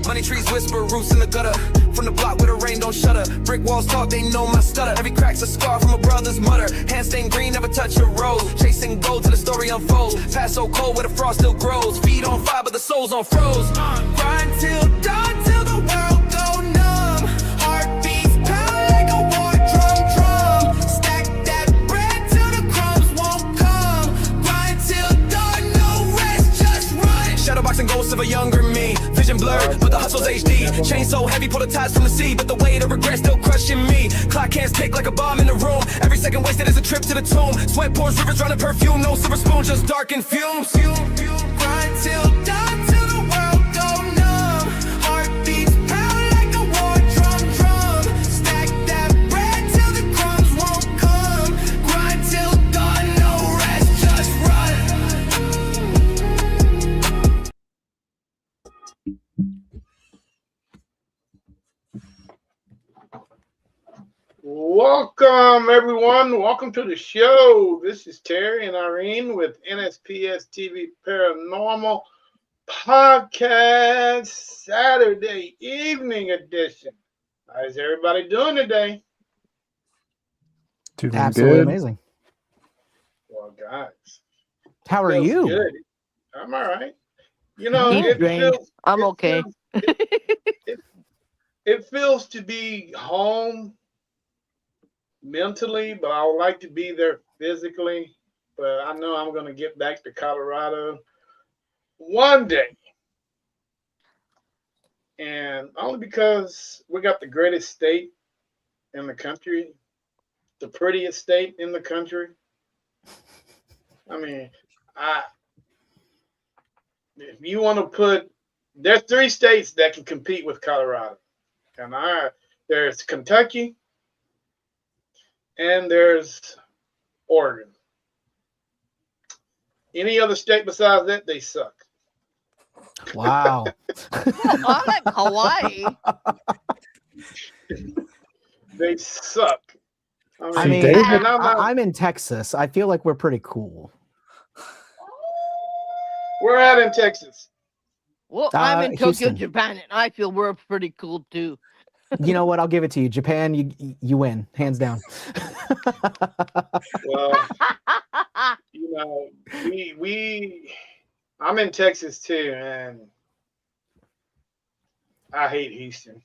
Money trees whisper, roots in the gutter. From the block where the rain don't shut up. Brick walls talk, they know my stutter. Every crack's a scar from a brother's mutter. Hands stained green, never touch a rose. Chasing gold till the story unfolds. Past so cold where the frost still grows. Feet on fire, but the soul's on froze. Grind till dawn, till the world go numb. Heartbeats pound like a war drum. Stack that bread till the crumbs won't come. Grind till dawn, no rest, just run. Shadowboxing ghosts of a younger me. Vision blurred, but the hustle's HD. Chain so heavy, pull the ties from the sea. But the weight of regret still crushing me. Clock hands tick like a bomb in the room. Every second wasted is a trip to the tomb. Sweat pours, rivers running perfume. No silver spoon, just dark and fumes. Grind till dawn, till the world go numb. Heartbeats pound like a war drum. Stack that bread till the crumbs won't come. Grind till dawn, no rest, just run. Welcome, everyone. Welcome to the show. This is Terry and Irene with NSPS TV Paranormal Podcast Saturday evening edition. How's everybody doing today? Doing Absolutely good. amazing. Well, guys, How are feels you? good. I'm all right. You know, Deep drain. I'm okay. It feels to be home mentally, but I would like to be there physically. But I know I'm going to get back to Colorado one day. And only because we got the greatest state in the country, the prettiest state in the country. I mean, if you want to put, there's 3 states that can compete with Colorado. And there's Kentucky, and there's Oregon. Any other state besides that, they suck. Wow. I like Hawaii. They suck. I mean, David- and I'm in Texas. I feel like we're pretty cool. we're out in Texas. Well, I'm in Tokyo, Houston. Japan, and I feel we're pretty cool too. You know what? I'll give it to you. Japan, you win, hands down. Well, you know, I'm in Texas too, and I hate Houston.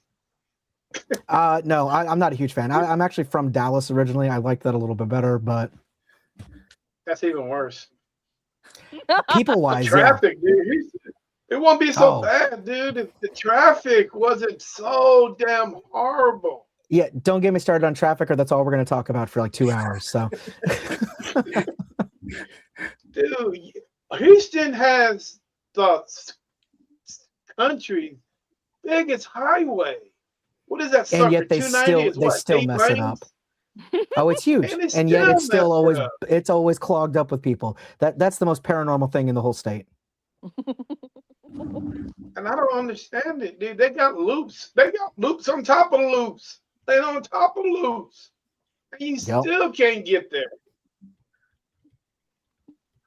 No, I'm not a huge fan. I'm actually from Dallas originally. I like that a little bit better, but That's even worse. people-wise, yeah. Traffic, dude. Houston, it won't be so Oh. bad, dude, if the traffic wasn't so damn horrible. Yeah, don't get me started on traffic, or that's all we're going to talk about for like 2 hours. So, Dude, Houston has the country's biggest highway. What is that sucker? and yet they 290 is what, still 8 mess it lanes? up. Oh, it's huge, And it's and yet still it's still messed up. always clogged up with people. That's the most paranormal thing in the whole state. And I don't understand it, dude. They got loops. They got loops on top of loops. They on top of loops. And you Yep. still can't get there.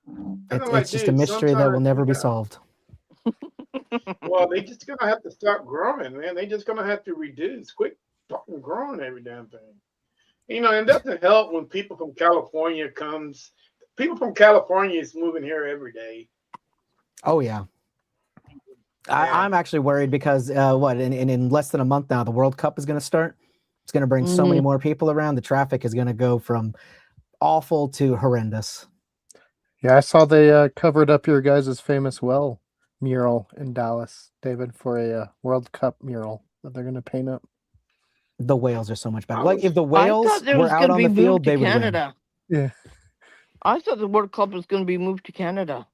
And I'm like, It's just a dude, mystery that will sometimes never you be got- solved. Well, they just gonna have to stop growing, man. They just gonna have to reduce. Quit fucking growing every damn thing. You know, and it doesn't help when people from California comes. People from California is moving here every day. Oh yeah. Yeah. I'm actually worried because in less than a month now, the World Cup is going to start. It's going to bring so many more people around. The traffic is going to go from awful to horrendous. Yeah, I saw they covered up your guys' famous well mural in Dallas, David, for a World Cup mural that they're going to paint up. The whales are so much better. I Like was- if the I whales thought it were was out going to on be the field, moved they to would win. Canada. Yeah. I thought the World Cup was going to be moved to Canada.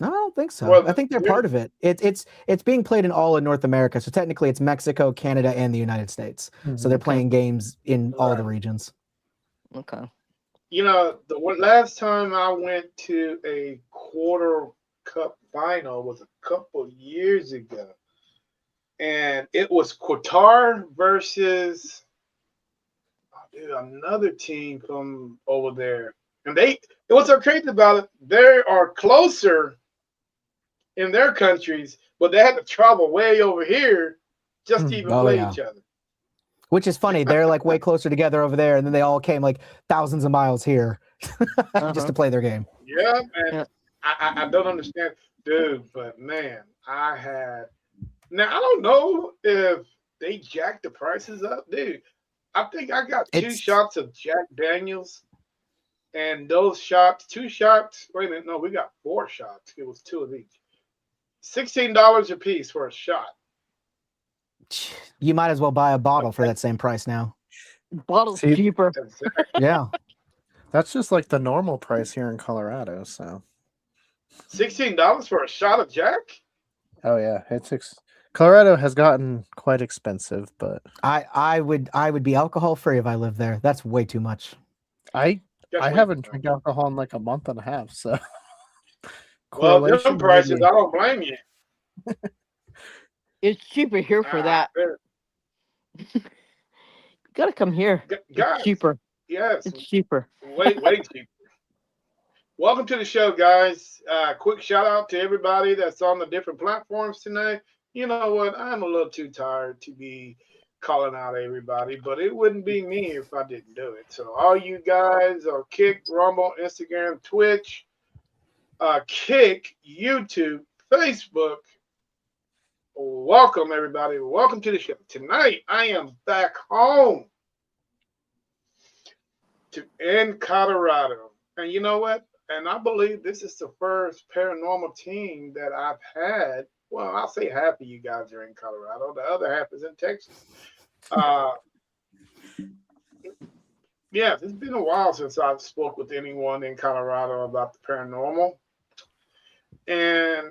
No, I don't think so. Well, I think they're they're- part of it. It's being played in all of North America. So technically, it's Mexico, Canada, and the United States. So they're playing games in all the Right. regions. Okay. You know, last time I went to a quarter cup final was a couple years ago. And it was Qatar versus, I dude, another team from over there, and what's so crazy about it, they are closer in their countries, but they had to travel way over here just to even Oh, play yeah. each other. Which is funny. They're like way closer together over there, and then they all came like thousands of miles here just to play their game. Yeah, man. Yeah. I don't understand, dude. But man, now I don't know if they jacked the prices up, dude. I think I got 2 It's- shots of Jack Daniels, and those shots, 2 shots. Wait a minute, no, we got 4 shots. It was 2 of each. $16 a piece for a shot. You might as well buy a bottle for that same price now. Bottle's See- cheaper. Exactly. Yeah. That's just like the normal price here in Colorado. So, $16 for a shot of Jack? oh yeah, Colorado has gotten quite expensive, but I would be alcohol free if I lived there. That's way too much. I Guess what? haven't drank alcohol in like a month and a half. So, Well, correlation them prices, maybe. I don't blame you. It's cheaper here for that. You gotta come here. Guys, It's cheaper. yes, It's cheaper. way cheaper. Welcome to the show, guys. Quick shout out to everybody that's on the different platforms tonight. You know what? I'm a little too tired to be calling out everybody, but it wouldn't be me if I didn't do it. So all you guys are Kick, Rumble, Instagram, Twitch, Kick, YouTube, Facebook. Welcome, everybody. Welcome to the show. Tonight, I am back home in Colorado. And you know what? And I believe this is the first paranormal team that I've had. Well, I'll say half of you guys are in Colorado. The other half is in Texas. Yeah, it's been a while since I've spoke with anyone in Colorado about the paranormal. And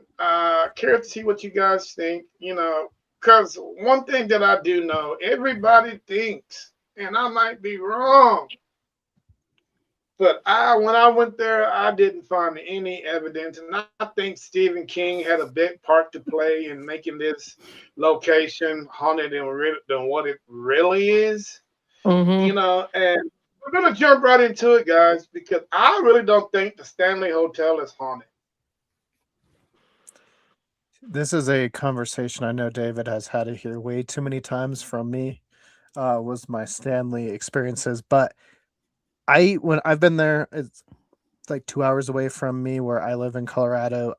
curious to see what you guys think, because one thing that I do know, everybody thinks, and I might be wrong, but when I went there, I didn't find any evidence, and I think Stephen King had a big part to play in making this location haunted than what it really is, Mm-hmm. and we're going to jump right into it, guys, because I really don't think the Stanley Hotel is haunted. This is a conversation I know David has had it here way too many times from me. Was my Stanley experiences, but when I've been there, it's like 2 hours away from me where I live in Colorado.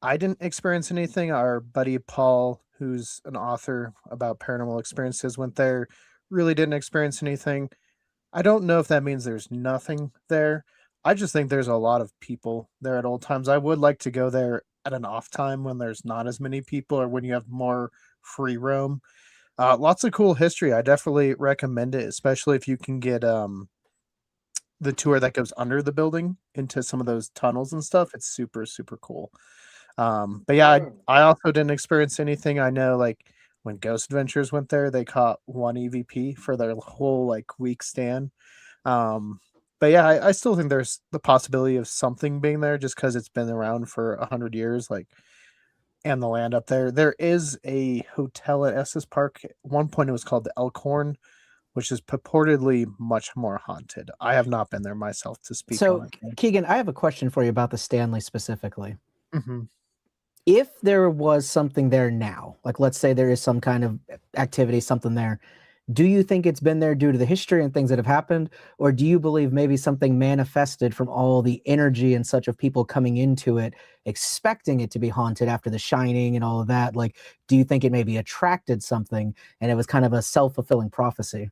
I didn't experience anything. Our buddy Paul, who's an author about paranormal experiences, went there, really didn't experience anything. I don't know if that means there's nothing there. I just think there's a lot of people there at all times. I would like to go there at an off time when there's not as many people or when you have more free roam. Lots of cool history. I definitely recommend it, especially if you can get the tour that goes under the building into some of those tunnels and stuff. It's super, super cool. But yeah, I also didn't experience anything. I know like when Ghost Adventures went there, they caught 1 EVP for their whole like week stand. But yeah, I still think there's the possibility of something being there just because it's been around for 100 years, like, and the land up there. There is a hotel at Estes Park. At one point, it was called the Elkhorn, which is purportedly much more haunted. I have not been there myself to speak So, on it. Keegan, I have a question for you about the Stanley specifically. Mm-hmm. If there was something there now, like let's say there is some kind of activity, something there, do you think it's been there due to the history and things that have happened? Or do you believe maybe something manifested from all the energy and such of people coming into it, expecting it to be haunted after The Shining and all of that? Like, do you think it maybe attracted something and it was kind of a self-fulfilling prophecy?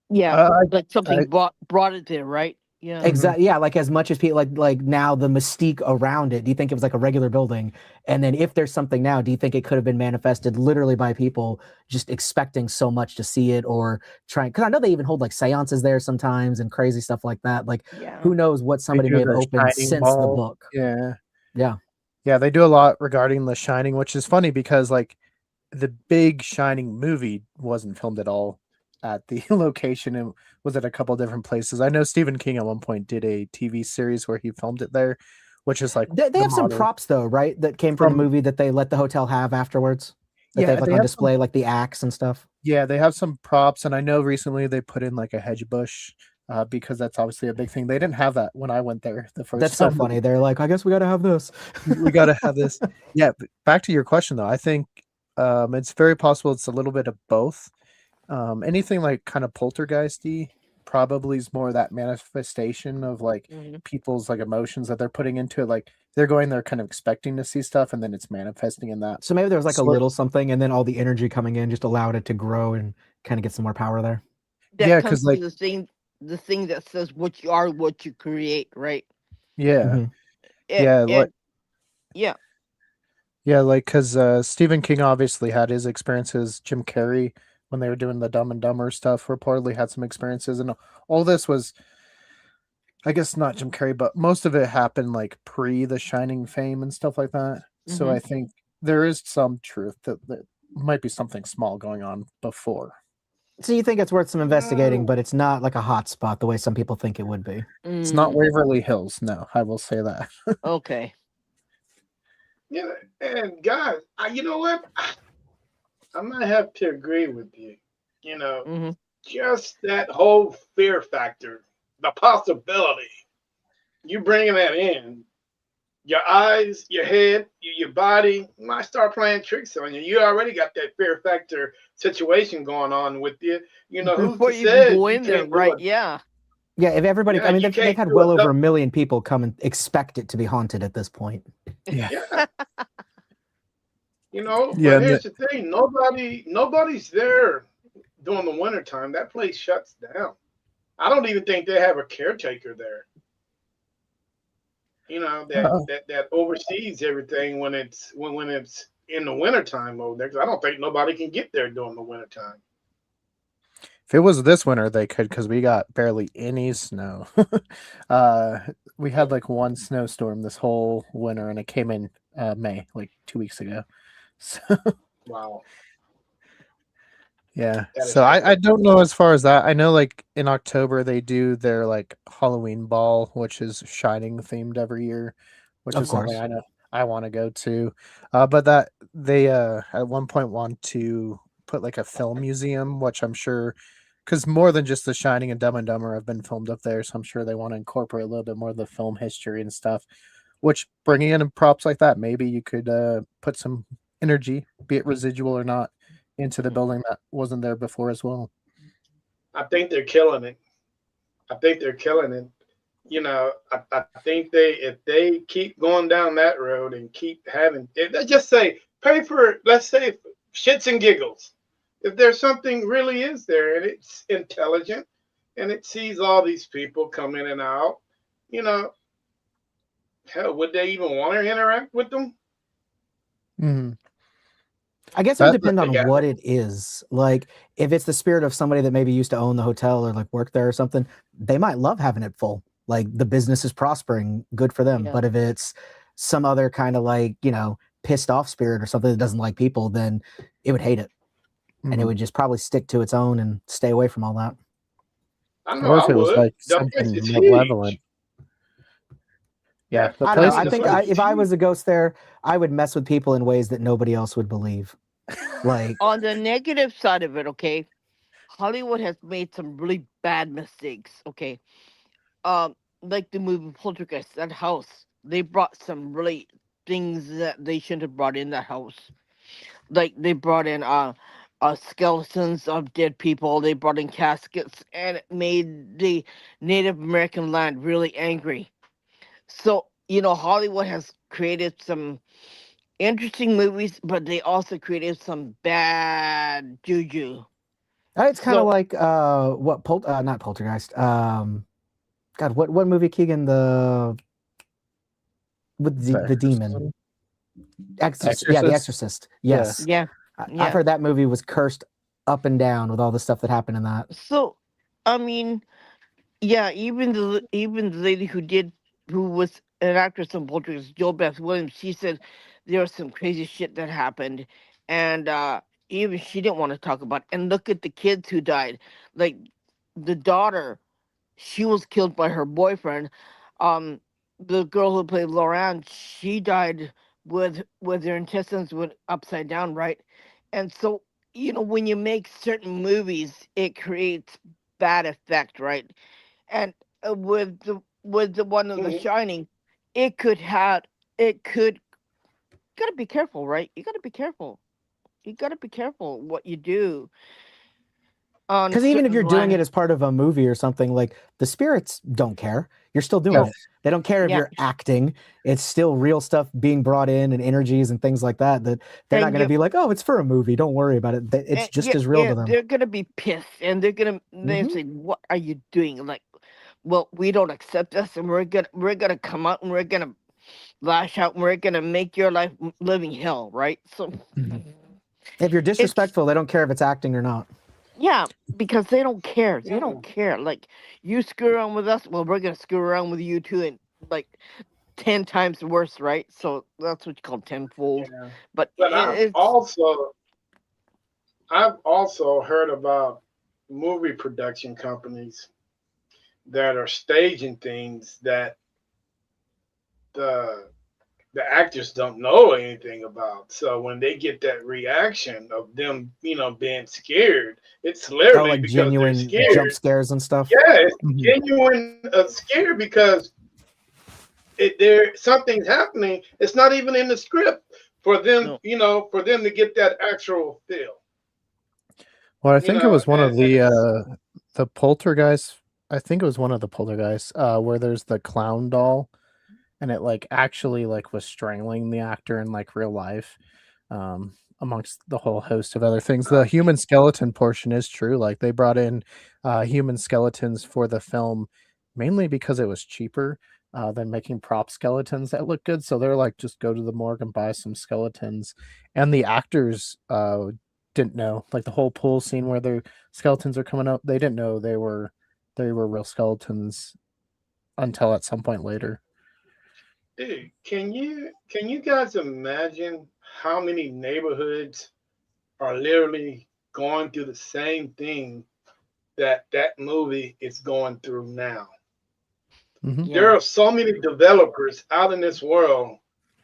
Yeah, like something brought it there, right? Yeah. Exactly. Yeah, like as much as people like now the mystique around it. Do you think it was like a regular building? And then if there's something now, do you think it could have been manifested literally by people just expecting so much to see it or trying? Because I know they even hold like seances there sometimes and crazy stuff like that. Like, who knows what somebody may have opened since the book? Yeah. Yeah. They do a lot regarding The Shining, which is funny because like the big Shining movie wasn't filmed at all at the location and was at a couple different places. I know Stephen King at one point did a TV series where he filmed it there, which is like they have some props though, right? That came from the movie that they let the hotel have afterwards. that they Yeah, have like they on have some. display, like the axe and stuff. Yeah, they have some props, and I know recently they put in like a hedge bush, because that's obviously a big thing. They didn't have that when I went there the first That's so time. funny. They're like, I guess we got to have this. We got to have this. Yeah, but back to your question though. I think it's very possible it's a little bit of both. Anything like kind of poltergeisty probably is more that manifestation of like Mhm. people's like emotions that they're putting into it. Like they're going there kind of expecting to see stuff, and then it's manifesting in that. So maybe there was like a sort- little something, and then all the energy coming in just allowed it to grow and kind of get some more power there. That Yeah, comes because like to the thing that says what you are, what you create, right? yeah, Mhm. yeah, like And yeah. yeah, like because Stephen King obviously had his experiences. Jim Carrey, when they were doing the Dumb and Dumber stuff, reportedly had some experiences, and all this was, I guess, not Jim Carrey, but most of it happened like pre The Shining fame and stuff like that. So I think there is some truth that might be something small going on before. So you think it's worth some investigating, No. but it's not like a hot spot the way some people think it would be. It's not Mm, Waverly Hills, no, I will say that. okay. Yeah, and guys, you know what? I might have to agree with you. You know, Hmm. just that whole fear factor, the possibility, you bringing that in, your eyes, your head, your body might start playing tricks on you. You already got that fear factor situation going on with you. You know, who's Before to you even say go you in there, can't do right? it? Yeah. Yeah, if everybody, Yeah, I mean, you they've can't had do well it. over 1 million people come and expect it to be haunted at this point. Yeah. Yeah, you know, Yeah, but and here's the thing: nobody's there during the wintertime. That place shuts down. I don't even think they have a caretaker there. You know uh, that oversees everything when it's in the wintertime over there. 'Cause I don't think nobody can get there during the wintertime. if it was this winter, they could, because we got barely any snow. uh, we had like one snowstorm this whole winter, and it came in May, like 2 weeks ago. So Wow, yeah, that is so I crazy. don't know as far as that. I know like in October they do their like Halloween ball, which is Shining themed every year, which Of is something course. I know I want to go to. But that they at one point want to put like a film museum, which I'm sure, because more than just The Shining and Dumb and Dumber have been filmed up there, so I'm sure they want to incorporate a little bit more of the film history and stuff. Which bringing in props like that, maybe you could put some energy, be it residual or not, into the building that wasn't there before as well. I think they're killing it. I think they're killing it. You know, I think if they keep going down that road and keep having, let's just say, pay for, let's say, shits and giggles. If there's something really is there and it's intelligent and it sees all these people come in and out, you know, hell, would they even want to interact with them? Mm-hmm. I guess it would depend They on got what it is. Like, if it's the spirit of somebody that maybe used to own the hotel or like work there or something, they might love having it full. Like, the business is prospering, good for them. Yeah. But if it's some other kind of like, pissed off spirit or something that doesn't like people, then it would hate it. And it would just probably stick to its own and stay away from all that. I know Or I if it was would. like The place something is malevolent. huge. Yeah, That the I don't know. place I is the think place if is I huge. was a ghost there, I would mess with people in ways that nobody else would believe. Like, On the negative side of it, okay, Hollywood has made some really bad mistakes. Okay, like the movie Poltergeist, that house, they brought some really things that they shouldn't have brought in that house. Like they brought in skeletons of dead people. They brought in caskets, and it made the Native American land really angry. So Hollywood has created some interesting movies, but they also created some bad juju. it's kind of So like not Poltergeist. God, what movie, Keegan, with the demon? Exorcism. Yeah, The Exorcist. Exorcist. Yeah. Yes. yeah, I've yeah. heard that movie was cursed up and down with all the stuff that happened in that. So I mean, yeah, even the lady who was an actress in Poltergeist, Joe Beth Williams, she said there was some crazy shit that happened, and even she didn't want to talk about it. And look at the kids who died. Like the daughter, she was killed by her boyfriend. Um, the girl who played Lauren, she died with her intestines went upside down, right? And so, when you make certain movies, it creates bad effect, right? And with the one of The Mhm. Shining, it could have it could gotta be careful, right? You gotta be careful. You gotta be careful what you do on Because even if certain you're doing it land. as part of a movie or something, like the spirits don't care. You're still doing Oh, it. They don't care if Yeah, you're acting. It's still real stuff being brought in and energies and things like that. That they're not and going to you be like, oh, it's for a movie. Don't worry about it. It's and just yeah, as real yeah, to them. they're gonna be pissed, and they Hmm. say, "What are you doing?" Like, well, we don't accept this, and we're gonna come out, and we're gonna lash out, and we're gonna make your life living hell, right? So Hmm. If you're it's disrespectful, they don't care if it's acting or not. yeah, because they don't care. They Yeah. don't care. Like, you screw around with us, well, we're gonna screw around with you too, and like 10 times worse, right? So that's what you call tenfold. Yeah. But But it's I've also heard about movie production companies that are staging things that the the actors don't know anything about. So when they get that reaction of them, being scared, it's Oh, literally like because they're genuine jump scared. scares and stuff. Yeah, it's mhm. genuine scare because something's happening. It's not even in the script for them, no. for them to get that actual feel. Well, I think it was one of And it's the poltergeists. I think it was one of the poltergeists where there's the clown doll, and it like actually like was strangling the actor in like real life, amongst the whole host of other things. The human skeleton portion is true. Like they brought in human skeletons for the film mainly because it was cheaper than making prop skeletons that look good. So they're like, just go to the morgue and buy some skeletons. And the actors didn't know, like the whole pool scene where the skeletons are coming up. They didn't know they were real skeletons until at some point later. dude, can you guys imagine how many neighborhoods are literally going through the same thing that movie is going through now? Hmm. There Yeah. are so many developers out in this world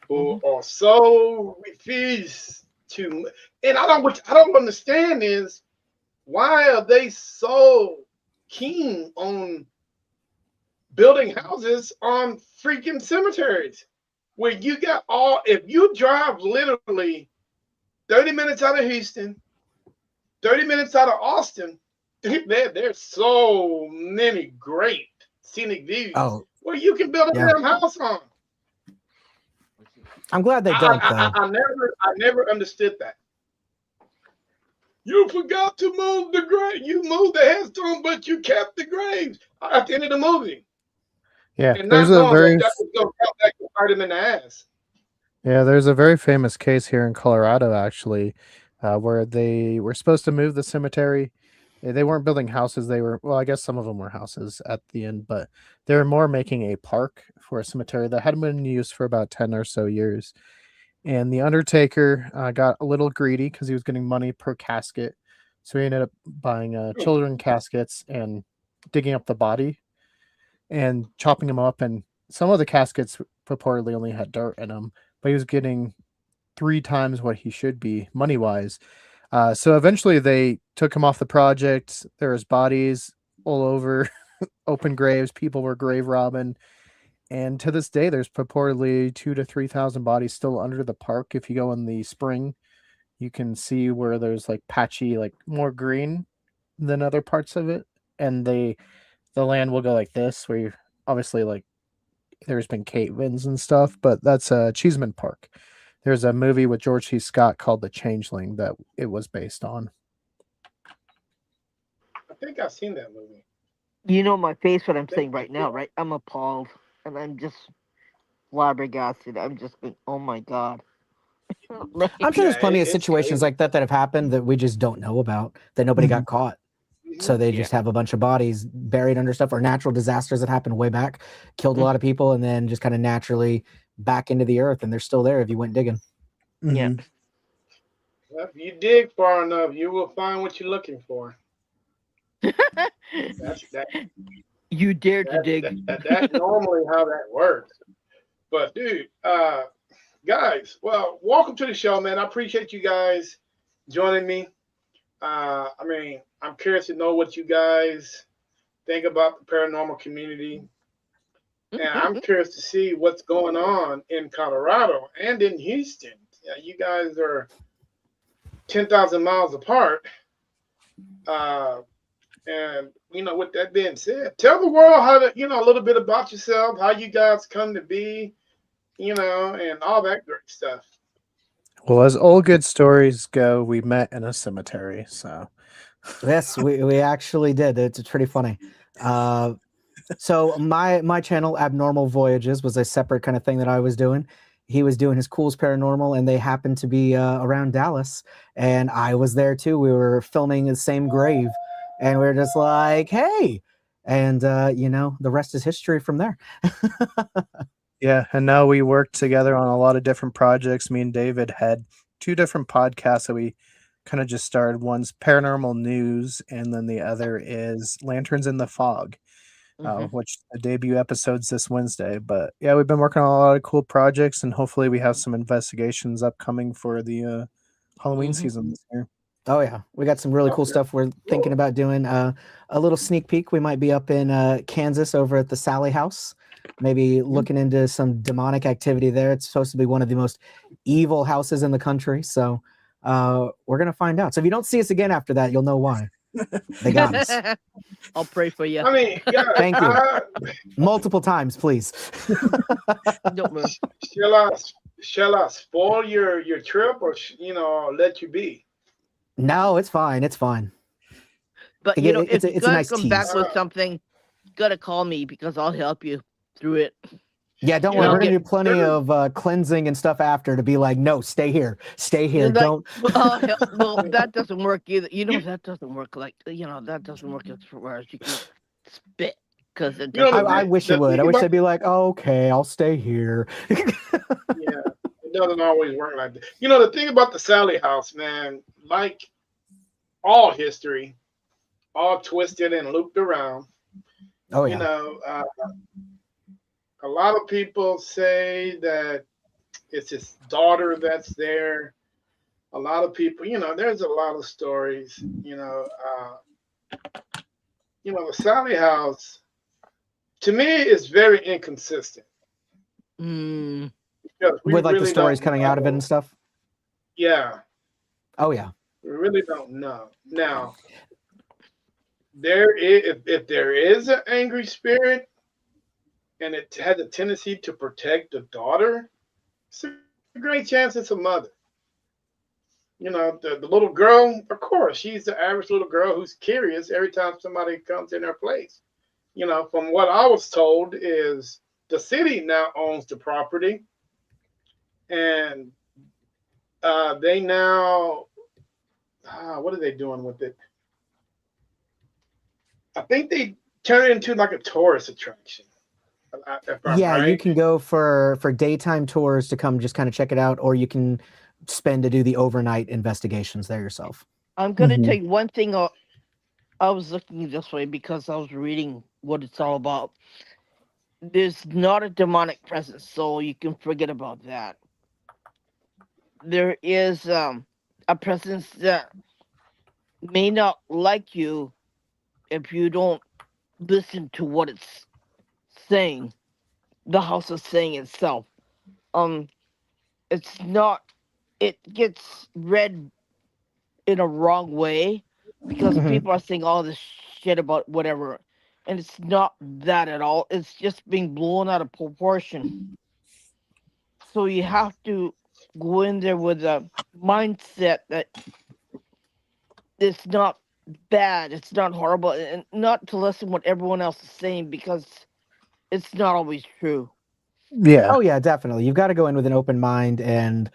who Hmm. are so refused to, and what I don't understand is why are they so keen on building houses on freaking cemeteries where you got if you drive literally 30 minutes out of Houston, 30 minutes out of Austin, there's so many great scenic views Oh, where you can build a yeah. damn house on. I'm glad they I, don't I, though. I, I never understood that. You forgot to move the grave. You moved the headstone, but you kept the graves at the end of the movie, Yeah, and there's not a knowing that very that was going to come back to bite him in the ass. Yeah, there's a very famous case here in Colorado, actually, where they were supposed to move the cemetery. They weren't building houses. They were, well, I guess some of them were houses at the end, but they were more making a park for a cemetery that hadn't been used for about 10 or so years. And the undertaker got a little greedy because he was getting money per casket. So he ended up buying children caskets and digging up the body and chopping them up. And some of the caskets purportedly only had dirt in them, but he was getting 3 times what he should be money wise. So eventually they took him off the project. There was bodies all over, open graves. People were grave robbing. And to this day, there's purportedly 2 to 3 thousand bodies still under the park. If you go in the spring, you can see where there's like patchy, like more green than other parts of it. And the land will go like this, where you obviously like there's been cave-ins and stuff, but that's Cheeseman Park. There's a movie with George C. Scott called The Changeling that it was based on. I think I've seen that movie. You know my face, what I'm I think saying right now, right? I'm appalled, and I'm just flabbergasted. I'm just going, oh my god. I'm Like, sure yeah, there's plenty of it's situations crazy. like that that have happened that we just don't know about, that nobody Mhm. got caught. Hmm. So they yeah. just have a bunch of bodies buried under stuff, or natural disasters that happened way back, killed a Mm, lot of people, and then just kind of naturally back into the earth, and they're still there if you went digging. yeah. Mhm. Well, if you dig far enough, you will find what you're looking for. That's that. You dare to That dig. that normally how that works. But dude, guys, well, welcome to the show, man. I appreciate you guys joining me. I mean, I'm curious to know what you guys think about the paranormal community, and I'm curious to see what's going on in Colorado and in Houston. Yeah, you guys are 10,000 miles apart. Uh, and with that being said, tell the world how to, a little bit about yourself, how you guys come to be, and all that great stuff. Well, as all good stories go, we met in a cemetery. So Yes, we actually did. It's pretty funny. So my channel, Abnormal Voyages, was a separate kind of thing that I was doing. He was doing his Culz Paranormal, and they happened to be around Dallas, and I was there too. We were filming the same grave, and we were just like, "Hey," and the rest is history from there. yeah, and now we work together on a lot of different projects. Me and David had two different podcasts that we kind of just started. One's Paranormal News, and then the other is Lanterns in the Fog. Which the debut episode's this Wednesday. But yeah, we've been working on a lot of cool projects, and hopefully we have some investigations upcoming for the Halloween season this year. Oh yeah, we got some really cool stuff we're thinking about doing. A little sneak peek, we might be up in Kansas over at the Sally House, maybe looking into some demonic activity there. It's supposed to be one of the most evil houses in the country, so we're gonna find out. So if you don't see us again after that, you'll know why. They got us. I'll pray for you. I mean, yeah, Thank you. Multiple times, please. Don't move. shall I spoil your trip, or let you be? No, it's fine. It's fine. But Again, if it's a you gotta nice come back tease. with something, you gotta call me because I'll help you through it. Yeah, don't You worry. know, We're gonna do get- plenty of cleansing and stuff after to be like, no, stay here, stay here. Like, Don't. well, that doesn't work either. That doesn't work. That doesn't work as far as you can spit because it You know, doesn't. I wish it would. I wish they'd be like, oh, okay, I'll stay here. Yeah, it doesn't always work like that. The thing about the Sally House, man, like all history, all twisted and looped around. Oh You yeah. know, a lot of people say that it's his daughter that's there. A lot of people, there's a lot of stories. The Sally House, to me, is very inconsistent Mm, because we With like the really stories don't coming out of it know. and stuff. Yeah, Oh yeah. we really don't know. Now, there is if there is an angry spirit and it has a tendency to protect the daughter, it's a great chance it's a mother. The little girl, of course, she's the average little girl who's curious every time somebody comes in her place. From what I was told is the city now owns the property, and they now, what are they doing with it? I think they turn it into like a tourist attraction. If I'm Yeah, you right. can go for daytime tours to come just kind of check it out, or you can spend to do the overnight investigations there yourself. I'm gonna Mhm. tell you one thing. I was looking this way because I was reading what it's all about. There's not a demonic presence, so you can forget about that. There is a presence that may not like you if you don't listen to what it's saying. The house is saying itself. Um, it's not. It gets read in a wrong way because Mhm. people are saying all this shit about whatever, and it's not that at all. It's just being blown out of proportion. So you have to go in there with a mindset that it's not bad, it's not horrible, and not to listen what everyone else is saying because it's not always true. Yeah, Oh yeah, definitely. You've got to go in with an open mind and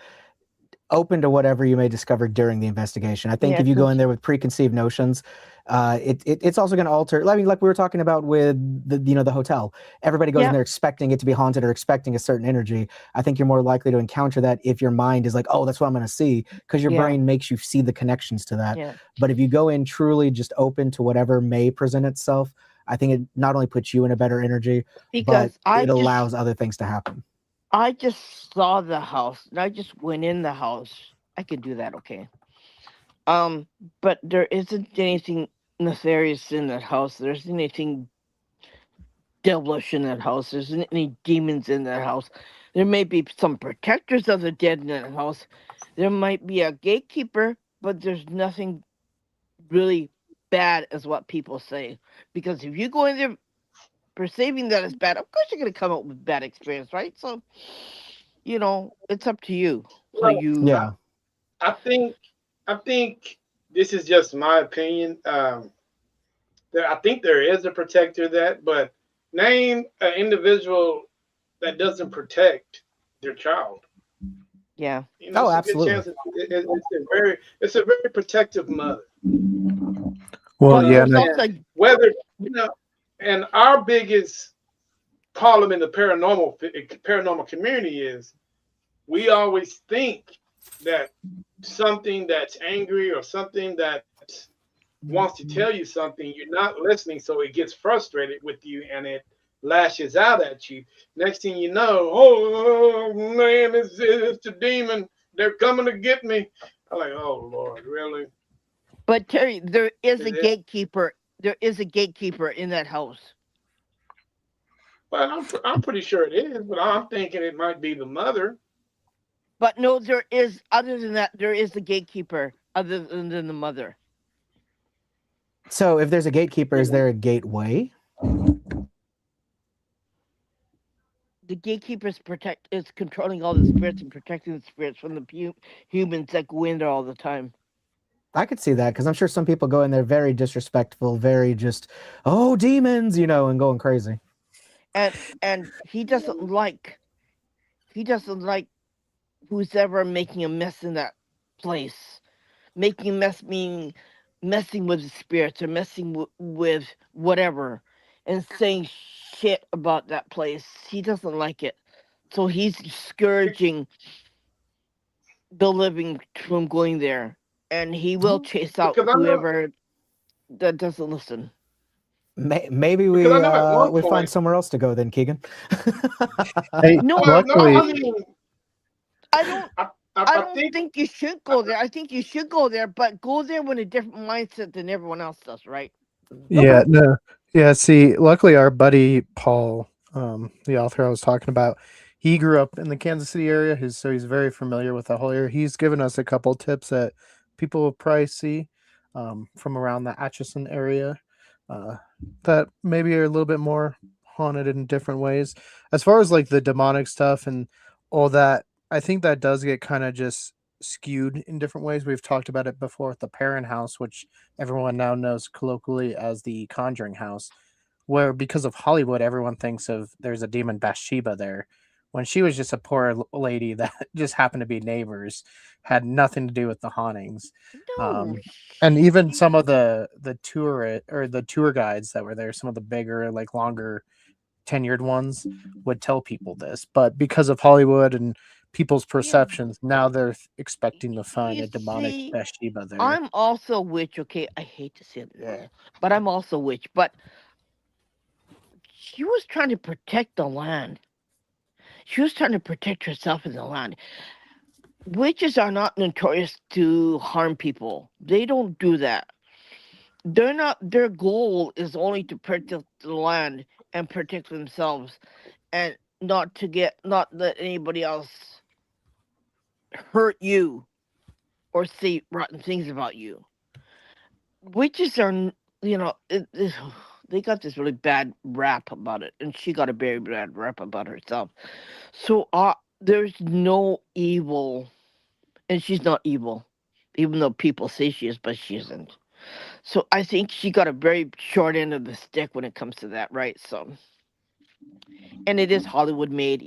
open to whatever you may discover during the investigation. I think Yeah, if you go 'cause- in there with preconceived notions, it's also going to alter. I mean, like we were talking about with the hotel. Everybody goes in Yeah. there expecting it to be haunted or expecting a certain energy. I think you're more likely to encounter that if your mind is like, oh, that's what I'm going to see, because your Yeah. brain makes you see the connections to that. yeah. But if you go in truly just open to whatever may present itself, I think it not only puts you in a better energy, Because but it allows other things to happen. I just saw the house and I just went in the house. I could do that, okay. But there isn't anything nefarious in that house. There isn't anything devilish in that house. There isn't any demons in that house. There may be some protectors of the dead in that house. There might be a gatekeeper, but there's nothing really bad as what people say. Because if you go in there perceiving that as bad, of course you're gonna come up with bad experience, right? So, it's up to you. How Well, you Yeah. I think this is just my opinion. I think there is a protector that, but name an individual that doesn't protect their child. yeah. Oh, It's a good absolutely. chance. It's a very protective mother. Well, But yeah, there's no, And also whether you know, and our biggest problem in the paranormal community is we always think that something that's angry or something that wants to tell you something, you're not listening, so it gets frustrated with you and it lashes out at you. Next thing you know, oh man, it's the demon. They're coming to get me. I'm like, oh Lord, really? but Terry, there is Is a it? gatekeeper. There is a gatekeeper in that house. Well, I'm pretty sure it is, but I'm thinking it might be the mother. But no, there is, other than that, there is a gatekeeper other than the mother. So if there's a gatekeeper, You is know, there a gateway? The gatekeeper is controlling all the spirits and protecting the spirits from the humans that go in there all the time. I could see that because I'm sure some people go in there very disrespectful, very just, oh, demons, and going crazy. And he doesn't like who's ever making a mess in that place. Making a mess meaning messing with the spirits or messing with whatever and saying shit about that place. He doesn't like it. So he's discouraging the living from going there. And he will chase out because I know whoever that doesn't listen. Maybe because I we know at one we find point. somewhere else to go then, Keegan. hey, No, Well, no, luckily, I mean, I don't I, I, I I don't think think you should go there. I think you should go there, but go there with a different mindset than everyone else does, right? yeah, Okay. no, yeah. See, luckily, our buddy Paul, the author I was talking about, he grew up in the Kansas City area. So he's very familiar with the whole area. He's given us a couple tips that people will probably see from around the Atchison area uh, that maybe are a little bit more haunted in different ways. As far as like the demonic stuff and all that, I think that does get kind of just skewed in different ways. We've talked about it before with the Parent House, which everyone now knows colloquially as the Conjuring House, where because of Hollywood, everyone thinks of there's a demon Bathsheba there, when she was just a poor lady that just happened to be neighbors, had nothing to do with the hauntings. No, Um, and even some of the tour or the tour guides that were there, some of the bigger, like longer tenured ones, would tell people this. But because of Hollywood and people's yeah. perceptions, now they're expecting to find You a demonic see, Bathsheba there. I'm also a witch, okay? I hate to say that, but I'm also a witch. But she was trying to protect the land. She was trying to protect herself in the land. Witches are not notorious to harm people. They don't do that. They're not. Their goal is only to protect the land and protect themselves, and not let anybody else hurt you or say rotten things about you. Witches are, they got this really bad rap about it, and she got a very bad rap about herself. So there's no evil, and she's not evil, even though people say she is, but she isn't. So I think she got a very short end of the stick when it comes to that, right? So, and it is Hollywood made,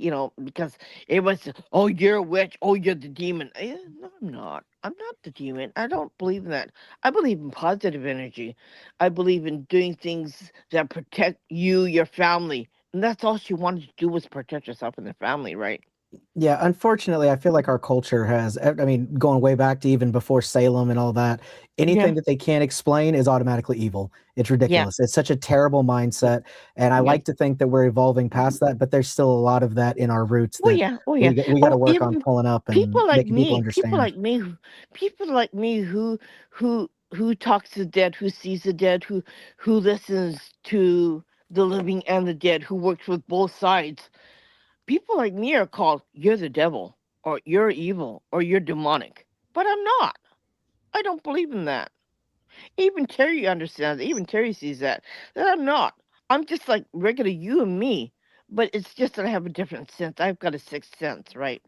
because everyone's, oh, you're a witch, oh, you're the demon. No, I'm not. I'm not the demon. I don't believe in that. I believe in positive energy. I believe in doing things that protect you, your family. And that's all she wanted to do was protect herself and her family, right? Yeah, unfortunately, I feel like our culture has, I mean, going way back to even before Salem and all that, anything Yeah, that they can't explain is automatically evil. It's yeah, ridiculous. It's such a terrible mindset. And I yeah. like to think that we're evolving past that, but there's still a lot of that in our roots Oh that yeah, oh yeah. we got to Oh, work on even pulling up and people like making people me, people understand. like me, people like me who talks to the dead, who sees the dead, who listens to the living and the dead, who works with both sides. People like me are called you're the devil, or you're evil, or you're demonic. But I'm not. I don't believe in that. Even Terry understands. Even Terry sees that I'm not. I'm just like regular you and me. But it's just that I have a different sense. I've got a sixth sense, right?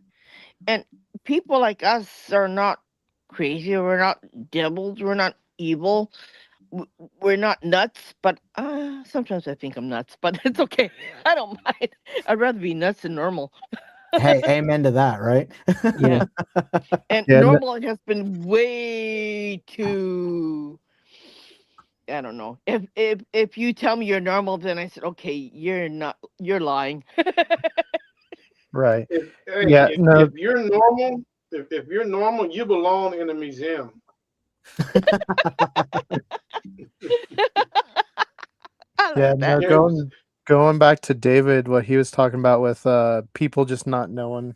And people like us are not crazy. We're not devils. We're not evil. w- We're not nuts. But sometimes I think I'm nuts. But it's okay. I don't mind. I'd rather be nuts than normal. Hey, amen to that, right? Yeah. Yeah. And Yeah. normal has been way too. I don't know. If you tell me you're normal, then I said, okay, you're not. You're lying. Right. If hey, Yeah. No. if you're normal, if you're normal, you belong in a museum. I Yeah. like No. that. Yes. Going back to David, what he was talking about with people just not knowing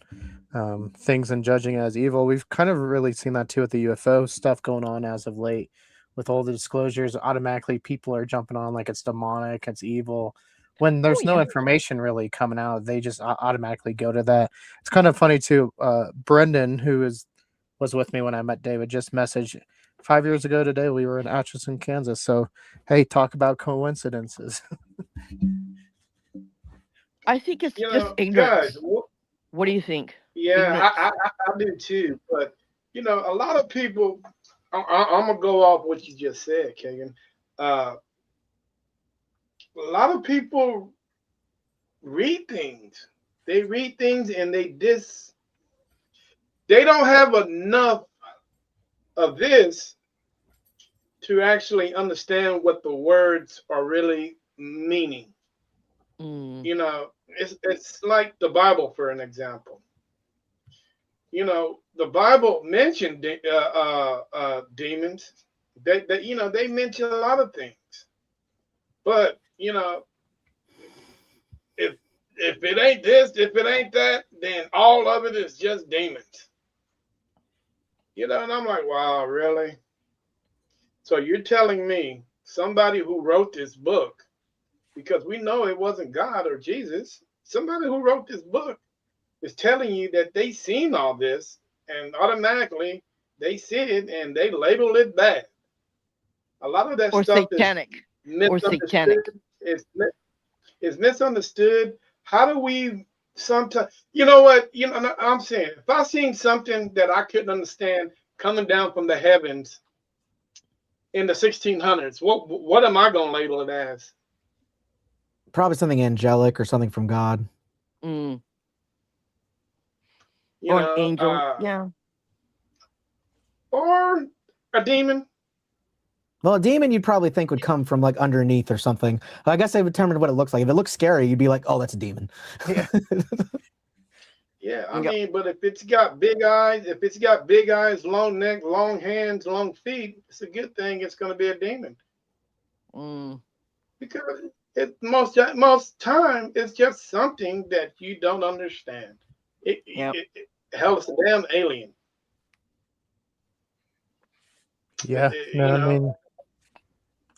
things and judging as evil. We've kind of really seen that too with the UFO stuff going on as of late. With all the disclosures, automatically people are jumping on like it's demonic, it's evil. When Oh there's no yeah. information really coming out, they just automatically go to that. It's kind of funny too. Brendan, who was with me when I met David, just messaged 5 years ago today. We were in Atchison, Kansas. So, hey, talk about coincidences. I think it's You just know, guys. ignorance. What do you think? Yeah, Ignorance. I do too. But a lot of people. I'm gonna go off what you just said, Kagan. Uh, a lot of people read things. They read things and they don't have enough of this to actually understand what the words are really meaning. Mm. It's like the Bible, for an example. The Bible mentioned demons. They mention a lot of things, but if if it ain't this, if it ain't that, then all of it is just demons. And I'm like, wow, really? So you're telling me somebody who wrote this book, because we know it wasn't God or Jesus, somebody who wrote this book is telling you that they seen all this and automatically they see it and they label it bad. A lot of that Or stuff is satanic. Or misunderstood. satanic. It's misunderstood. How do we sometimes? You know what? I'm saying if I seen something that I couldn't understand coming down from the heavens in the 1600s, what am I gonna label it as? Probably something angelic or something from God. Mm. You Or an know, angel. Yeah. or a demon. Well, a demon you'd probably think would come from like underneath or something. I guess they would determine what it looks like. If it looks scary, you'd be like, "Oh, that's a demon." Yeah. Yeah, I Yep. mean, but if it's got big eyes, long neck, long hands, long feet, it's a good thing. It's going to be a demon Mm. because most time it's just something that you don't understand. Yep. Hell, it's a damn alien. Yeah. No, You I know, mean,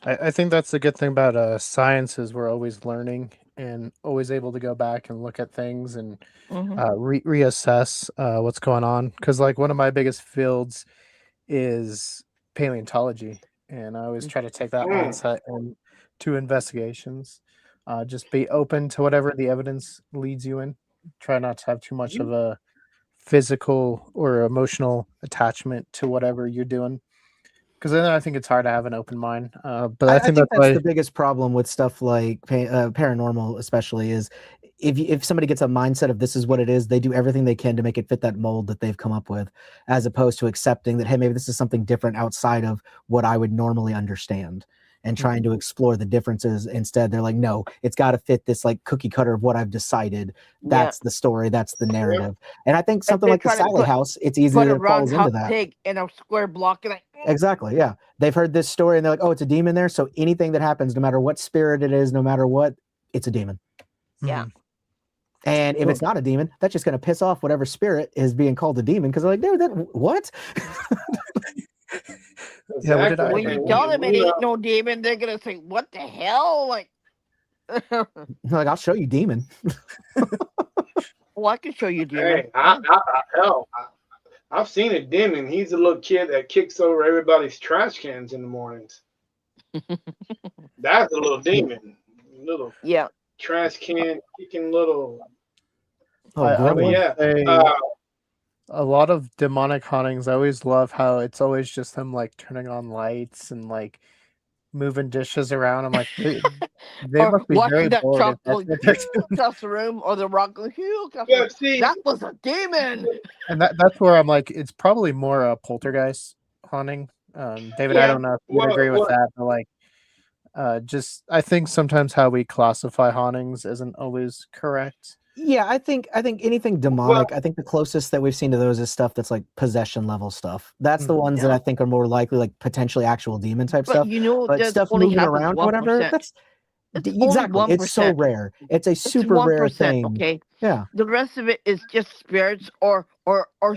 I think that's the good thing about science is we're always learning and always able to go back and look at things and Mm-hmm. reassess what's going on. Because like one of my biggest fields is paleontology, and I always try to take that mm, mindset into investigations. Just be open to whatever the evidence leads you in. Try not to have too much of you, a physical or emotional attachment to whatever you're doing. Because then I think it's hard to have an open mind. But I I think think that's that's why. the biggest problem with stuff like paranormal, especially, is if somebody gets a mindset of this is what it is, they do everything they can to make it fit that mold that they've come up with, as opposed to accepting that, hey, maybe this is something different outside of what I would normally understand. and trying to explore the differences. Instead, they're like, no, it's got to fit this like cookie cutter of what I've decided. That's the story. That's the narrative. And I think something they like the try to Sally House, it's easy put a that it falls into roundhouse that. pig in a square block, and Exactly. Yeah. They've heard this story and they're like, oh, it's a demon there. So anything that happens, no matter what spirit it is, no matter what, it's a demon. yeah. And if it's not a demon, that's just going to piss off whatever spirit is being called a demon, because they're like, dude, what? Yeah, what did I- When you tell them it ain't no demon, they're gonna say, "What the hell?" Like, Like, I'll show you demon. well, I can show you demon. Hey, I've seen a demon. He's a little kid that kicks over everybody's trash cans in the mornings. That's a little demon. Little Yeah. trash can kicking little. Oh, I would yeah. say a lot of demonic hauntings. I always love how it's always just them like turning on lights and like moving dishes around. I'm like, they Or must be very watching that bored. truck If that's going what they're doing. across the room, or the rock going across the Yeah, room. see, That was a demon. And that's where I'm like, it's probably more a poltergeist haunting. David, I Yeah. don't know if you would agree with that, but like, just I think sometimes how we classify hauntings isn't always correct. Yeah, I think anything demonic, I think the closest that we've seen to those is stuff that's like possession level stuff. That's the ones that Yeah. I think are more likely like potentially actual demon type But stuff. you know, But that stuff only moving happens around, whatever, 1%. that's It's exactly. only It's so 1%. rare. It's a It's super rare 1%. thing. Okay. Yeah. The rest of it is just spirits or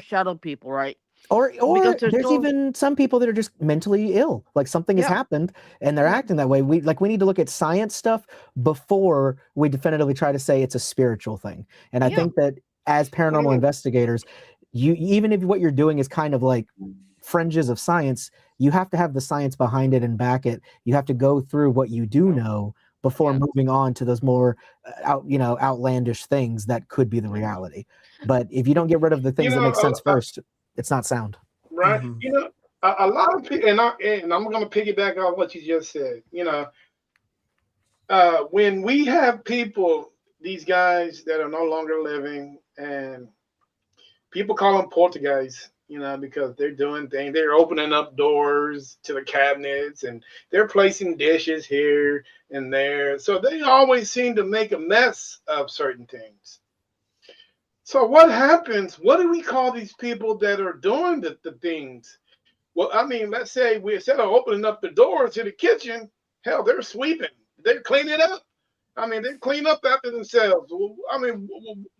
shadow people, right? Or Because there's no- even some people that are just mentally ill. Like something has Yeah. happened and they're Yeah. acting that way. We need to look at science stuff before we definitively try to say it's a spiritual thing. And I Yeah. think that as paranormal investigators, you even if what you're doing is kind of like fringes of science, you have to have the science behind it and back it. You have to go through what you do know before Yeah. moving on to those more outlandish things that could be the reality. But if you don't get rid of the things that make sense first, it's not sound. right? Mhm. You know, a lot of people, and I'm going to piggyback off what you just said. You know, when we have people, these guys that are no longer living, and people call them poltergeists, you know, because they're doing things. They're opening up doors to the cabinets and they're placing dishes here and there. So they always seem to make a mess of certain things. So what happens? What do we call these people that are doing the things? Well, I mean, let's say we instead of opening up the doors to the kitchen, hell, they're sweeping. They're cleaning up. I mean, they clean up after themselves. I mean,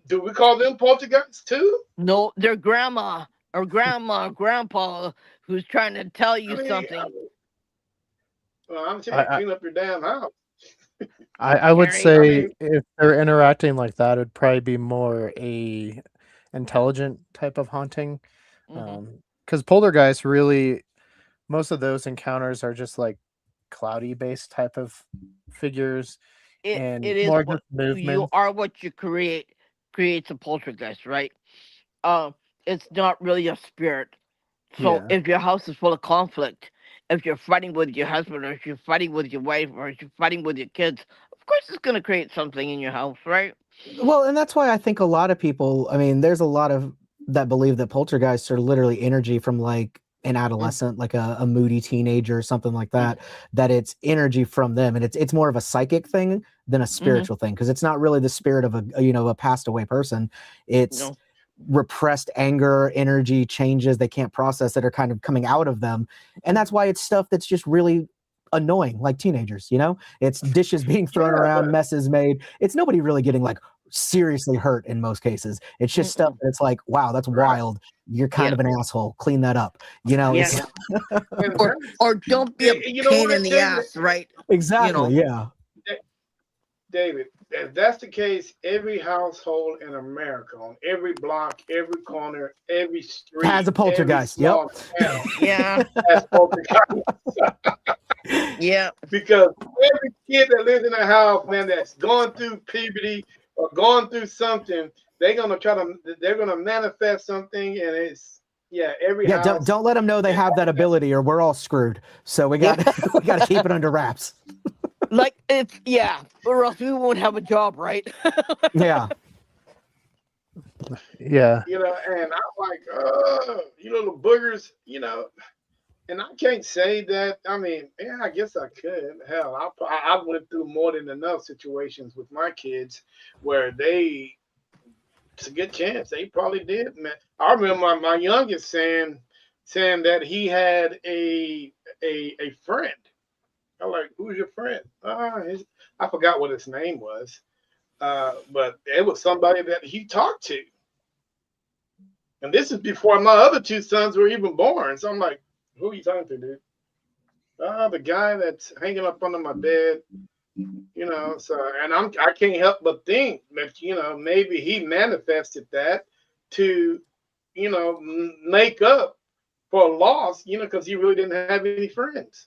do we call them poltergeists too? No, their grandma or grandpa who's trying to tell you something. I'm saying clean up your damn house. I would Gary, say if they're interacting like that, it'd probably be more a intelligent type of haunting. Because poltergeist really, most of those encounters are just like cloudy based type of figures and it is more what just movement. you are, what you creates a poltergeist, right? It's not really a spirit. So Yeah. if your house is full of conflict, if you're fighting with your husband, or if you're fighting with your wife, or if you're fighting with your kids, of course it's going to create something in your house, right? Well, and that's why I think a lot of people, I mean, there's a lot of that believe that poltergeists are literally energy from like an adolescent, like a moody teenager or something like that, that it's energy from them. And it's more of a psychic thing than a spiritual thing. Cause it's not really the spirit of a passed away person. It's repressed anger, energy changes they can't process that are kind of coming out of them. And that's why it's stuff that's just really annoying, like teenagers, it's dishes being thrown around, messes made. It's nobody really getting like seriously hurt in most cases. It's just stuff that's like, wow, that's wild. You're kind of an asshole. Clean that up. It's or don't be a pain in the ass, right? Exactly. Yeah. David, if that's the case, every household in America, on every block, every corner, every street, has a poltergeist. Town, has poltergeist. Yeah. Because every kid that lives in a house, man, that's going through puberty or going through something, they're gonna manifest something, and it's every house. Don't let them know they have that ability, or we're all screwed. So we got to keep it under wraps. Like or else we won't have a job, right? Yeah. Yeah. And I'm like, you little boogers, And I can't say that. I mean, yeah, I guess I could. Hell, I went through more than enough situations with my kids where they, it's a good chance they probably did. Man, I remember my youngest saying that he had a friend. I'm like, who's your friend? I forgot what his name was. But it was somebody that he talked to. And this is before my other two sons were even born. So I'm like, who are you talking to, dude? The guy that's hanging up under my bed, So, and I can't help but think that maybe he manifested that to make up for a loss, because he really didn't have any friends.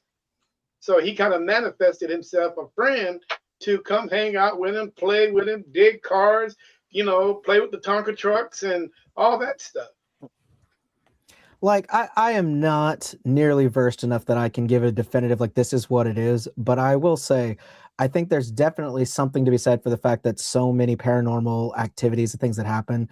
So he kind of manifested himself a friend to come hang out with him, play with him, dig cars, play with the Tonka trucks and all that stuff. Like I am not nearly versed enough that I can give a definitive like this is what it is, but I will say I think there's definitely something to be said for the fact that so many paranormal activities and things that happen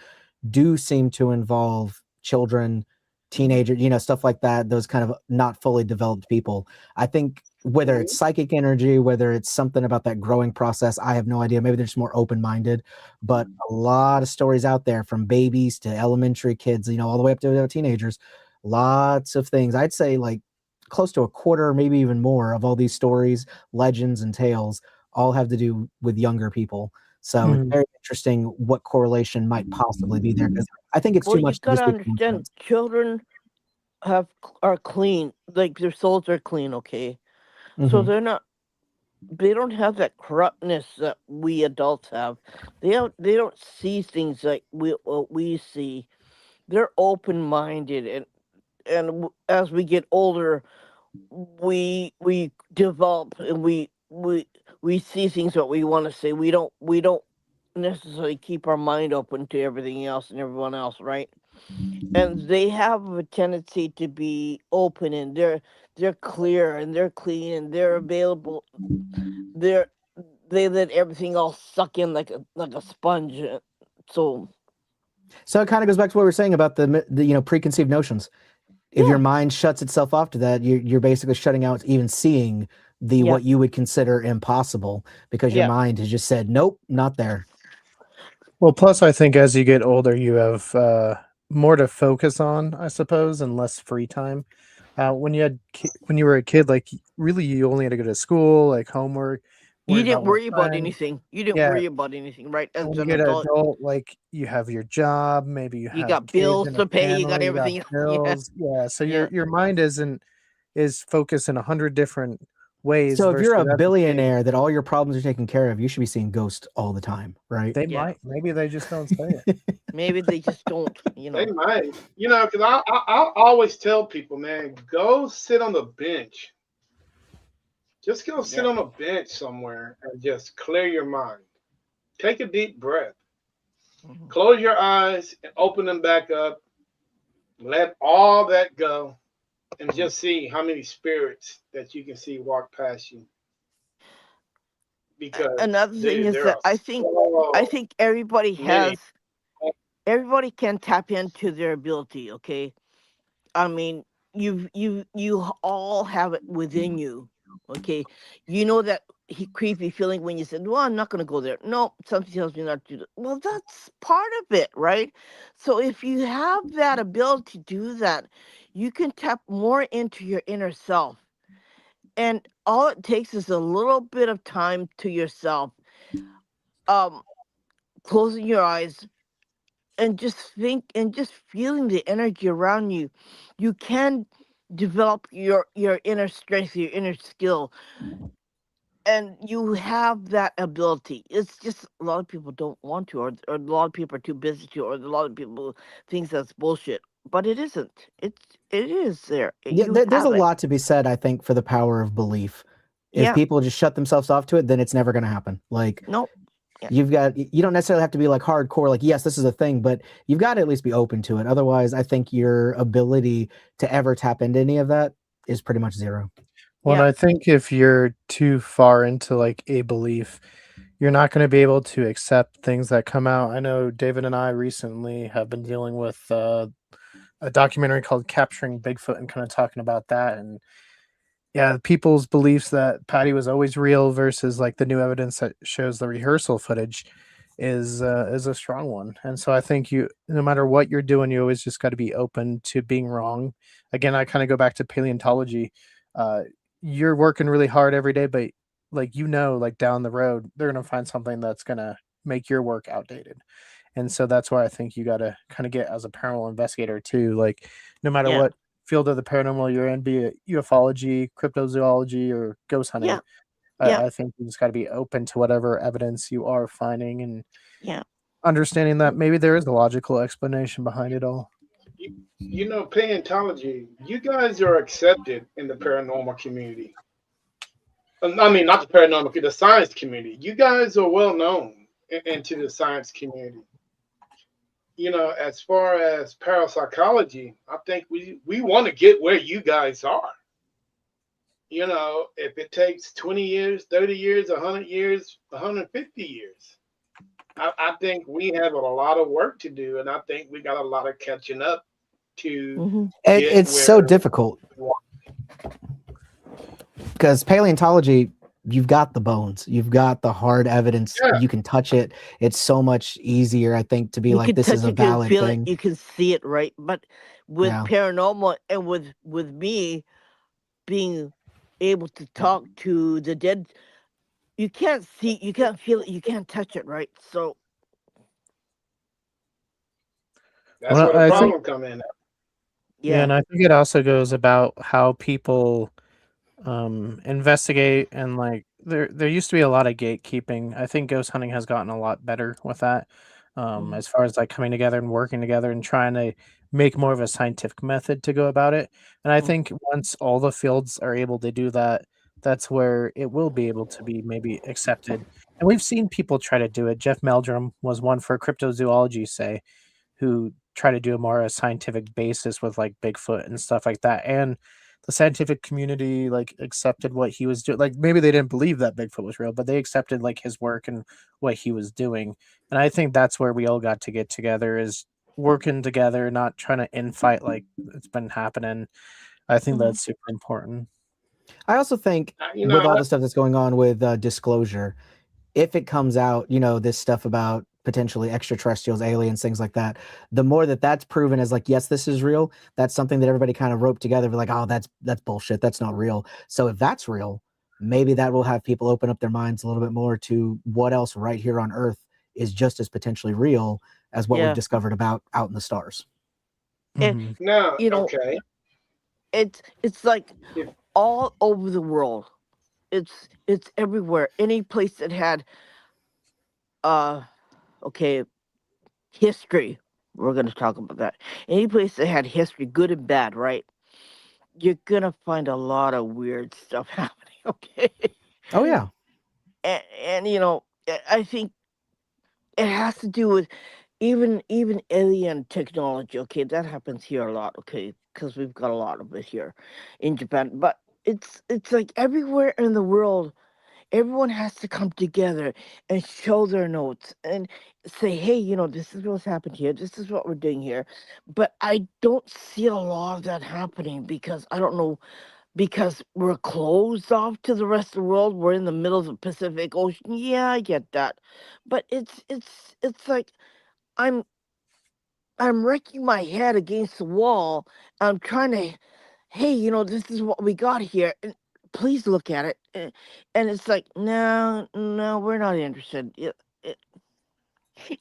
do seem to involve children, teenagers, stuff like that, those kind of not fully developed people. I think whether it's psychic energy, whether it's something about that growing process, I have no idea. Maybe they're just more open-minded, but a lot of stories out there from babies to elementary kids, all the way up to teenagers, lots of things. I'd say like close to a quarter, maybe even more of all these stories, legends and tales all have to do with younger people. So it's very interesting what correlation might possibly be there, because I think it's too much You to just gotta be understand, children are clean, like their souls are clean, okay? So they don't have that corruptness that we adults have. They don't see things like what we see. They're open minded, and as we get older, we develop, and we see things what we want to say. We don't necessarily keep our mind open to everything else and everyone else, right? And they have a tendency to be open, and they're clear, and they're clean, and they're available. They're they let everything all suck in like a sponge. So So it kind of goes back to what we were saying about the preconceived notions. If your yeah, mind shuts itself off to that, you're basically shutting out even seeing the yeah, what you would consider impossible, because your yeah. mind has just said nope, not there. Well, plus I think as you get older, you have more to focus on, I suppose, and less free time. When you were a kid, like really, you only had to go to school, like homework, You worried about didn't with worry about friends. anything. You didn't Yeah, worry about anything, right? and As when you an get an adult, adult, like you have your job, maybe you you have got kids bills and a to pay. You got family, you got everything. Yeah, bills. Yeah, so yeah. your mind is focused in 100 different ways So if you're versus a as a kid. billionaire that all your problems are taken care of, you should be seeing ghosts all the time, right? They Yeah. might, maybe they just don't say it. Maybe they just don't. They might, because I always tell people, man, go sit on the bench. Just go sit Yeah. on a bench somewhere and just clear your mind. Take a deep breath. Mhm. Close your eyes and open them back up. Let all that go and just see how many spirits that you can see walk past you. Because, Another thing dude, is there that are I so think everybody many. can tap into their ability. Okay, I mean, you all have it within you. Okay, you know that creepy feeling when you said, "Well, I'm not going to go there." No, something tells me not to do that. Well, that's part of it, right? So if you have that ability to do that, you can tap more into your inner self, and all it takes is a little bit of time to yourself. Um, Closing your eyes and just feeling the energy around you, you can develop your inner strength, your inner skill, and you have that ability. It's just a lot of people don't want to, or a lot of people are too busy to, or a lot of people think that's bullshit, but it isn't. It is there. Yeah, You there's a have it. lot to be said, I think, for the power of belief. If Yeah. people just shut themselves off to it, then it's never going to happen. Like No. Yeah. you don't necessarily have to be like hardcore, like, yes, this is a thing, but you've got to at least be open to it. Otherwise, I think your ability to ever tap into any of that is pretty much zero. Well, and Yeah. I think if you're too far into like a belief, you're not going to be able to accept things that come out. I know David and I recently have been dealing with a documentary called Capturing Bigfoot and kind of talking about that. And yeah, people's beliefs that Patty was always real versus like the new evidence that shows the rehearsal footage is a strong one. And so I think you, no matter what you're doing, you always just got to be open to being wrong. Again, I kind of go back to paleontology. Uh, you're working really hard every day, but like like down the road, they're gonna find something that's gonna make your work outdated. And so that's why I think you got to kind of get as a paranormal investigator too. Like, no matter Yeah, what field of the paranormal you're in, be it ufology, cryptozoology, or ghost hunting, yeah, yeah, I think you just got to be open to whatever evidence you are finding and yeah, understanding that maybe there is a logical explanation behind it all. Paleontology, you guys are accepted in the paranormal community. I mean, not the paranormal, the science community. You guys are well known into the science community. As far as parapsychology, I think we want to get where you guys are. If it takes 20 years, 30 years, 100 years, 150 years, I think we have a lot of work to do, and I think we got a lot of catching up to hmm get It's so where difficult because paleontology, you've got the bones, you've got the hard evidence, yeah, you can touch it. It's so much easier, I think, to be you like, can this is touch a it, you can valid feel it, thing. you can see it, right? But with Yeah. paranormal and with me being able to talk to the dead, you can't see, you can't feel it, you can't touch it, right? So that's Well, where the I think, problem come in. yeah, yeah, and I think it also goes about how people investigate, and like there used to be a lot of gatekeeping. I think ghost hunting has gotten a lot better with that, mhm, as far as like coming together and working together and trying to make more of a scientific method to go about it. And I mm, think once all the fields are able to do that, that's where it will be able to be maybe accepted. And we've seen people try to do it. Jeff Meldrum was one for cryptozoology, say, who try to do a more a scientific basis with like Bigfoot and stuff like that. And the scientific community like accepted what he was doing. Like maybe they didn't believe that Bigfoot was real, but they accepted like his work and what he was doing. And I think that's where we all got to get together, is working together, not trying to infight like it's been happening. I think mhm, that's super important. I also think Uh, You know, with all I, the stuff that's going on with disclosure, if it comes out, this stuff about potentially extraterrestrials, aliens, things like that, the more that that's proven as like, yes, this is real, that's something that everybody kind of roped together. Like, oh, that's bullshit. That's not real. So if that's real, maybe that will have people open up their minds a little bit more to what else right here on Earth is just as potentially real as what we've yeah. discovered about out in the stars. And Hmm. no, you know, okay. it's like If all over the world. It's everywhere. Any place that had uh okay, history. We're gonna talk about that. Any place that had history, good and bad, right? You're gonna find a lot of weird stuff happening, okay? Oh yeah. And I think it has to do with even alien technology. Okay, that happens here a lot. Okay, because we've got a lot of it here in Japan. But it's like everywhere in the world, everyone has to come together and show their notes and say, hey, this is what's happened here. This is what we're doing here. But I don't see a lot of that happening because I don't know, because we're closed off to the rest of the world. We're in the middle of the Pacific Ocean. Yeah, I get that. But it's like I'm I'm wrecking my head against the wall. I'm trying to, hey, this is what we got here. And please look at it. And it's like, no, no, we're not interested.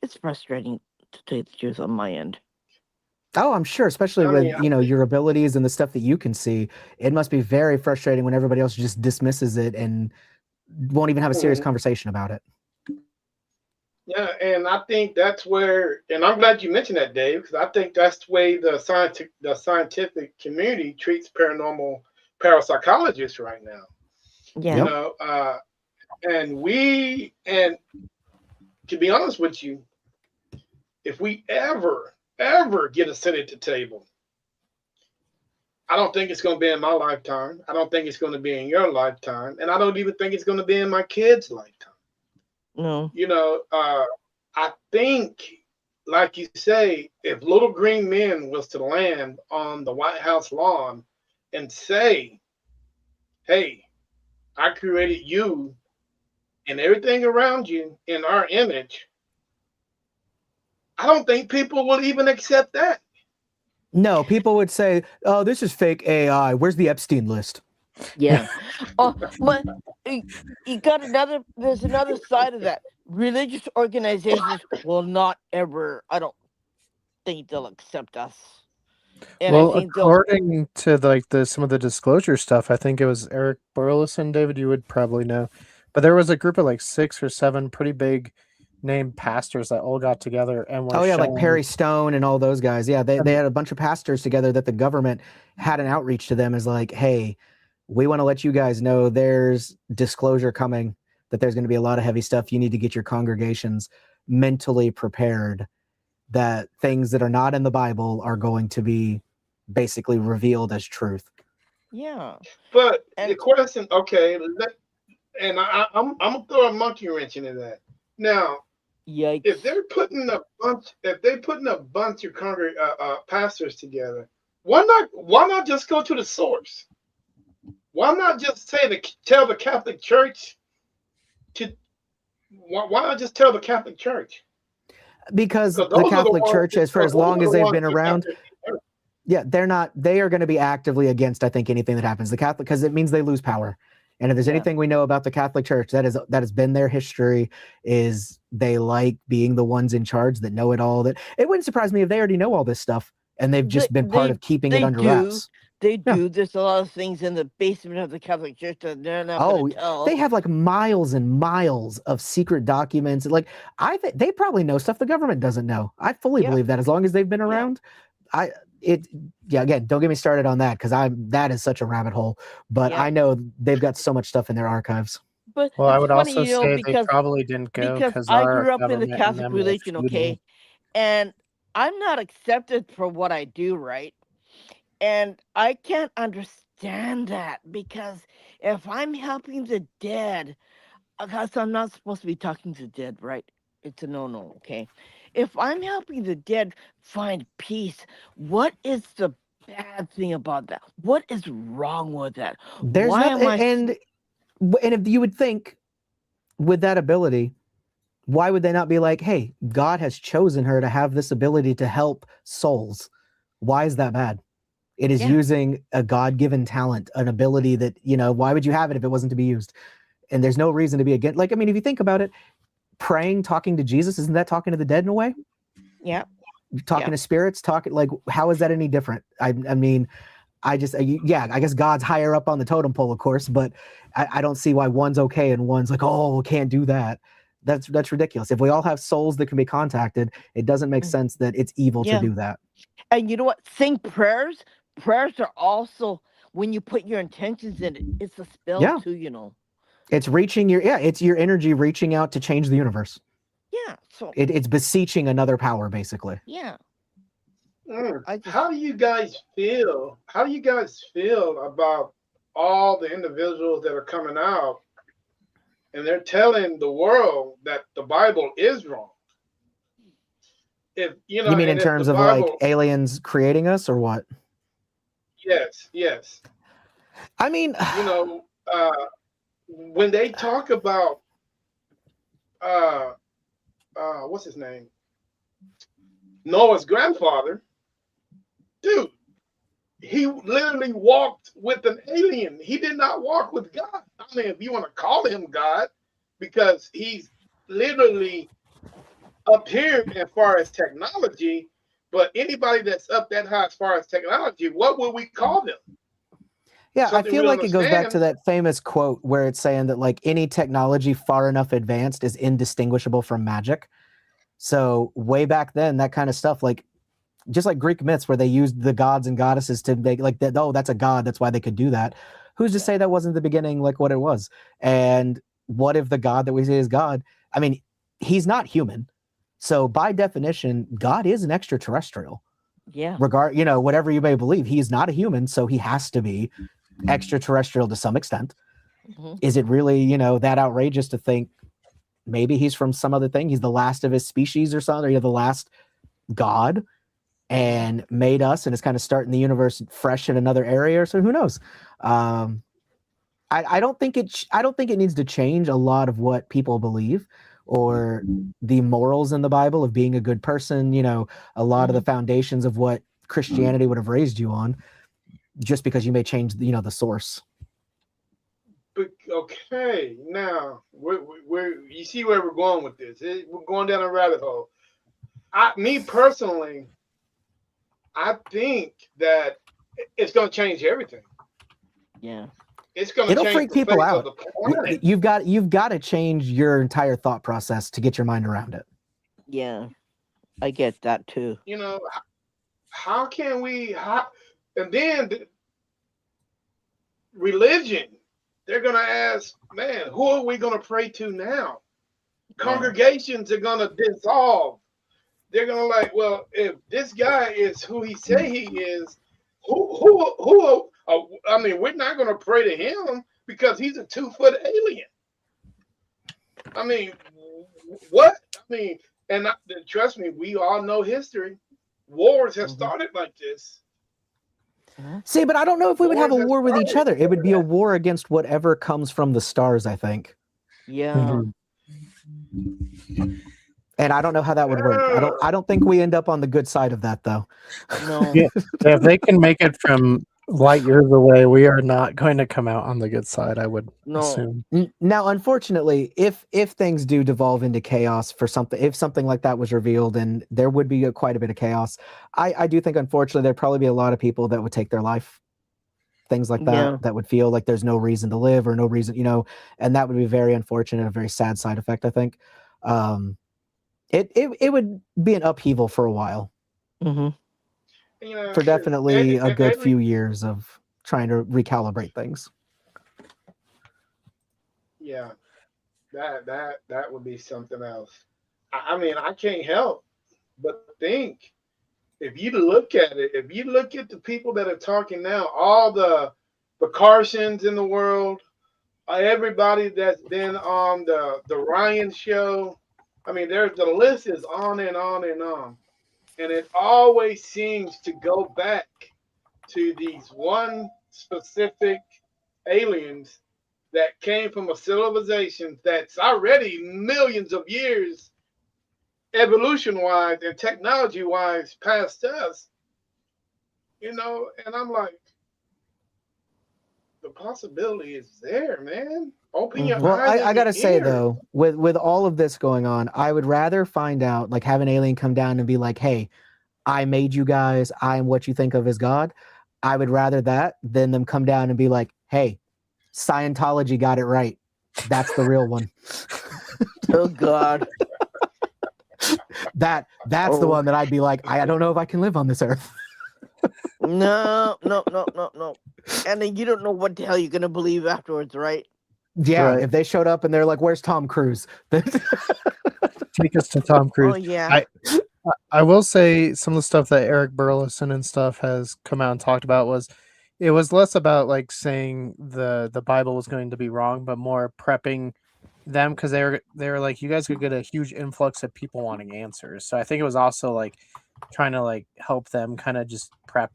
It's frustrating to tell you the truth on my end. Oh, I'm sure, especially I mean, with, your abilities and the stuff that you can see. It must be very frustrating when everybody else just dismisses it and won't even have a serious mhm. conversation about it. Yeah, and I think that's where, and I'm glad you mentioned that, Dave, because I think that's the way the scientific community treats paranormal parapsychologists right now. You Yeah. Yep. know, and to be honest with you, if we ever get a seat at the table, I don't think it's going to be in my lifetime. I don't think it's going to be in your lifetime, and I don't even think it's going to be in my kids' lifetime. No. I think like you say, if little green men was to land on the White House lawn and say, "Hey, I created you and everything around you in our image," I don't think people will even accept that. No, people would say, "Oh, this is fake AI. Where's the Epstein list?" Yeah. Oh, but you got another. There's another side of that. Religious organizations will not ever. I don't think they'll accept us, and I Well, think they'll. according to like the some of the disclosure stuff, I think it was Eric Burleson, David, you would probably know. But there was a group of like 6 or 7 pretty big named pastors that all got together and were Oh yeah, like showing Perry Stone and all those guys. Yeah, they and had a bunch of pastors together that the government had an outreach to them as like, hey, we want to let you guys know there's disclosure coming, that there's going to be a lot of heavy stuff. You need to get your congregations mentally prepared that things that are not in the Bible are going to be basically revealed as truth. Yeah. But the And question, okay, I'm gonna throw a monkey wrench into that. Now, yikes. if they're putting a bunch of pastors together, why not just go to the source? Why not just tell the Catholic Church to? Why not just tell the Catholic Church? Because Because the those are the Catholic ones. Church, as for Because as those long are as the they've ones been that got around, their- yeah, they are going to be actively against, I think, anything that happens. The Catholic, because it means they lose power. And if there's Yeah. anything we know about the Catholic Church, that has been their history, is they like being the ones in charge that know it all. That it wouldn't surprise me if they already know all this stuff and they've just been part of keeping it under wraps. They Yeah. do. There's a lot of things in the basement of the Catholic Church that they're not Oh, going to tell. they have like miles and miles of secret documents. Like they probably know stuff the government doesn't know. I fully Yeah. believe that as long as they've been Yeah. around. Again, don't get me started on that because that is such a rabbit hole. But Yeah. I know they've got so much stuff in their archives. But well, I it's would funny, also say they because probably didn't go because I our grew up in the government and Catholic them were religion, feudal. okay, and I'm not accepted for what I do, right? And I can't understand that, because if I'm helping the dead, because I'm not supposed to be talking to the dead, right? It's a no-no, okay? If I'm helping the dead find peace, what is the bad thing about that? What is wrong with that? There's Why nothing, am I? and if you would think with that ability, why would they not be like, hey, God has chosen her to have this ability to help souls? Why is that bad? It is Yeah. using a God-given talent, an ability that, why would you have it if it wasn't to be used? And there's no reason to be against. Like, I mean, if you think about it, praying, talking to Jesus, isn't that talking to the dead in a way? Yeah. Talking to spirits, like, how is that any different? I mean, I guess God's higher up on the totem pole, of course, but I don't see why one's okay and one's like, oh, can't do that. That's ridiculous. If we all have souls that can be contacted, it doesn't make sense that it's evil to do that. And you know what? Saying prayers are also, when you put your intentions in it, it's a spell too, It's reaching it's your energy reaching out to change the universe. Yeah. So it's beseeching another power, basically. Yeah. How do you guys feel? How do you guys feel about all the individuals that are coming out and they're telling the world that the Bible is wrong? If you mean in terms of Bible, like aliens creating us, or what? Yes. I mean, when they talk about what's his name? Noah's grandfather, dude, he literally walked with an alien. He did not walk with God. I mean, if you want to call him God, because he's literally up here as far as technology, but anybody that's up that high as far as technology, what would we call them? Yeah, I feel like it goes back to that famous quote where it's saying that like any technology far enough advanced is indistinguishable from magic. So way back then, that kind of stuff, like just like Greek myths where they used the gods and goddesses to make like that. Oh, that's a god. That's why they could do that. Who's to say that wasn't the beginning, like what it was? And what if the God that we say is God? I mean, he's not human. So by definition, God is an extraterrestrial. Yeah. Whatever you may believe, he is not a human. So he has to be extraterrestrial to some extent. Mm-hmm. Is it really, that outrageous to think maybe he's from some other thing? He's the last of his species or something, or the last God and made us, and is kind of starting the universe fresh in another area. So who knows? I don't think I don't think it needs to change a lot of what people believe or the morals in the Bible of being a good person. You know, a lot of the foundations of what Christianity would have raised you on, just because you may change, you know, the source. But okay, now you see where we're going with this. We're going down a rabbit hole. Me personally, I think that it's going to change everything. Yeah. It's going to It'll change freak the people face out. of the planet. You've got to change your entire thought process to get your mind around it. Yeah. I get that too. You know, how can we? And then religion. They're going to ask, man, who are we going to pray to now? Congregations are going to dissolve. They're going to like, well, if this guy is who he say he is, who I mean, we're not going to pray to him because he's a 2-foot alien. I mean, what? I mean, and trust me, we all know history. Wars have started like this. See, but I don't know if we would have a war with each other. It would be a war against whatever comes from the stars, I think. Yeah. And I don't know how that would work. I don't think we end up on the good side of that, though. No. Yeah, if they can make it from light years away, we are not going to come out on the good side, I would assume. Now, unfortunately, if things do devolve into chaos for something, if something like that was revealed, and there would be quite a bit of chaos, I do think, unfortunately, there'd probably be a lot of people that would take their life. Things like that, that would feel like there's no reason to live or no reason, you know, and that would be very unfortunate, a very sad side effect, I think. It would be an upheaval for a while. You know, for definitely a good few years of trying to recalibrate things. Yeah, that would be something else. I mean, I can't help but think, if you look at it, if you look at the people that are talking now, all the Carsons in the world, everybody that's been on the Ryan show, I mean, the list is on and on and on. And it always seems to go back to these one specific aliens that came from a civilization that's already millions of years evolution-wise and technology-wise past us. You know, and I'm like, the possibility is there, man. Open your eyes. I gotta say though, with all of this going on, I would rather find out, like, have an alien come down and be like, hey, I made you guys, I am what you think of as God. I would rather that than them come down and be like, hey, Scientology got it right. That's the real one. Oh God. That's the one that I'd be like, I don't know if I can live on this earth. No. And then you don't know what the hell you're gonna believe afterwards, right? Yeah, Right. if they showed up and they're like, where's Tom Cruise? Take us to Tom Cruise. Oh yeah. I will say some of the stuff that Eric Burleson and stuff has come out and talked about it was less about like saying the Bible was going to be wrong, but more prepping them, because they were like, you guys could get a huge influx of people wanting answers. So I think it was also like trying to like help them kind of just prep,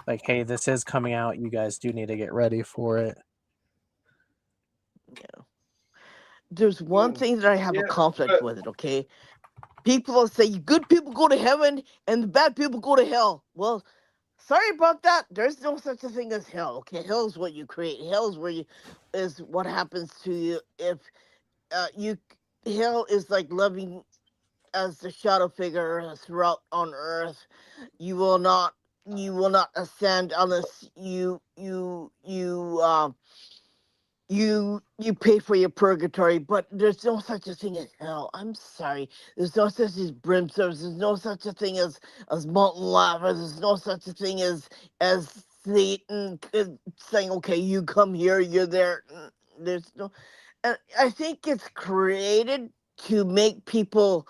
like, hey, this is coming out. You guys do need to get ready for it. Yeah. There's one thing that I have a conflict with it, okay? People will say good people go to heaven and the bad people go to hell. Well, sorry about that. There's no such a thing as hell. Okay, hell is what you create. Hell is where is what happens to you if hell is like living as the shadow figure throughout on earth. You will not ascend unless you pay for your purgatory, but there's no such a thing as hell. I'm sorry. There's no such as brimstones. There's no such a thing as molten lava. There's no such a thing as Satan saying, okay, you come here, you're there. There's no, and I think it's created to make people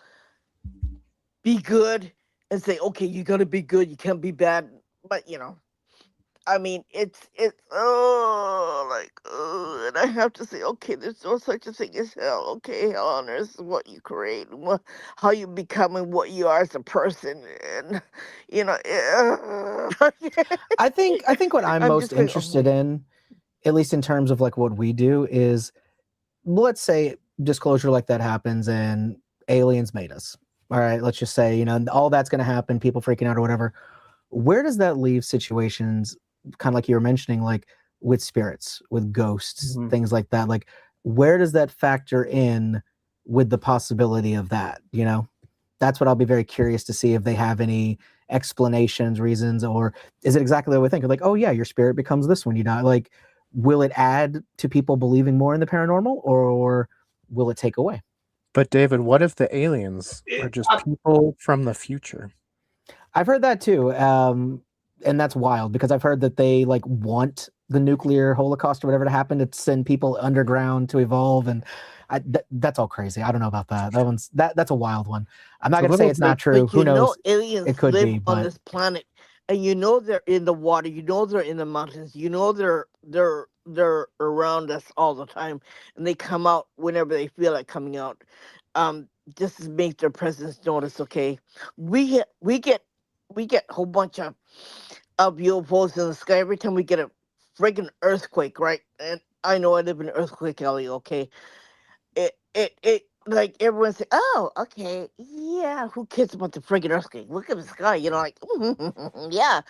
be good and say, okay, you gotta be good, you can't be bad. But you know, I mean, it's oh like and I have to say, okay, there's no such a thing as hell. Okay, hell on earth is what you create, and how you become and what you are as a person, and you know. I think what I'm I'm most just going. interested in, at least in terms of like what we do, is let's say disclosure like that happens and aliens made us. All right, let's just say, all that's going to happen, people freaking out or whatever. Where does that leave situations, kind of like you were mentioning, like with spirits, with ghosts, Mhm. things like that? Like, where does that factor in with the possibility of that? That's what I'll be very curious to see if they have any explanations, reasons, or is it exactly what we think? Like, oh yeah, your spirit becomes this when you die. Like, will it add to people believing more in the paranormal, or will it take away? But David, what if the aliens are just people from the future? I've heard that too, and that's wild because I've heard that they like want the nuclear holocaust or whatever to happen to send people underground to evolve, and that's all crazy. I don't know about that. That's a wild one. I'm not It's a gonna say little it's not bit, true. But Who knows? aliens It could live be, on but this planet, and they're in the water. They're in the mountains. They're around us all the time, and they come out whenever they feel like coming out. Just to make their presence noticed. Okay, we get we get we get a whole bunch of UFOs in the sky every time we get a friggin' earthquake, right? And I know I live in an earthquake alley. Okay, it like everyone say, oh, okay, yeah, who cares about the friggin' earthquake? Look at the sky, like yeah.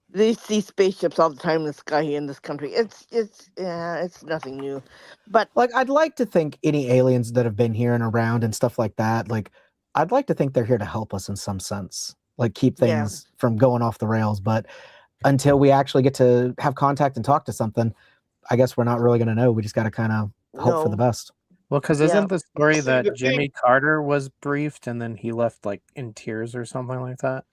They see spaceships all the time in the sky here in this country. It's nothing new. But like I'd like to think any aliens that have been here and around and stuff like that, like I'd like to think they're here to help us in some sense, like keep yeah, things from going off the rails. But until we actually get to have contact and talk to something, I guess we're not really going to know. We just got to kind of hope for the no, best. well, because yeah. isn't the story See, the that thing, Jimmy Carter was briefed and then he left like in tears or something like that?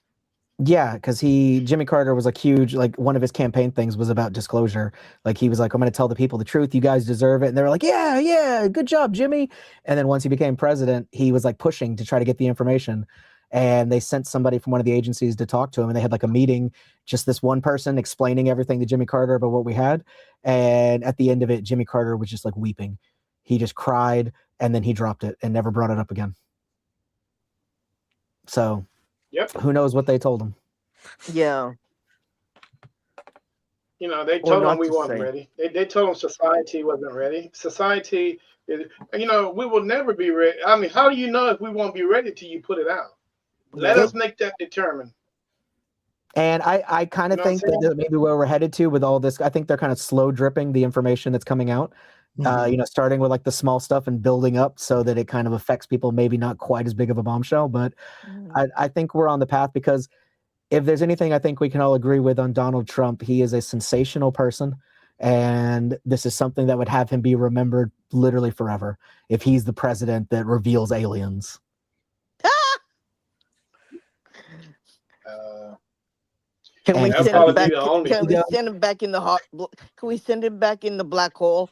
Yeah, because Jimmy Carter was like huge. Like one of his campaign things was about disclosure. Like he was like, "I'm going to tell the people the truth. You guys deserve it." And they were like, "Yeah, yeah, good job, Jimmy." And then once he became president, he was like pushing to try to get the information. And they sent somebody from one of the agencies to talk to him, and they had like a meeting, just this one person explaining everything to Jimmy Carter about what we had. And at the end of it, Jimmy Carter was just like weeping. He just cried, and then he dropped it and never brought it up again. So yep. who knows what they told him? Yeah, They or told them not we to weren't say. ready. They told them society wasn't ready. Society, we will never be ready. I mean, how do you know if we won't be ready till you put it out? Let Yeah, us make that determined. And I kind You of know what I'm think that saying? maybe where we're headed to with all this, I think they're kind of slow dripping the information that's coming out. Mhm. Starting with like the small stuff and building up so that it kind of affects people, maybe not quite as big of a bombshell, but Mhm. I think we're on the path because if there's anything I think we can all agree with on Donald Trump, he is a sensational person. And this is something that would have him be remembered literally forever if he's the president that reveals aliens. Uh, Can we And that'll he's send him probably happy be back? the only. Can we send him back in the hot? Can we send him back in the black hole?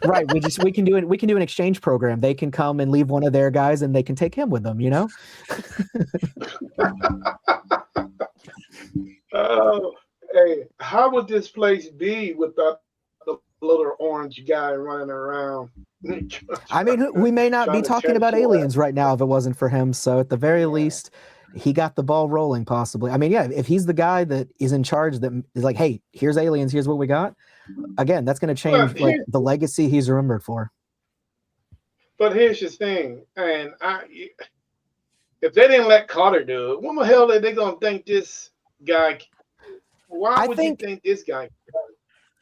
Right. We can do it. We can do an exchange program. They can come and leave one of their guys and they can take him with them. Oh, hey, how would this place be without the little orange guy running around I mean, we may not be trying to talking tear about shit up? aliens right now if it wasn't for him. So at the very Yeah. least, he got the ball rolling possibly. I mean, yeah, if he's the guy that is in charge that is like, hey, here's aliens, here's what we got. Again, that's going to change But like here, the legacy he's remembered for. but here's the thing, and if they didn't let Carter do it, what the hell are they gonna think this guy? Why I would you think think this guy?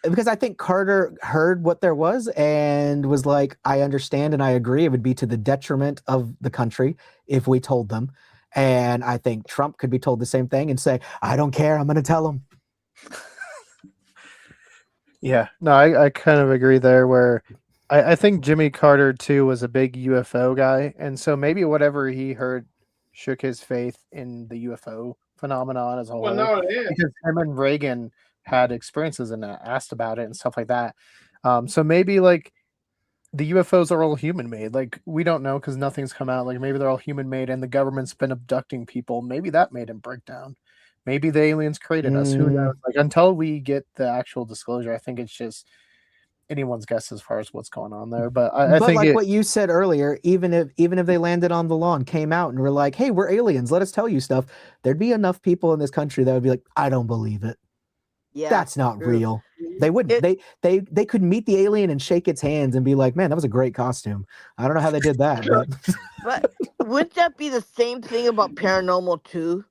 because I think Carter heard what there was and was like, I understand and I agree. It would be to the detriment of the country if we told them. And I think Trump could be told the same thing and say, I don't care. I'm going to tell them. Yeah, no, I kind of agree there. Where I think Jimmy Carter too was a big UFO guy, and so maybe whatever he heard shook his faith in the UFO phenomenon as a Well, whole. no, yeah. Because him and Reagan had experiences and asked about it and stuff like that. So maybe like the UFOs are all human made. Like we don't know because nothing's come out. Like maybe they're all human made, and the government's been abducting people. Maybe that made him break down. Maybe the aliens created us. Who knows? Like, until we get the actual disclosure, I think it's just anyone's guess as far as what's going on there. But I But think like what you said earlier, even if they landed on the lawn, came out and were like, "Hey, we're aliens. Let us tell you stuff," there'd be enough people in this country that would be like, "I don't believe it. Yeah, That's not true. real." They wouldn't. They could meet the alien and shake its hands and be like, "Man, that was a great costume." I don't know how they did that, but But wouldn't that be the same thing about paranormal too?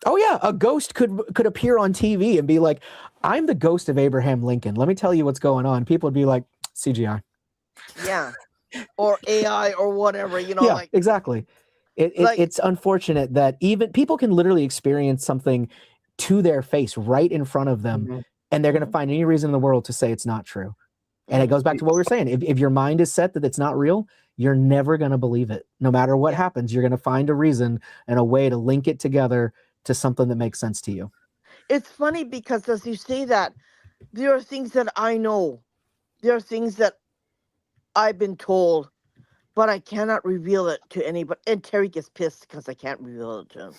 oh yeah, a ghost could appear on TV and be like, "I'm the ghost of Abraham Lincoln. Let me tell you what's going on." People would be like, "CGI." Yeah, or AI or whatever. You know, Yeah, like exactly. like It's unfortunate that even people can literally experience something to their face right in front of them, Mhm. and they're going to find any reason in the world to say it's not true. And it Mhm. goes back to what we were saying. If your mind is set that it's not real, you're never going to believe it. No matter what Yeah. happens, you're going to find a reason and a way to link it together to something that makes sense to you. it's funny because as you say that, there are things that I know, there are things that I've been told, but I cannot reveal it to anybody. And Terry gets pissed because I can't reveal it to him.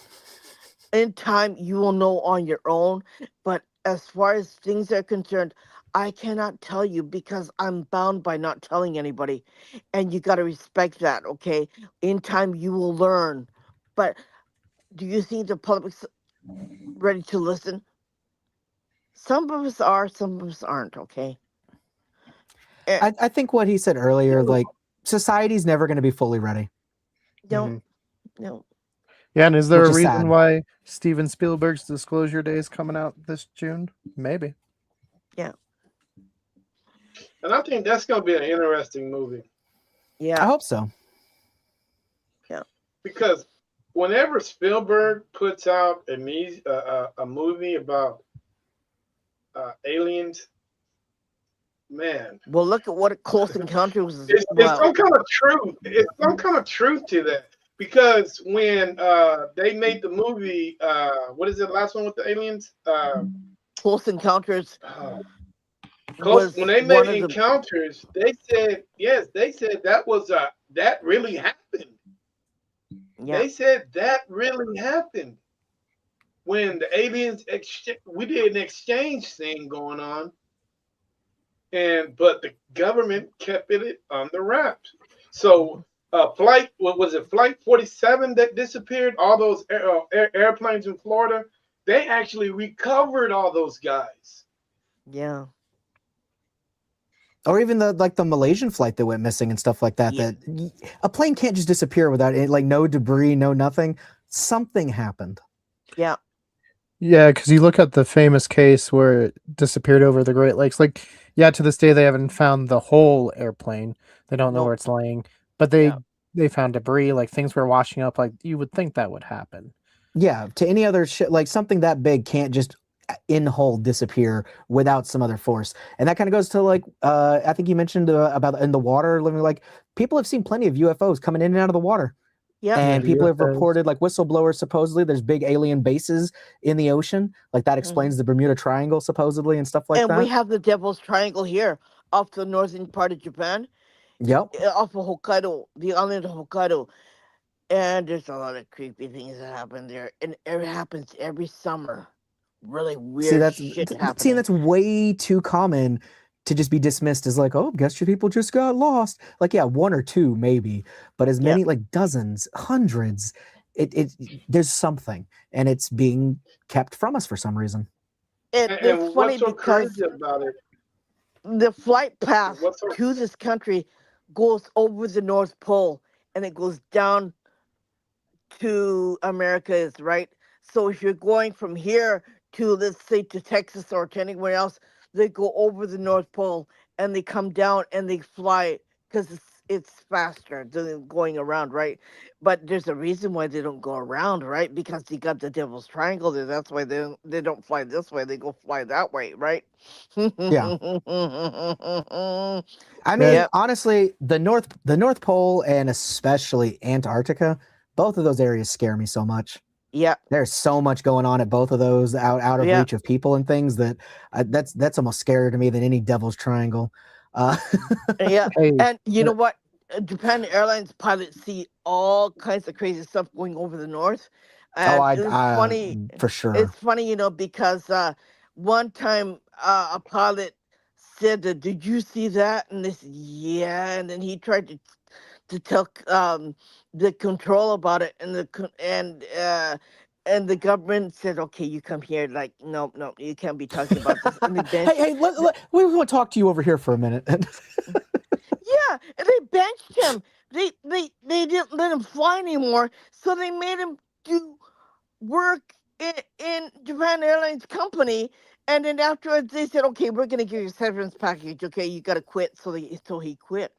In time, you will know on your own. But as far as things are concerned, I cannot tell you because I'm bound by not telling anybody. And you got to respect that, okay? In time, you will learn. But do you think the public's ready to listen? Some of us are, some of us aren't, okay? Eh, I think what he said earlier, like society's never going to be fully ready, no, Mhm. no. Yeah, and is there which a is reason sad. why Steven Spielberg's Disclosure Day is coming out this June? Maybe. Yeah, And I think that's going to be an interesting movie I yeah, hope so. yeah. because whenever Spielberg puts out a movie about aliens, man, Well, look at what Close Encounters was. it's Well, some kind of truth. It's some kind of truth to that because when they made the movie, what is it? Last one with the aliens? Close Encounters Close. When was they made one of the. Encounters, they said yes. They said that really happened. Yeah, They said that really happened when the aliens we did an exchange thing going on, but the government kept it under wraps. So flight, what was it, Flight 47 that disappeared? All those airplanes in Florida, they actually recovered all those guys. yeah, Or even the Malaysian flight that went missing and stuff like that. yeah. That a plane can't just disappear without it, like no debris, no nothing. Something happened. Yeah, Yeah, because you look at the famous case where it disappeared over the Great Lakes. Like, yeah, to this day they haven't found the whole airplane. They don't know where no, it's laying, but yeah, they found debris. Like things were washing up. Like you would think that would happen. Yeah, to any other shit, like something that big can't just in whole disappear without some other force. And that kind of goes to like I think you mentioned about in the water living, like people have seen plenty of UFOs coming in and out of the water. yeah. Yeah, And people have UFOs. reported, like whistleblowers, supposedly there's big alien bases in the ocean. Like that explains the Bermuda Triangle, supposedly, and stuff like And we that. have the Devil's Triangle here off the northern part of Japan, Yep. off of Hokkaido, the island of Hokkaido. And there's a lot of creepy things that happen there. And it happens every summer. Really See, weird shit see, happening. that's way too common to just be dismissed as like, oh, guess your people just got lost. Like, yeah, one or two maybe, but as Yeah. many, like dozens, hundreds. There's something, and it's being kept from us for some reason. It's And funny what's so because crazy about it? the flight path What's so to this country goes over the North Pole and it goes down to Americas, right? So if you're going from here to, let's say, to Texas or to anywhere else, they go over the North Pole and they come down and they fly because it's faster than going around, right? But there's a reason why they don't go around, right? Because you got the Devil's Triangle there. That's why they don't fly this way. They go fly that way, right? Yeah. I mean, Yep. honestly, the North Pole and especially Antarctica, both of those areas scare me so much. Yeah. There's so much going on at both of those out of Yeah. reach of people and things that that's almost scarier to me than any Devil's Triangle. Uh, Yeah. Hey, And you know what? Japan Airlines pilots see all kinds of crazy stuff going over the north. Oh, And it's funny. for sure. It's funny, because one time a pilot said, "Did you see that?" And they said, "Yeah." And then he tried to tell the control about it, and and the government said, "Okay, you come here." Like, no, no, you can't be talking about this. And they Hey, we want to talk to you over here for a minute. yeah, and they benched him. They didn't let him fly anymore, so they made him do work in Japan Airlines company. And then afterwards, they said, "Okay, we're gonna give you a severance package. Okay, you gotta quit." So he quit.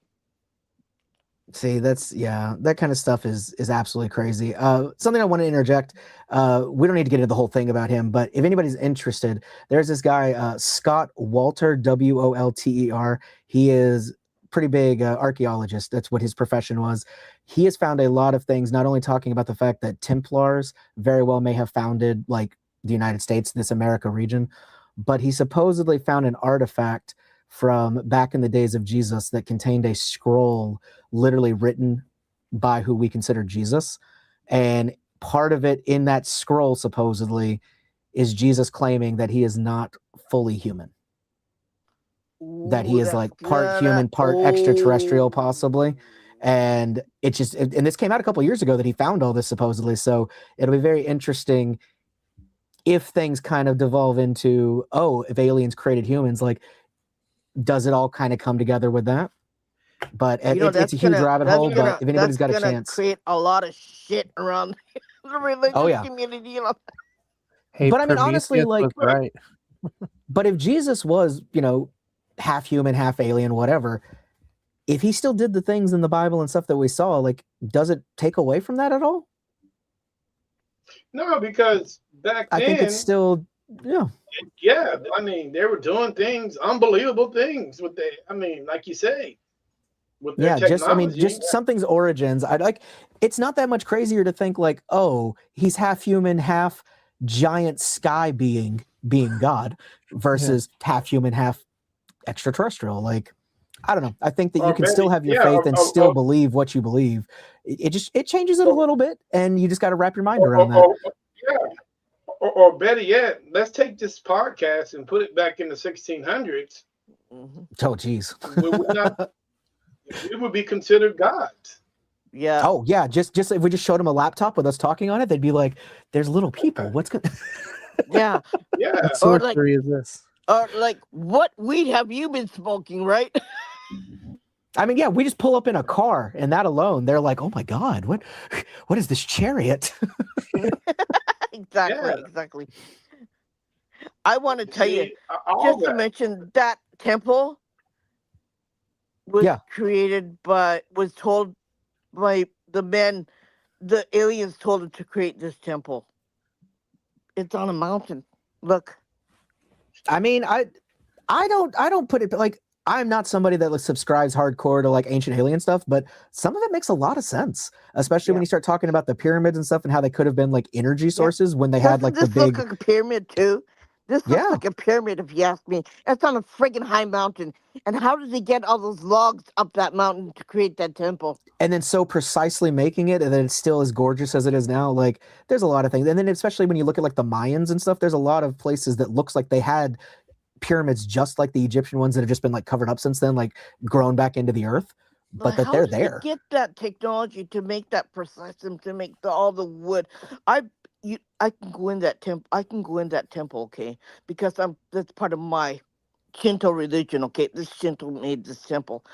See, that kind of stuff is absolutely crazy. Something I want to interject. We don't need to get into the whole thing about him, but if anybody's interested, there's this guy, Scott Wolter, Wolter. He is pretty big archaeologist. That's what his profession was. He has found a lot of things, not only talking about the fact that Templars very well may have founded like the United States, this America region, but he supposedly found an artifact from back in the days of Jesus that contained a scroll literally written by who we consider Jesus. And part of it in that scroll supposedly is Jesus claiming that he is not fully human, that he is like part human, part extraterrestrial possibly. And and this came out a couple of years ago that he found all this supposedly. So it'll be very interesting if things kind of devolve into, if aliens created humans, like, does it all kind of come together with that? But it's a huge rabbit hole. But if anybody's got a chance, create a lot of shit around the religious community. Hey, but I mean, honestly, Prometheus was right. But if Jesus was, half human, half alien, whatever, if he still did the things in the Bible and stuff that we saw, like, does it take away from that at all? No, because back then, I think it's still, yeah. I mean, they were doing things, unbelievable things with like you say, with their technology. just something's origins. It's not that much crazier to think like, he's half human, half giant sky being God versus half human, half extraterrestrial. Like, I don't know. I think that you can still have your faith and still believe what you believe. It changes it a little bit, and you just got to wrap your mind around that. Or better yet, let's take this podcast and put it back in the 1600s. Mm-hmm. Oh, geez. we would be considered gods. Yeah. Oh, yeah. Just if we just showed them a laptop with us talking on it, they'd be like, "There's little people. What's good?" Yeah. Yeah. What sorcery is this? Or like, what weed have you been smoking, right? I mean, yeah, we just pull up in a car, and that alone, they're like, "Oh my God, what is this chariot?" Exactly. I want to tell you, just to mention that temple was told by the aliens told them to create this temple. It's on a mountain. Look. I mean, I don't put it like, I'm not somebody that subscribes hardcore to like ancient alien stuff, but some of it makes a lot of sense, especially when you start talking about the pyramids and stuff and how they could have been like energy sources when they had like the big. This looks like a pyramid too. This looks like a pyramid, if you ask me. It's on a friggin' high mountain. And how did they get all those logs up that mountain to create that temple? And then so precisely making it, and then it's still as gorgeous as it is now. Like, there's a lot of things. And then especially when you look at like the Mayans and stuff, there's a lot of places that looks like they had pyramids just like the Egyptian ones that have just been like covered up since then, like grown back into the earth, but that they're there. How did they get that technology to make that precise and to make all the wood? I can go in that temple. I can go in that temple, okay? Because that's part of my Shinto religion, okay? This Shinto made this temple,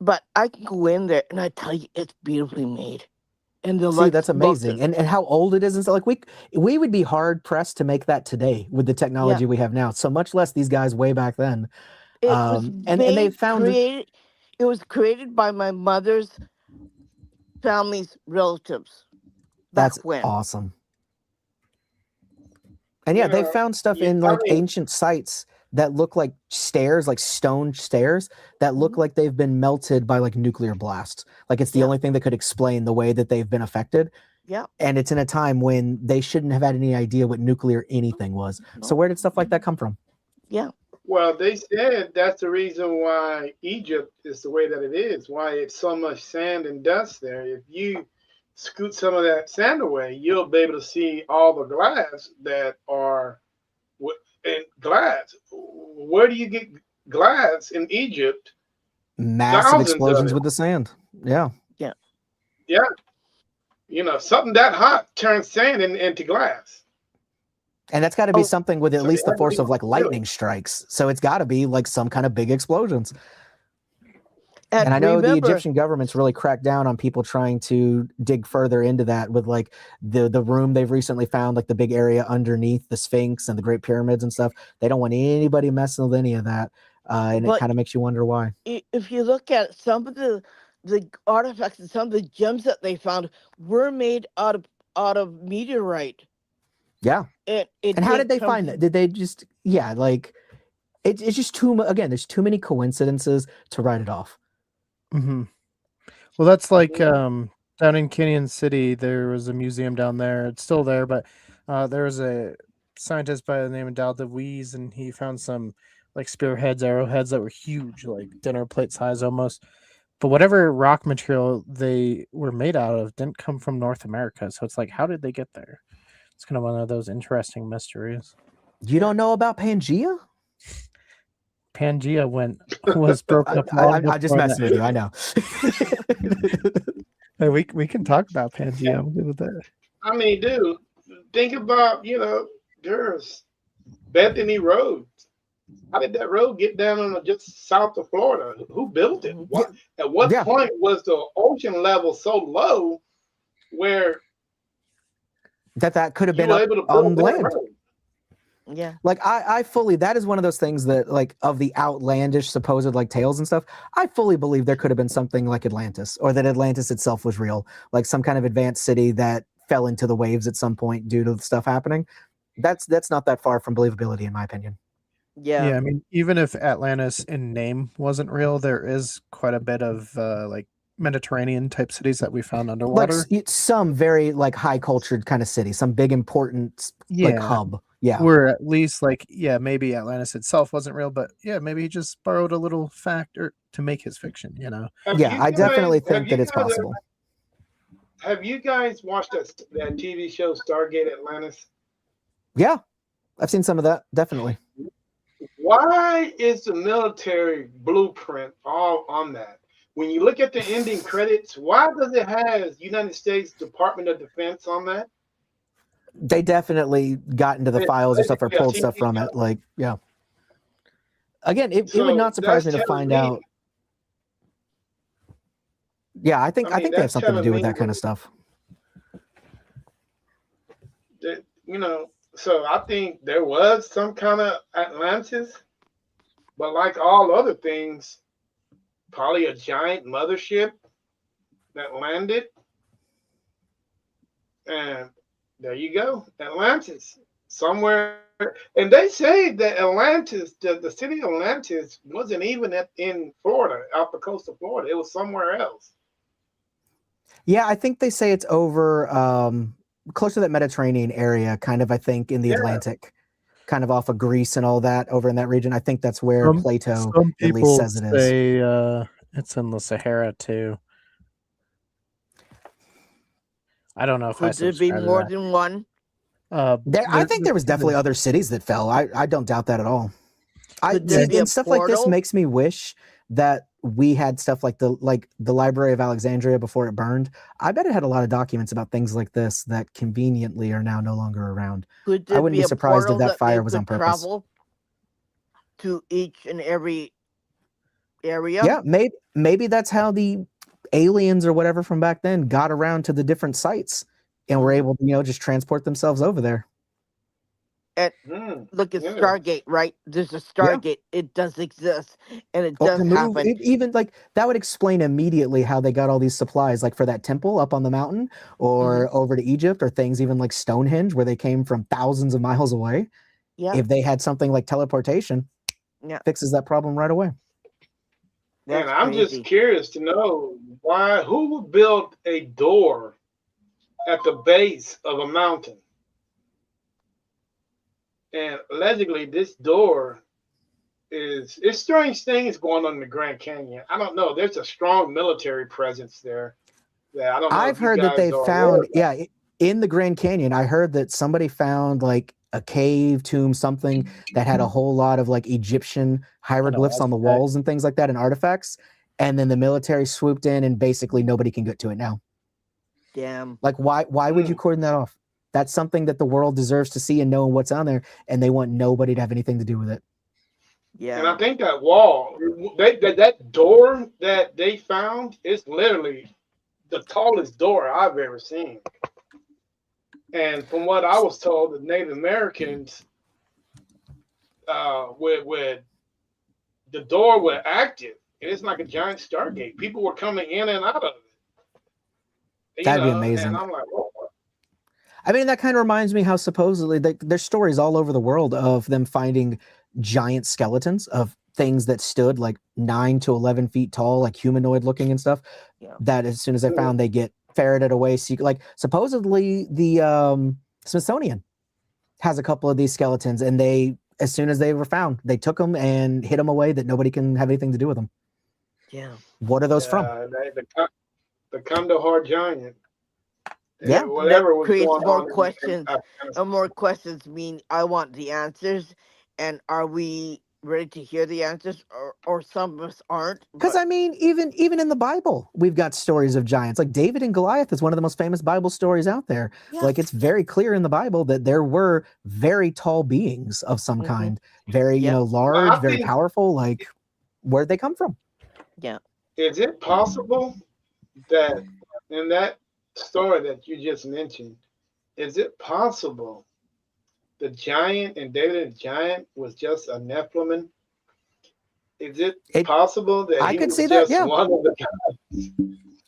but I can go in there and I tell you, it's beautifully made. And that's amazing. And how old it is and stuff. Like we would be hard pressed to make that today with the technology we have now. So much less these guys way back then. And they found it was created by my mother's family's relatives. That's awesome. And they found stuff in like ancient sites that look like stairs, like stone stairs that look like they've been melted by like nuclear blasts. Like it's the only thing that could explain the way that they've been affected. Yeah. And it's in a time when they shouldn't have had any idea what nuclear anything was. No. So where did stuff like that come from? Yeah. Well, they said that's the reason why Egypt is the way that it is, why it's so much sand and dust there. If you scoot some of that sand away, you'll be able to see all the glass that are in glass. Where do you get glass in Egypt? Massive Thousands of explosions it. with the sand. Yeah. Yeah. Yeah. Something that hot turns sand into glass. And that's got to be Oh, something with at So least the it has to force be of like really. lightning strikes. So it's got to be like some kind of big explosions. and And I know the remember, Egyptian government's really cracked down on people trying to dig further into that with like the room they've recently found, like the big area underneath the Sphinx and the Great Pyramids and stuff. They don't want anybody messing with any of that. And it but kind of makes you wonder why. if you look at some of the artifacts and some of the gems that they found were made out of meteorite. Yeah. It And how did didn't they come find that? Did they just, yeah, like it's just again, there's too many coincidences to write it off. Hmm. Well, that's like Mhm. down in Canyon City. There was a museum down there. It's still there, but there was a scientist by the name of Dal DeWeese, and he found some like spearheads, arrowheads that were huge, like dinner plate size almost. But whatever rock material they were made out of didn't come from North America. So it's like, how did they get there? It's kind of one of those interesting mysteries. You don't know about Pangea? Pangea was broken up long I just before messing with that. you. I know. Hey, we can talk about Pangea. I'm good with that. I mean, dude, think about, there's Bethany Road. How did that road get down on just south of Florida? Who built it? Mhm. What at what Yeah. point was the ocean level so low where that could have you been were up able to on build that land. road? Yeah. Like I fully, that is one of those things that like of the outlandish supposed like tales and stuff, I fully believe there could have been something like Atlantis, or that Atlantis itself was real, like some kind of advanced city that fell into the waves at some point due to stuff happening. That's not that far from believability in my opinion. Yeah. Yeah, I mean, even if Atlantis in name wasn't real, there is quite a bit of like Mediterranean type cities that we found Like underwater. some very like high cultured kind of city, some big important like Yeah, hub. Yeah. where at least like, yeah, maybe Atlantis itself wasn't real, but yeah, maybe he just borrowed a little factor to make his fiction, you know. Yeah, I definitely think that it's possible. Have you guys watched that TV show Stargate Atlantis? Yeah, I've seen some of that, definitely. Why is the military blueprint all on that? When you look at the ending credits, why does it have United States Department of Defense on that? They definitely got into the It's files or stuff or basically a pulled stuff TV from show. it. Like, yeah. Again, it would So not surprise that's me to telling find me out. Yeah, I think they have that's something to telling do with me that kind of stuff. that, so I think there was some kind of Atlantis, but like all other things, probably a giant mothership that landed. And there you go, Atlantis, somewhere. And they say that Atlantis, the city of Atlantis, wasn't even in Florida, off the coast of Florida. It was somewhere else. Yeah, I think they say it's over close to that Mediterranean area, kind of, I think, in the Yeah. Atlantic, kind of off of Greece and all that over in that region. I think that's where Plato Some at least people says it is. say it's in the Sahara too. I don't know if I Could there be subscribe to more that. than one? I think there was definitely other cities that fell. I don't doubt that at all. Could there be a And stuff like this portal? makes me wish that we had stuff like the Library of Alexandria before it burned. I bet it had a lot of documents about things like this that conveniently are now no longer around. Could I there wouldn't be be a surprised if portal that fire they was on could purpose. travel to each and every area? Yeah, maybe that's how the aliens or whatever from back then got around to the different sites and were able to, just transport themselves over there. Look at Yeah. Stargate, right? There's a Stargate. It does exist, and it Or does to move, happen. even like that would explain immediately how they got all these supplies, like for that temple up on the mountain, or over to Egypt, or things even like Stonehenge, where they came from thousands of miles away. Yeah, If they had something like teleportation, yeah. fixes that problem right away. That's And I'm crazy. just curious to know who would build a door at the base of a mountain? And allegedly, this door it's strange things going on in the Grand Canyon. I don't know. There's a strong military presence there. that I don't know I've if you heard that guys they are aware found, of. in the Grand Canyon, I heard that somebody found like a cave, tomb, something that had a whole lot of like Egyptian hieroglyphs on the Aztec. walls and things like that and artifacts. And then the military swooped in and basically nobody can get to it now. Damn. Like, why would you cordon that off? That's something that the world deserves to see and know what's on there, and they want nobody to have anything to do with it. And I Yeah. think that wall, that door that they found is literally the tallest door I've ever seen. And from what I was told, the Native Americans, with the door were active. It's like a giant stargate. People were coming in and out of it. That'd be And amazing. I'm like, oh. I mean, that kind of reminds me how supposedly there's stories all over the world of them finding giant skeletons of things that stood like 9 to 11 feet tall, like humanoid looking and stuff. Yeah. That as soon as they found, they get ferreted away. Like supposedly the Smithsonian has a couple of these skeletons, and they, as soon as they were found, they took them and hid them away that nobody can have anything to do with them. Yeah. What are those from? The Kandahar giant. Yeah. Whatever That was creates going more on in questions. Afghanistan. And more questions mean I want the answers. And are we ready to hear the answers? Or some of us aren't. Because I mean, even in the Bible, we've got stories of giants. Like David and Goliath is one of the most famous Bible stories out there. Yeah. Like it's very clear in the Bible that there were very tall beings of some kind, very Yeah. large, I very think- powerful. Like where'd they come from? Yeah. Is it possible that in that story that you just mentioned, is it possible the giant and David the giant was just a Nephilim? Is it possible that I he could was see that, just yeah. one of the guys?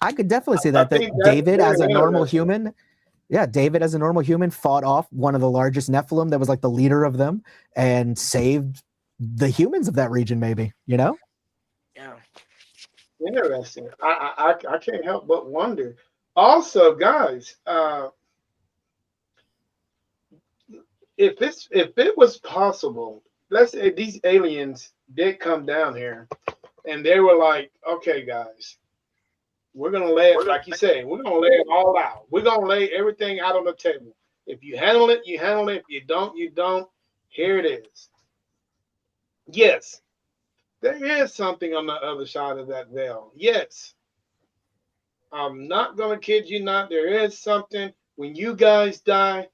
I could definitely see I that. think That that's David, as a very normal interesting. human, David as a normal human fought off one of the largest Nephilim that was like the leader of them and saved the humans of that region. Maybe, Yeah. Interesting. I can't help but wonder. Also, guys, if it was possible, let's say these aliens did come down here, and they were like, "Okay, guys, we're gonna lay it like you say. We're gonna lay it all out. We're gonna lay everything out on the table. If you handle it, you handle it. If you don't, you don't. Here it is." Yes, there is something on the other side of that veil. Yes. I'm not going to kid you not. There is something. When you guys die,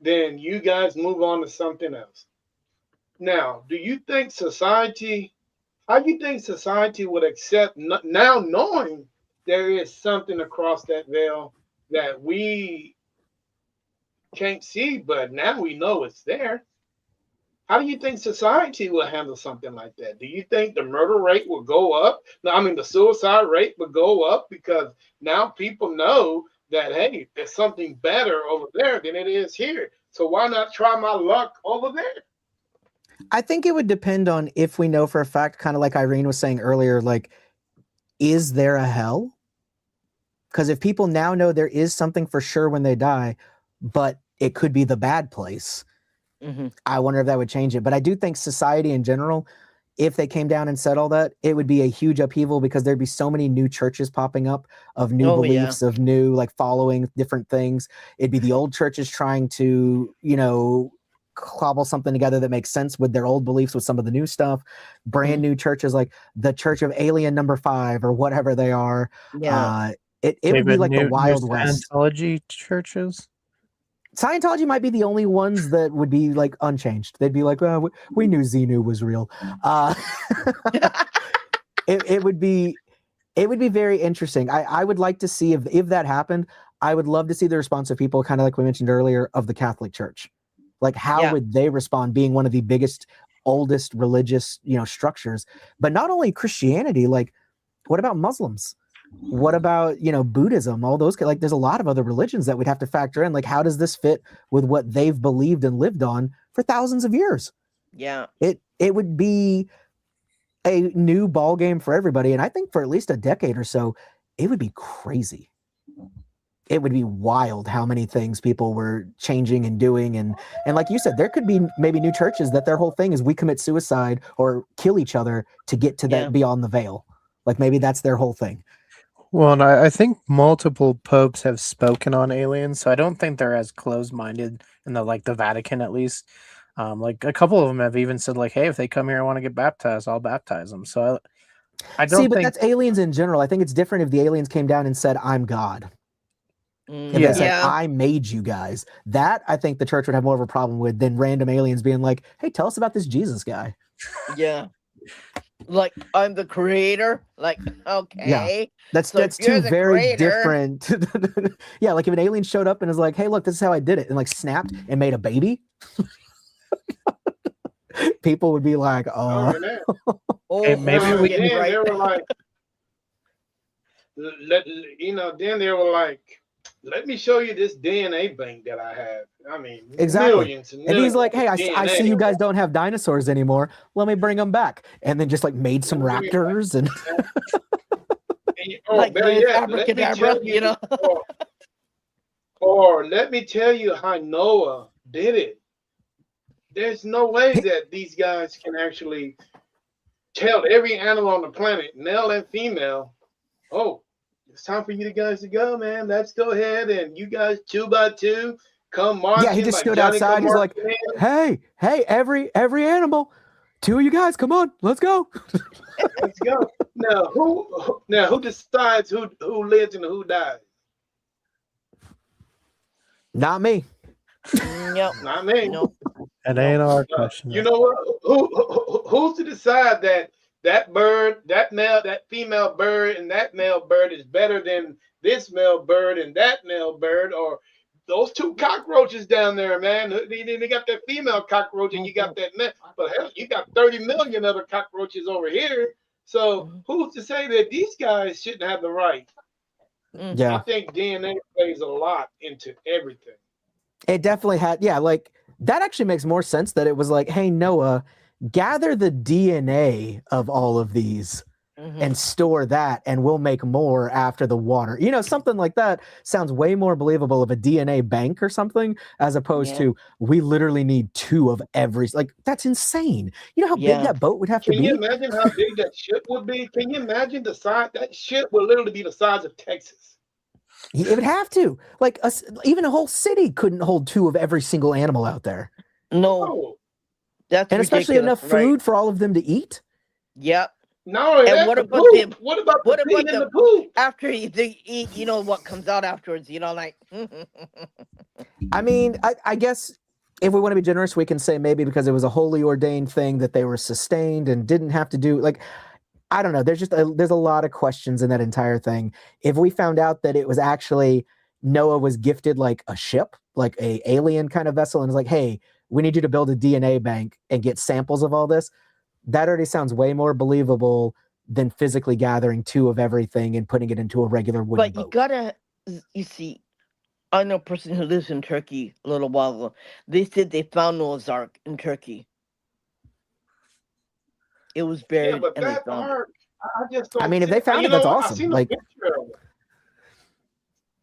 then you guys move on to something else. Now, do you think society, how do you think society would accept now knowing there is something across that veil that we can't see, but now we know it's there? How do you think society will handle something like that? Do you think the murder rate will go up? No, I mean, the suicide rate will go up because now people know that, hey, there's something better over there than it is here. So why not try my luck over there? I think it would depend on if we know for a fact, kind of like Irene was saying earlier, like, is there a hell? Because if people now know there is something for sure when they die, but it could be the bad place, I wonder if that would change it. But I do think society in general, if they came down and said all that, it would be a huge upheaval because there'd be so many new churches popping up of new beliefs, of new like following different things. It'd be the old churches trying to, cobble something together that makes sense with their old beliefs with some of the new stuff. Brand new churches like the Church of Alien Number 5 or whatever they are. Yeah. It would be like the Wild West. Scientology churches. Scientology might be the only ones that would be like unchanged. They'd be like, oh, we knew Xenu was real. It would be very interesting. I would like to see if that happened. I would love to see the response of people, kind of like we mentioned earlier, of the Catholic Church. Like, how would they respond, being one of the biggest, oldest religious, structures? But not only Christianity. Like, what about Muslims? What about, Buddhism, all those, like, there's a lot of other religions that we'd have to factor in. Like, how does this fit with what they've believed and lived on for thousands of years? Yeah. It would be a new ball game for everybody. And I think for at least a decade or so, it would be crazy. It would be wild how many things people were changing and doing. And like you said, there could be maybe new churches that their whole thing is we commit suicide or kill each other to get to that beyond the veil. Like maybe that's their whole thing. Well, and I think multiple popes have spoken on aliens, so I don't think they're as closed-minded in the Vatican at least. Like a couple of them have even said like, "Hey, if they come here and want to get baptized, I'll baptize them." So I See, don't but think. that's aliens in general. I think it's different if the aliens came down and said, "I'm God." If they Yeah. said, Yeah. "I made you guys," that I think the church would have more of a problem with than random aliens being like, "Hey, tell us about this Jesus guy." Yeah. Like, I'm the creator. Like, okay. That's So if two you're the very creator- different. Yeah, like if an alien showed up and is like, "Hey, look, this is how I did it," and like snapped and made a baby, people would be like, Oh, "Oh, man. Oh, Hey, maybe No, we and can- then right. they were like, then they were like, let me show you this DNA bank that I have. I mean, exactly." millions and And millions he's like, "Hey, of I see DNA. you guys don't have dinosaurs anymore. Let me bring them back," and then just like made some Let me bring 'em back. raptors and Like better Liz yet, let me Abracadabra, tell you know? or let me tell you how Noah did it. There's no way that these guys can actually tell every animal on the planet, male and female, oh, it's time for you guys to go, man. Let's go ahead and you guys 2 by 2 come marching. yeah, he just like stood Johnny outside. come He's like, marching in. "Hey, every animal, 2 of you guys, come on, let's go." Let's go. Now who decides who lives and who dies? Not me. Yep. Not me. No. It ain't our question. You know what? Who's to decide that bird, that male, that female bird, and that male bird is better than this male bird and that male bird, or those 2 cockroaches down there, man? They got that female cockroach and you got that male. But hell, you got 30 million other cockroaches over here. So who's to say that these guys shouldn't have the right? Yeah, I think DNA plays a lot into everything. it definitely had. Yeah, like that actually makes more sense that it was like, "Hey, Noah, gather the DNA of all of these and store that, and we'll make more after the water." You know, something like that sounds way more believable of a DNA bank or something, as opposed Yeah. to we literally need 2 of every. Like that's insane. You know how Yeah. big that boat would have to Can you be? imagine how big that ship would be? Can you imagine the size? That ship would literally be the size of Texas. It would have to. Like even a whole city couldn't hold 2 of every single animal out there, No. Oh, That's and especially ridiculous, enough food right? for all of them to eat. Yep. no, And that's what the about poop. the What about what the about pee in the the poop? after they eat, you know what comes out afterwards, you know, like I mean, I guess if we want to be generous, we can say maybe because it was a wholly ordained thing that they were sustained and didn't have to do. Like, I don't know. There's just there's a lot of questions in that entire thing. If we found out that it was actually Noah was gifted like a ship, like a alien kind of vessel, and was like, "Hey, we need you to build a DNA bank and get samples of all this," that already sounds way more believable than physically gathering 2 of everything and putting it into a regular wooden but you boat. gotta you see, I know a person who lives in Turkey a little while ago. They said they found Noah's Ark in Turkey. It was Yeah, buried but and they that found it. arc, I just don't I mean, if see they it. found You it, know that's what? I awesome. seen a Like, picture of it.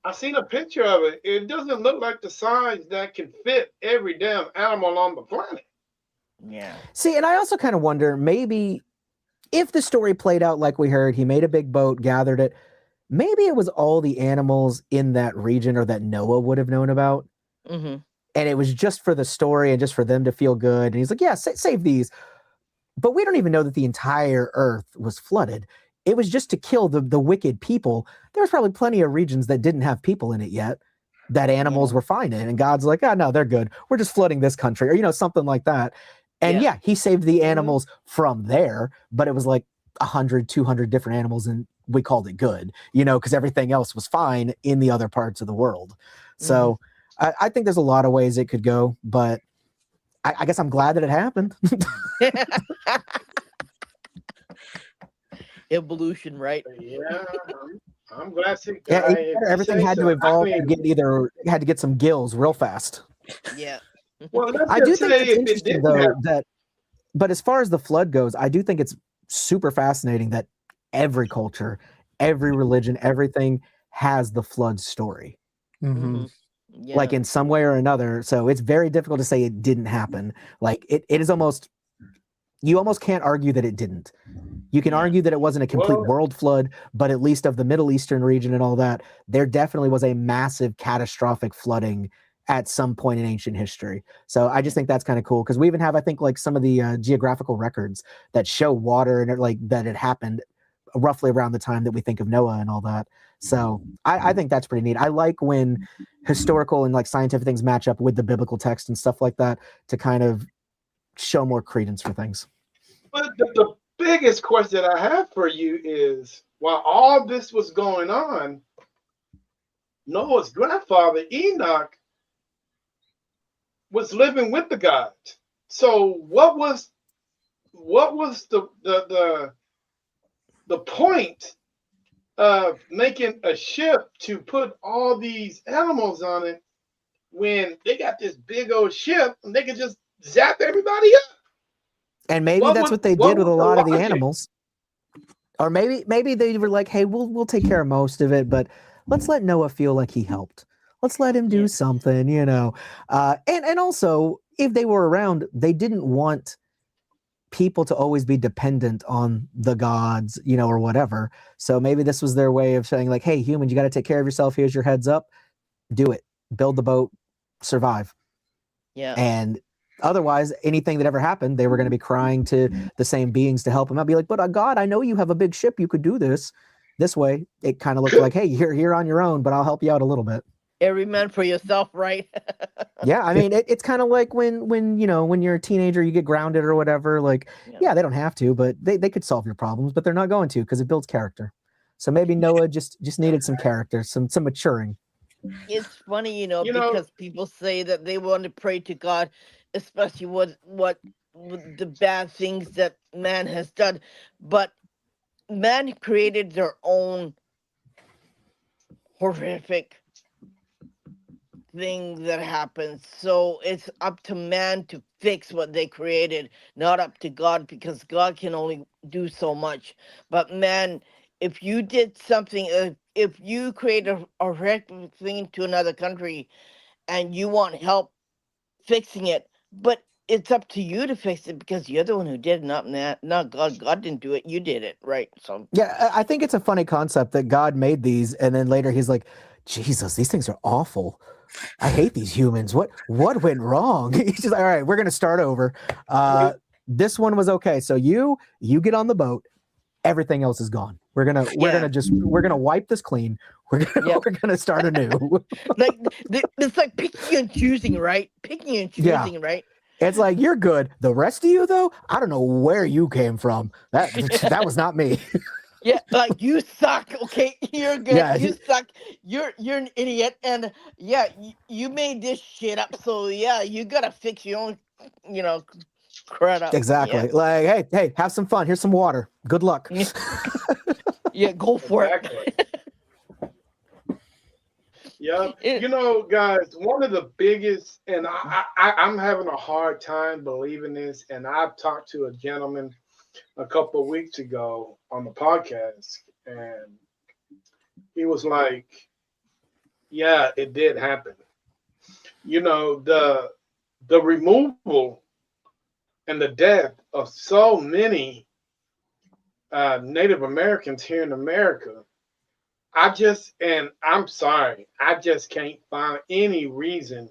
I seen a picture of it. It doesn't look like the size that can fit every damn animal on the planet. Yeah. see, and I also kind of wonder maybe if the story played out like we heard, he made a big boat, gathered it. Maybe it was all the animals in that region or that Noah would have known about. Mm-hmm. And it was just for the story and just for them to feel good. And he's like, "Yeah, save these." But we don't even know that the entire earth was flooded. It was just to kill the wicked people. There's probably plenty of regions that didn't have people in it yet that animals were fine in. And God's like, "Oh, no, they're good. We're just flooding this country," or, you know, something like that. And yeah, he saved the animals from there, but it was like 100, 200 different animals, and we called it good, you know, because everything else was fine in the other parts of the world. So I think there's a lot of ways it could go, but I guess I'm glad that it happened. Evolution, right? Yeah, I'm glad to. Yeah, everything if you say had to so. I evolve to mean, had to get some gills real fast. Yeah. well, let's I do just think say it's if it interesting didn't though happen. that, but as far as the flood goes, I do think it's super fascinating that every culture, every religion, everything has the flood story, Mhm. Yeah. like in some way or another. So it's very difficult to say it didn't happen. Like it is almost, you almost can't argue that it didn't. You can argue that it wasn't a complete world flood, but at least of the Middle Eastern region and all that, there definitely was a massive catastrophic flooding at some point in ancient history. So I just think that's kind of cool because we even have, I think, like some of the geographical records that show water and like that it happened roughly around the time that we think of Noah and all that. So I think that's pretty neat. I like when historical and like scientific things match up with the biblical text and stuff like that to kind of show more credence for things. But the biggest question I have for you is, while all this was going on, Noah's grandfather Enoch was living with the gods. So what was the point of making a ship to put all these animals on it when they got this big old ship and they could just zap everybody up? And maybe that's what they did with a lot of the animals. Or maybe they were like, hey, we'll take care of most of it, but let's let Noah feel like he helped. Let's let him do something, you know. And also, if they were around, they didn't want people to always be dependent on the gods, you know, or whatever. So maybe this was their way of saying like, hey, humans, you got to take care of yourself. Here's your heads up. Do it. Build the boat. Survive. Yeah. And otherwise, anything that ever happened, they were going to be crying to the same beings to help them out. Be like, but God, I know you have a big ship. You could do this. This way, it kind of looked like, hey, you're on your own, but I'll help you out a little bit. Every man for yourself, right? Yeah, I mean, it's kind of like when you know, when you're a teenager, you get grounded or whatever. Like, yeah, they don't have to, but they could solve your problems, but they're not going to because it builds character. So maybe Noah just needed some character, some maturing. It's funny, you know, because people say that they want to pray to God, especially with the bad things that man has done. But man created their own horrific thing that happens. So it's up to man to fix what they created, not up to God, because God can only do so much. But man, if you did something, if you create a horrific thing to another country and you want help fixing it, but it's up to you to fix it because you're the one who did it, not God. God didn't do it. You did it, right? So yeah, I think it's a funny concept that God made these, and then later he's like, Jesus, these things are awful. I hate these humans. What went wrong? He's just like, all right, we're gonna start over. This one was okay. So you get on the boat. Everything else is gone. We're gonna wipe this clean. We're gonna start anew. like it's like picking and choosing, right? Picking and choosing, right? It's like, you're good. The rest of you, though, I don't know where you came from. That was not me. Yeah, like, you suck. Okay, you're good. Yeah. You suck. You're an idiot, and yeah, you made this shit up. So yeah, you gotta fix your own, you know, crud up. Exactly. Yeah. Like, hey, have some fun. Here's some water. Good luck. Yeah, go for it. Yeah, you know, guys, one of the biggest, and I'm having a hard time believing this, and I've talked to a gentleman a couple of weeks ago on the podcast, and he was like, yeah, it did happen. You know, the removal and the death of so many Native Americans here in America, I'm sorry, I just can't find any reason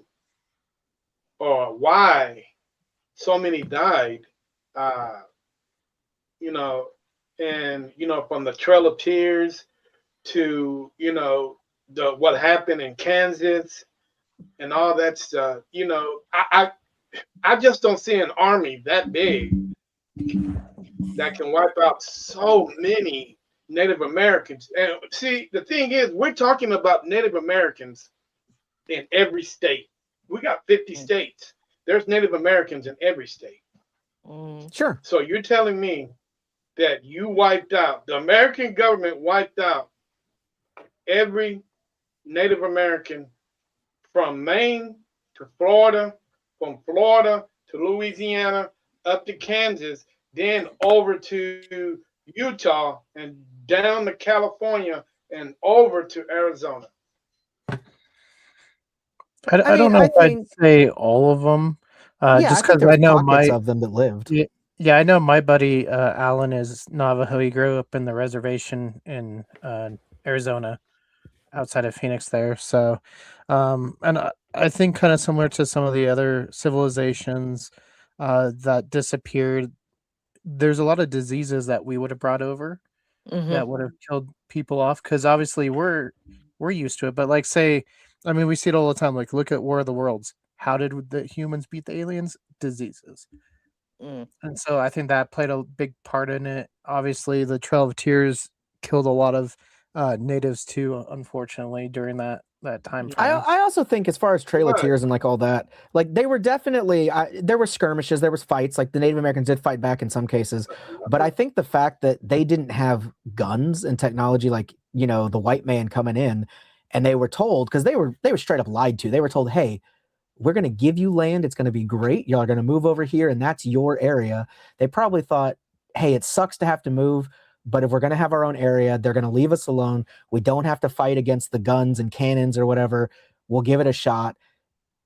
or why so many died. You know, and you know, from the Trail of Tears to, you know, what happened in Kansas and all that stuff. You know, I just don't see an army that big that can wipe out so many Native Americans. And see, the thing is, we're talking about Native Americans in every state. We got 50 states. There's Native Americans in every state. Sure. So you're telling me that you wiped out, the American government wiped out every Native American from Maine to Florida, from Florida to Louisiana, up to Kansas, then over to Utah and down to California and over to Arizona. I don't know if I'd say all of them. Just because I know pockets of them that lived. Yeah, I know my buddy Alan is Navajo. He grew up in the reservation in Arizona, outside of Phoenix there. So, and I think kind of similar to some of the other civilizations that disappeared, there's a lot of diseases that we would have brought over Mm-hmm. that would have killed people off because obviously we're used to it. But like say, I mean, we see it all the time. Like look at War of the Worlds. How did the humans beat the aliens? Diseases. Mm. And so I think that played a big part in it. Obviously, the Trail of Tears killed a lot of natives too, unfortunately, during that time Yeah. frame. I also think as far as Trail of Right. Tears and like all that, like they were definitely there were skirmishes, there was fights. Like the Native Americans did fight back in some cases, but I think the fact that they didn't have guns and technology like the white man coming in, and they were told because they were straight up lied to. They were told, hey, we're going to give you land. It's going to be great. Y'all are going to move over here, and that's your area. They probably thought, hey, it sucks to have to move, but if we're going to have our own area, they're going to leave us alone. We don't have to fight against the guns and cannons or whatever. We'll give it a shot.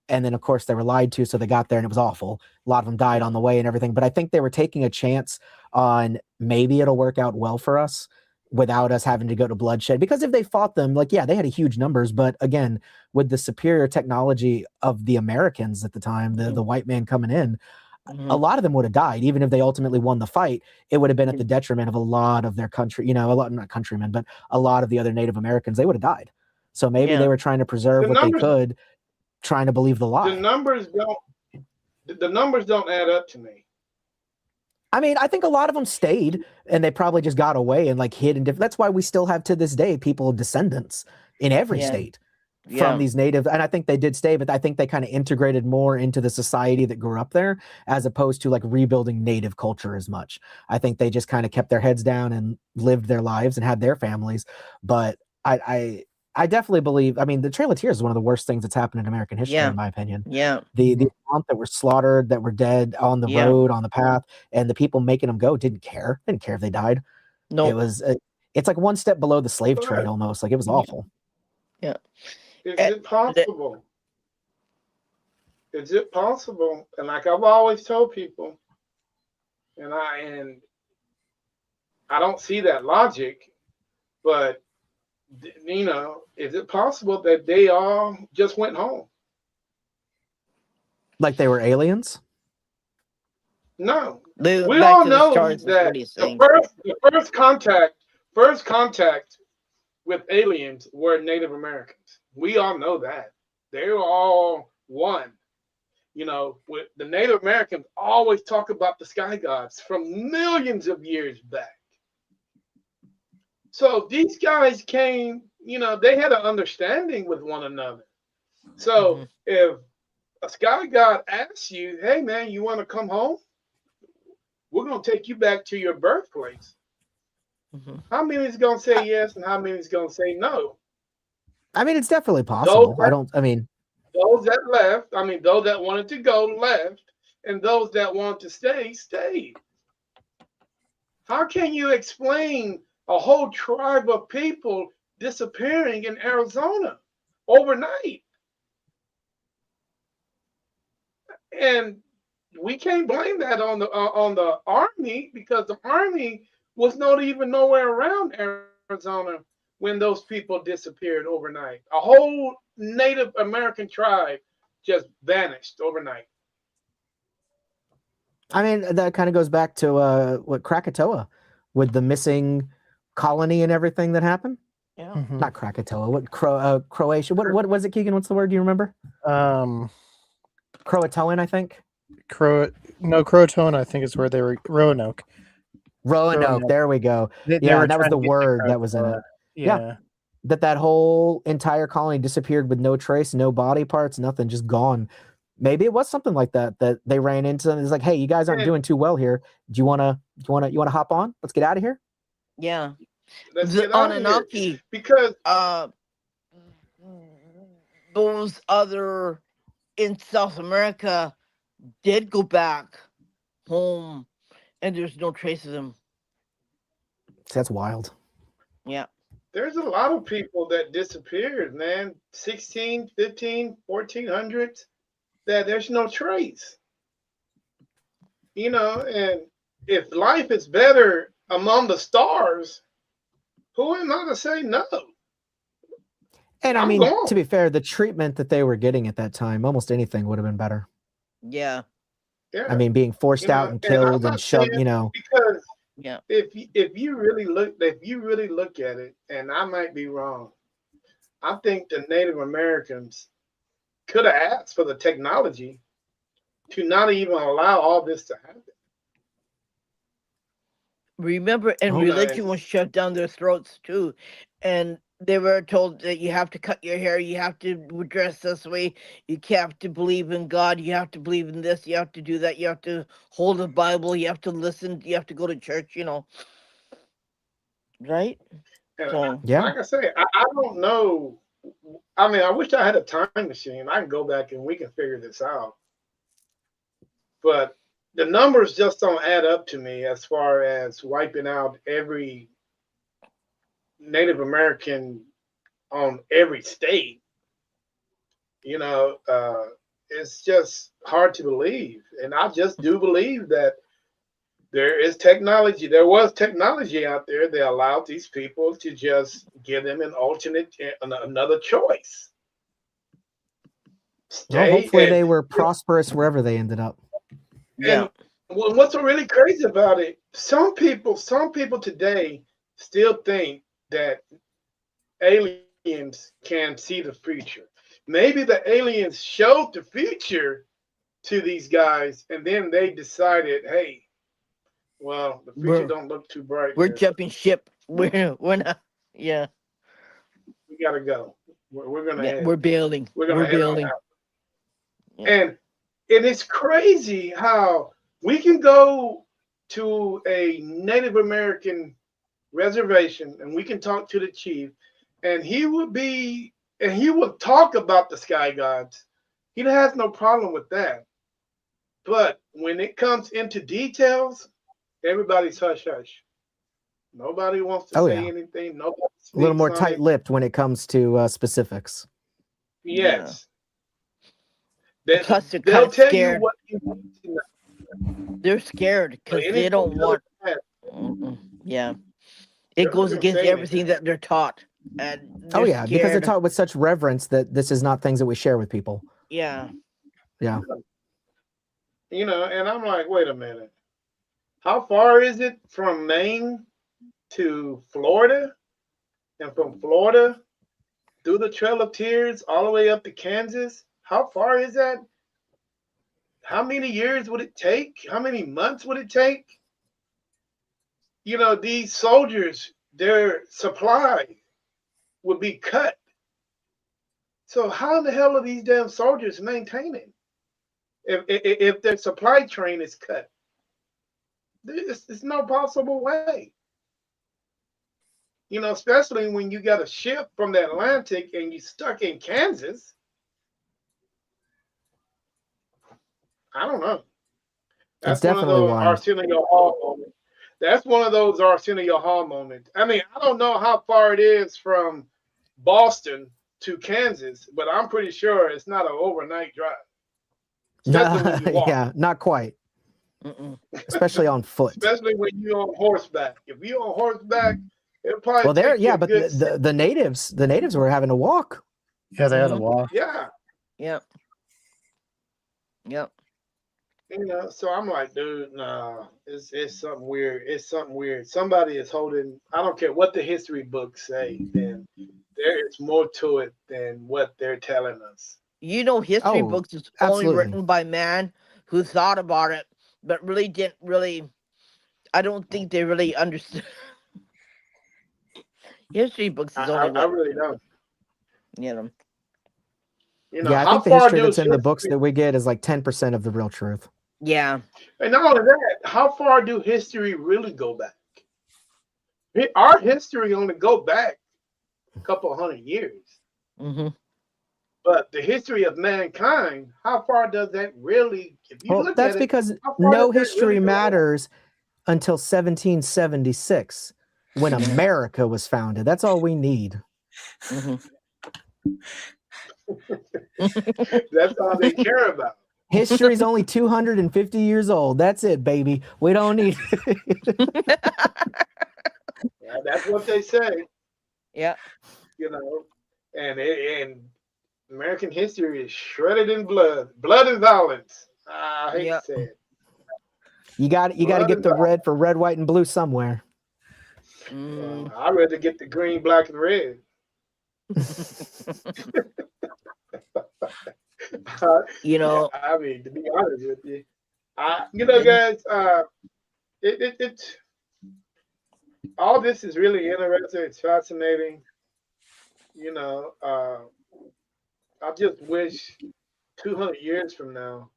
And then, of course, they were lied to, so they got there and it was awful. A lot of them died on the way and everything. But I think they were taking a chance on maybe it'll work out well for us without us having to go to bloodshed. Because if they fought them, like, yeah, they had a huge numbers. But again, with the superior technology of the Americans at the time, the white man coming in, Mm-hmm. a lot of them would have died. Even if they ultimately won the fight, it would have been at the detriment of a lot of their country, a lot, not countrymen, but a lot of the other Native Americans, they would have died. So maybe Yeah. they were trying to preserve The what they numbers, could, trying to believe the the lie. numbers don't add up to me. I mean, I think a lot of them stayed and they probably just got away and like hid in different. That's why we still have to this day people descendants in every Yeah. state Yeah. from these native. And I think they did stay, but I think they kind of integrated more into the society that grew up there as opposed to like rebuilding native culture as much. I think they just kind of kept their heads down and lived their lives and had their families. But I definitely believe. I mean, the Trail of Tears is one of the worst things that's happened in American history, Yeah. in my opinion. Yeah. The amount that were slaughtered, that were dead on the Yeah. road, on the path, and the people making them go didn't care if they died. No. It was it's like one step below the slave trade almost. Like it was awful. Yeah. Is it possible? Is it possible? And like I've always told people, and I don't see that logic, but is it possible that they all just went home? Like they were aliens. No, They went we back all to the know stars, is that what he's saying. the first contact with aliens were Native Americans. We all know that. They were all one. With the Native Americans always talk about the sky gods from millions of years back. So these guys came, they had an understanding with one another. So if a sky god asks you, hey man, you want to come home? We're going to take you back to your birthplace. How many is going to say yes and how many is going to say no? I mean, it's definitely possible. Those that left, those that wanted to go left, and those that wanted to stay, stayed. How can you explain a whole tribe of people disappearing in Arizona overnight? And we can't blame that on the army because the army was not even nowhere around Arizona when those people disappeared overnight. A whole Native American tribe just vanished overnight. I mean, that kind of goes back to what Krakatoa with the missing colony and everything that happened. Yeah. Not Krakatoa. What Croatia? What was it, Keegan? What's the word? Do you remember? Croatoan, I think. Croatoan, I think is where they were. Roanoke. Roanoke. There we go. They yeah, were that was trying the to get word to that was in it. Yeah. That whole entire colony disappeared with no trace, no body parts, nothing, just gone. Maybe it was something like that they ran into. And it's like, hey, you guys aren't doing too well here. Do you wanna hop on? Let's get out of here. Yeah. Let's The get out of Anunnaki, here. Because those other in South America did go back home, and there's no trace of them. That's wild. Yeah. There's a lot of people that disappeared, man. 16, 15, 1400s, that there's no trace. And if life is better among the stars, who am I to say no? And I I'm mean, to gone. be fair, the treatment that they were getting at that time, almost anything would have been better. Yeah. Yeah. I mean, being forced out and and I'm killed and not saying shoved, you know. because Yeah. if you really look at it, and I might be wrong, I think the Native Americans could have asked for the technology to not even allow all this to happen. Remember, and Oh. religion was shoved down their throats too, and they were told that you have to cut your hair, you have to dress this way, you have to believe in God, you have to believe in this, you have to do that, you have to hold the Bible, you have to listen, you have to go to church, you know, right? And So Yeah. like I say, I don't know. I mean, I wish I had a time machine. I can go back and we can figure this out. But the numbers just don't add up to me as far as wiping out every Native American on every state. You know, it's just hard to believe. And I just do believe that there is technology. There was technology out there that allowed these people to just give them an alternate, another choice. Well, Stay hopefully they were prosperous wherever they ended up. yeah, and what's so really crazy about it? Some people today still think that aliens can see the future. Maybe the aliens showed the future to these guys, and then they decided, hey, well, the future don't look too bright we're here. jumping ship. We're not. Yeah, We gotta go. We're gonna yeah, head. we're bailing. We're gonna We're head on bailing. out. Yeah. And it's crazy how we can go to a Native American reservation and we can talk to the chief, and he will talk about the sky gods. He has no problem with that. But when it comes into details, everybody's hush hush. Nobody wants to say anything. Nobody speaks A little more on it. tight-lipped when it comes to specifics. Yes. Plus, they're kind They'll of tell you scared. what you need to know. They're scared because they don't want. Yeah, it goes against everything that they're taught, and Oh they're yeah, because they're scared. taught with such reverence that this is not things that we share with people. Yeah, Yeah. You know, and I'm like, wait a minute. How far is it from Maine to Florida? And from Florida through the Trail of Tears all the way up to Kansas? How far is that? How many years would it take? How many months would it take? You know, these soldiers, their supply would be cut. So how in the hell are these damn soldiers maintaining if their supply train is cut? There's no possible way. You know, especially when you got a ship from the Atlantic and you stuck in Kansas. I don't know. It's That's one of definitely those wild. Arsenio Hall moments. That's one of those Arsenio Hall moments. I mean, I don't know how far it is from Boston to Kansas, but I'm pretty sure it's not an overnight drive. Especially when you walk. Yeah, not quite. Especially on foot. Especially when you're on horseback. If you're on horseback, it'll probably Well, there, take you yeah, a but good the natives were having to walk. Yeah, they had a walk. yeah. Yep. You know, so I'm like, dude, nah, it's something weird. It's something weird. Somebody is holding. I don't care what the history books say. Then there is more to it than what they're telling us. You know, history Oh, books is absolutely. only written by man who thought about it, but really didn't really. I don't think they really understood. History books is only I really don't. You know. You know, Yeah, I how think the far history do that's in the books that we get is like 10% of the real truth. Yeah. And not only that, how far do history really go back? Our history only go back a couple hundred years. Mm-hmm. But the history of mankind, how far does that really? If you Well, look that's at it, because how far no does that history really go back? matters until 1776 when America was founded. That's all we need. Mm-hmm. That's all they care about. History's only 250 years old. That's it, baby. We don't need. Yeah, that's what they say, Yeah. you know. And American history is shredded in blood and violence. I hate Yeah. to say it. You got to Blood get and the violence. red for red, white, and blue somewhere. Mm. I'd rather get the green, black, and red. You know, I mean, to be honest with you, guys, it all this is really interesting. It's fascinating. You know, I just wish 200 years from now,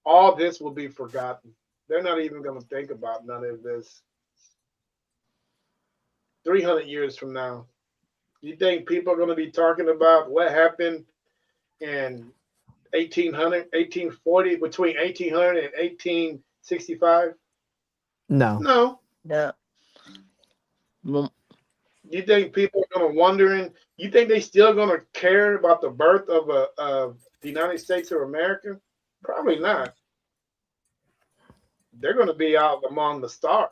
all this will be forgotten. They're not even going to think about none of this. 300 years from now, you think people are going to be talking about what happened in 1800, 1840, between 1800 and 1865? No. No. yeah. Well, You think people are going to wondering? You think they still going to care about the birth of the United States of America? Probably not. They're going to be out among the stars.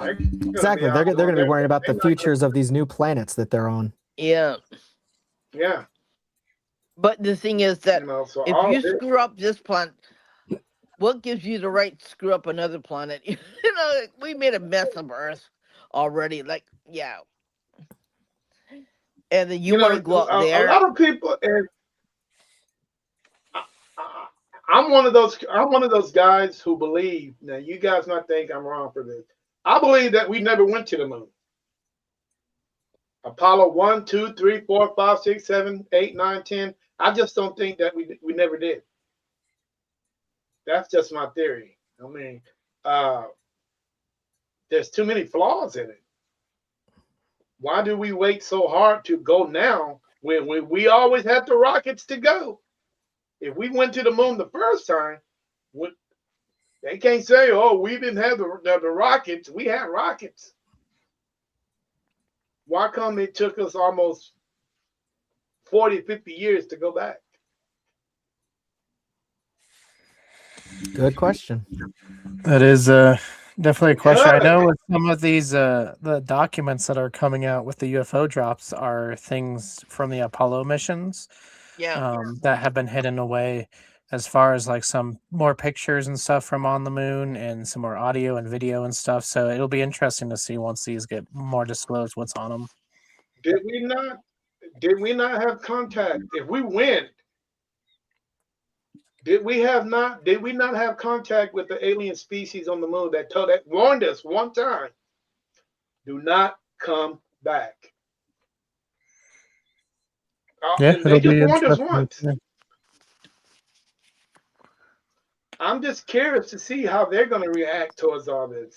Exactly. They're going to be worrying about the futures of these new planets that they're on. yeah. Yeah. But the thing is that So if all you this, screw up this planet, what gives you the right to screw up another planet? We made a mess of Earth already. Like, yeah. And then you want to go out there. A lot of people, and I'm one of those guys who believe. Now, you guys might think I'm wrong for this. I believe that we never went to the moon. Apollo 1, 2, 3, 4, 5, 6, 7, 8, 9, 10. I just don't think that we never did. That's just my theory. I mean, there's too many flaws in it. Why do we wait so hard to go now when we always had the rockets to go? If we went to the moon the first time, they can't say, oh, we didn't have the rockets. We had rockets. Why come it took us almost 40, 50 years to go back? Good question. That is definitely a question. I know with some of these the documents that are coming out with the UFO drops are things from the Apollo missions Yeah. that have been hidden away, as far as like some more pictures and stuff from on the moon and some more audio and video and stuff. So it'll be interesting to see once these get more disclosed what's on them. Did we not have contact? If we went, did we not have contact with the alien species on the moon that warned us one time, do not come back? Yeah, they it'll just be warned us interesting. once. Yeah. I'm just curious to see how they're going to react towards all this.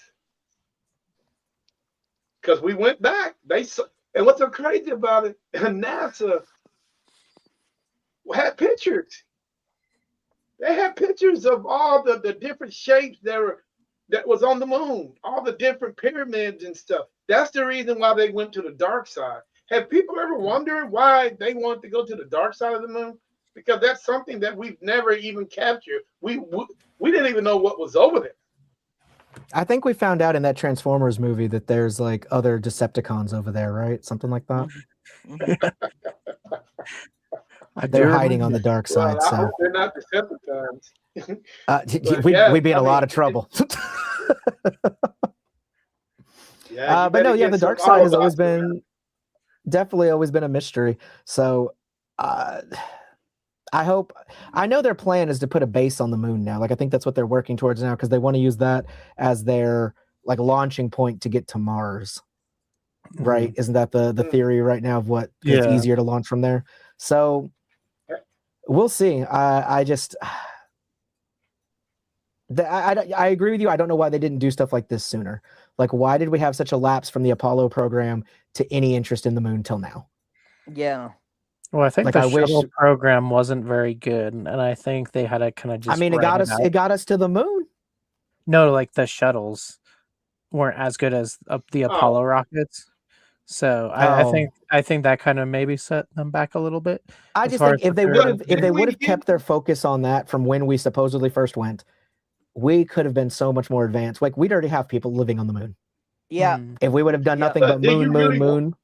Because we went back. And what's so crazy about it, NASA had pictures. They had pictures of all the different shapes that was on the moon, all the different pyramids and stuff. That's the reason why they went to the dark side. Have people ever wondered why they want to go to the dark side of the moon? Because that's something that we've never even captured. We didn't even know what was over there. I think we found out in that Transformers movie that there's like other Decepticons over there, right? Something like that. They're hiding on the dark side. Well, I hope they're not Decepticons. We'd be in a lot of trouble. But no, the dark side has always been definitely always been a mystery. So I know their plan is to put a base on the moon now. Like I think that's what they're working towards now because they want to use that as their like launching point to get to Mars. Right? Isn't that the theory right now of what it's easier to launch from there? So we'll see. I agree with you. I don't know why they didn't do stuff like this sooner. Like, why did we have such a lapse from the Apollo program to any interest in the moon till now? Yeah. Well, I think the shuttle program wasn't very good, and I think they had to kind of just. I mean, it got us to the moon. No, like the shuttles weren't as good as the Apollo rockets. So Oh. I think that kind of maybe set them back a little bit. I as just far think as if they the would third- have if they we would have get- kept their focus on that from when we supposedly first went, we could have been so much more advanced. Like we'd already have people living on the moon. Yeah. Mm. If we would have done Yeah. nothing But but do you moon, really- moon.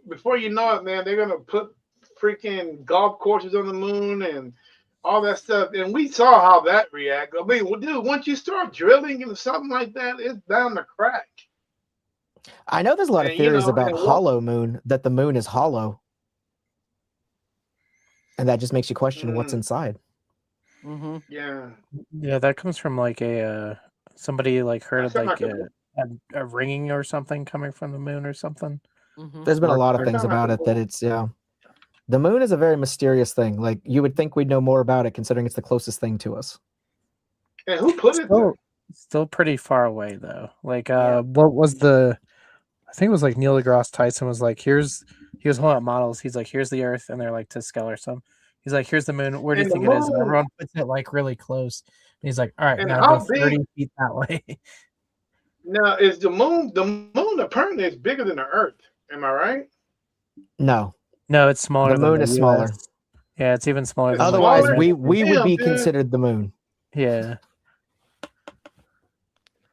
Before you know it, man, they're gonna put freaking golf courses on the moon and all that stuff. And we saw how that reacted. I mean, well, dude, once you start drilling into something like that, it's bound to crack. I know there's a lot of And, you theories know, about and what- hollow moon, that the moon is hollow. And that just makes you question what's Mm. inside. Mm-hmm. Yeah. Yeah, that comes from like a somebody like heard of That sound like like a ringing or something coming from the moon or something. Mm-hmm. There's been a Or- lot of or- things Sound like about a it that it's the moon is a very mysterious thing. Like you would think we'd know more about it considering it's the closest thing to us. And who put it there? Still pretty far away though. Like Yeah. what was the I think it was like Neil deGrasse Tyson was like, he was holding up models. He's like, here's the Earth, and they're like to scale or something. He's like, here's the moon. Where do you And the think it is? And moon- everyone puts it like really close. And he's like, all right, And now how go 30 big- feet that way. Now, is the moon apparently is bigger than the Earth? Am I right? No. No, it's smaller. The than moon is smaller. US. Yeah, it's even smaller. It's than Otherwise, smaller? we would Damn, be dude. considered the moon. Yeah.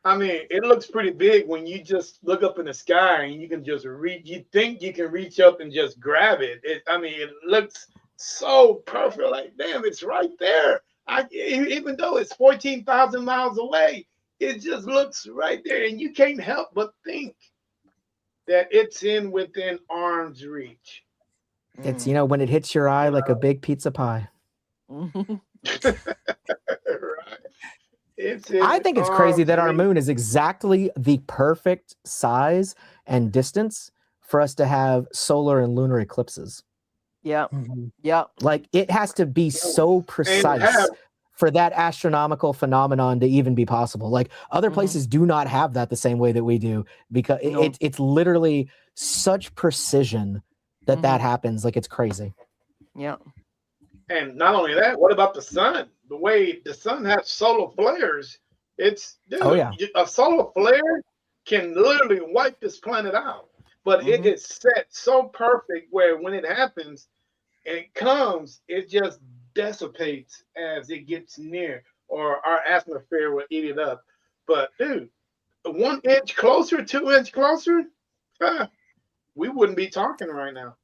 I mean, it looks pretty big when you just look up in the sky and you can just reach. You think you can reach up and just grab it. I mean, it looks so perfect. Like, damn, it's right there. Even though it's 14,000 miles away, it just looks right there, and you can't help but think that it's within arm's reach. It's when it hits your eye like a big pizza pie. Mm-hmm. Right. I think it's crazy that our arm's moon is exactly the perfect size and distance for us to have solar and lunar eclipses. Yeah. Mhm. Yeah. Like it has to be so precise have- for that astronomical phenomenon to even be possible. Like other Mhm. places do not have that the same way that we do because No. it's literally such precision that that Mhm. happens. Like it's crazy. Yeah. And not only that, what about the sun? The way the sun has solar flares, dude, Oh, yeah. a solar flare can literally wipe this planet out. But it Mhm. is set so perfect where when it happens, it comes, it just dissipates as it gets near, or our atmosphere will eat it up. But dude, 1 inch closer, 2 inch closer, we wouldn't be talking right now.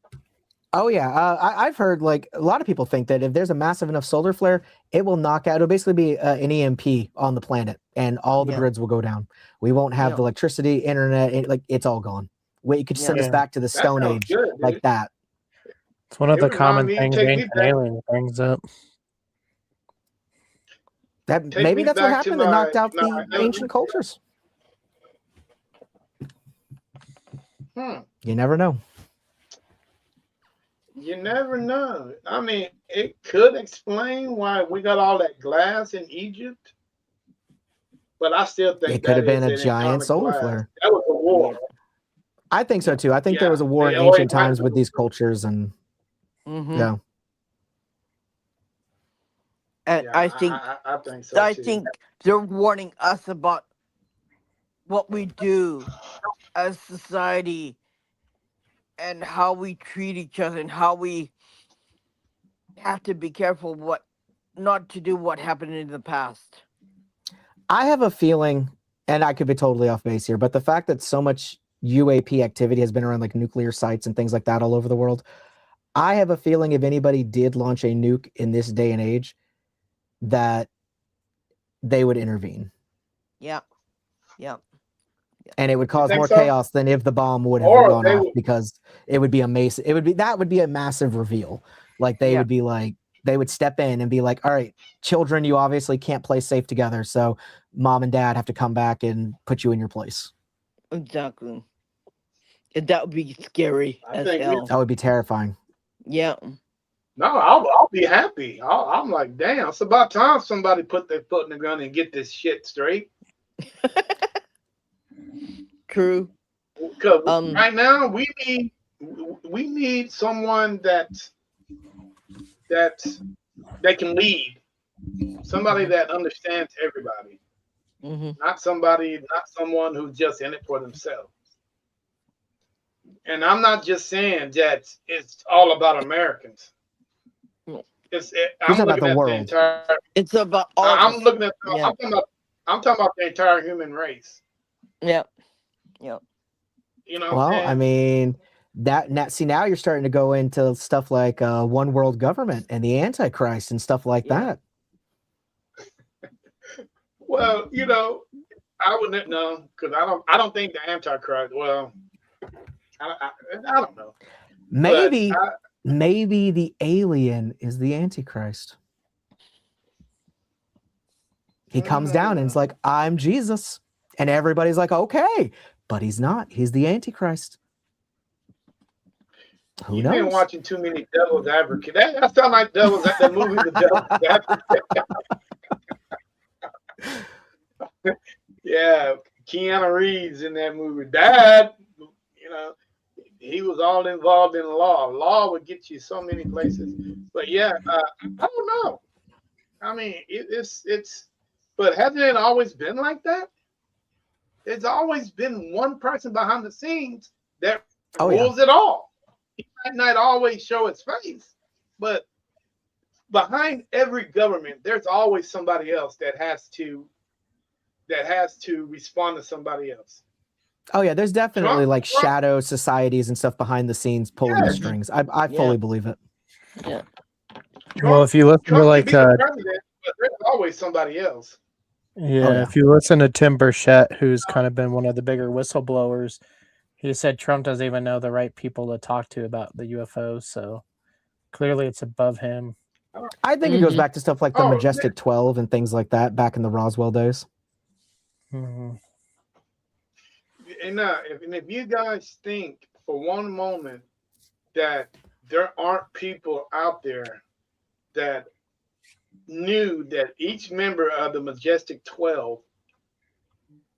Oh yeah, I've heard like a lot of people think that if there's a massive enough solar flare, it will knock out. It'll basically be an EMP on the planet, and all the Yeah. grids will go down. We won't have Yeah. the electricity, internet. It's all gone. It could send us Yeah. back to the That Stone sounds Age good, dude. like that. It's one of It the would common remind me- things take me Ancient back- Alien brings up. That Take maybe me that's what back to happened that knocked my- out my- the ancient cultures. You never know. You never know. I mean, it could explain why we got all that glass in Egypt, but I still think It could have that been is a an giant atomic solar blast. flare. That was a war. I think so too. I think there Yeah, was a war they in always ancient have times to- with these cultures, and Mm-hmm. yeah, And Yeah, I think I think so I too. think they're warning us about what we do as society and how we treat each other and how we have to be careful what not to do what happened in the past. I have a feeling, and I could be totally off base here, but the fact that so much UAP activity has been around like nuclear sites and things like that all over the world, I have a feeling if anybody did launch a nuke in this day and age, that they would intervene, Yeah. Yeah. and it would cause think more so? chaos than if the bomb would have Or gone they off, would- because it would be a that would be a massive reveal. Like they Yeah. would be like, they would step in and be like, all right, children, you obviously can't play safe together, so mom and dad have to come back and put you in your place. Exactly. And that would be scary I as think we- hell. That would be terrifying. Yeah. No, I'll be happy. I'm like, damn, it's about time somebody put their foot in the ground and get this shit straight. True. Because Um, right now we need someone that can lead, somebody that understands everybody, Mm-hmm. not someone who's just in it for themselves. And I'm not just saying that it's all about Americans. No. I'm talking about looking the at the world. entire. It's about all of I'm us. looking at. Yeah. I'm talking about the entire human race. Yeah. Yeah. You know what Well, I'm I saying? mean, now you're starting to go into stuff like one world government and the Antichrist and stuff like Yeah. that. Well, I wouldn't know because I don't think the Antichrist. Well, I don't know. Maybe, But maybe the alien is the Antichrist. He comes down and it's like, I'm Jesus. And everybody's like, okay. But he's not. He's the Antichrist. Who You've knows? been watching too many Devil's Advocate. That sounds like Devil's the movie, The Devil's Advocate. Yeah, Keanu Reeves in that movie. Dad, he was all involved in law. Law would get you so many places. But yeah, I don't know. I mean, it's. But hasn't it always been like that? There's always been one person behind the scenes that rules it all. He might not always show his face, but behind every government, there's always somebody else that has to respond to somebody else. Oh yeah, there's definitely Trump- shadow societies and stuff behind the scenes pulling the strings. I fully believe it. Yeah. Well, if you listen to Trump can be the president, but there's always somebody else. if you listen to Tim Burchett, who's kind of been one of the bigger whistleblowers, he said Trump doesn't even know the right people to talk to about the UFOs. So clearly, it's above him. I think it goes back to stuff like the Majestic 12 and things like that back in the Roswell days. And if you guys think for one moment that there aren't people out there that knew that each member of the Majestic 12,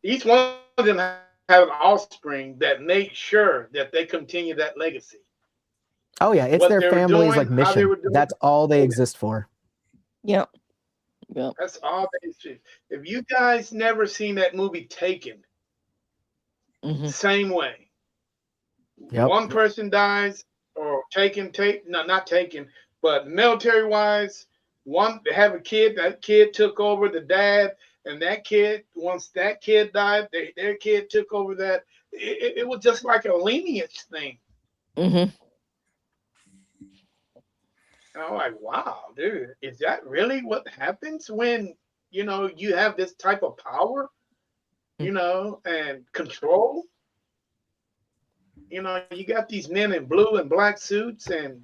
each one of them have an offspring that made sure that they continue that legacy. Oh yeah, it's their family's mission. That's all they exist for. Yeah. Yeah. That's all they exist. If you guys never seen that movie Taken, same way. Yep. One person dies or not taken, but military wise, they have a kid, that kid took over the dad, and that kid, once that kid died, their kid took over that. It was just like a lineage thing. And I'm like, wow, dude, is that really what happens when, you have this type of power, and control? You got these men in blue and black suits, and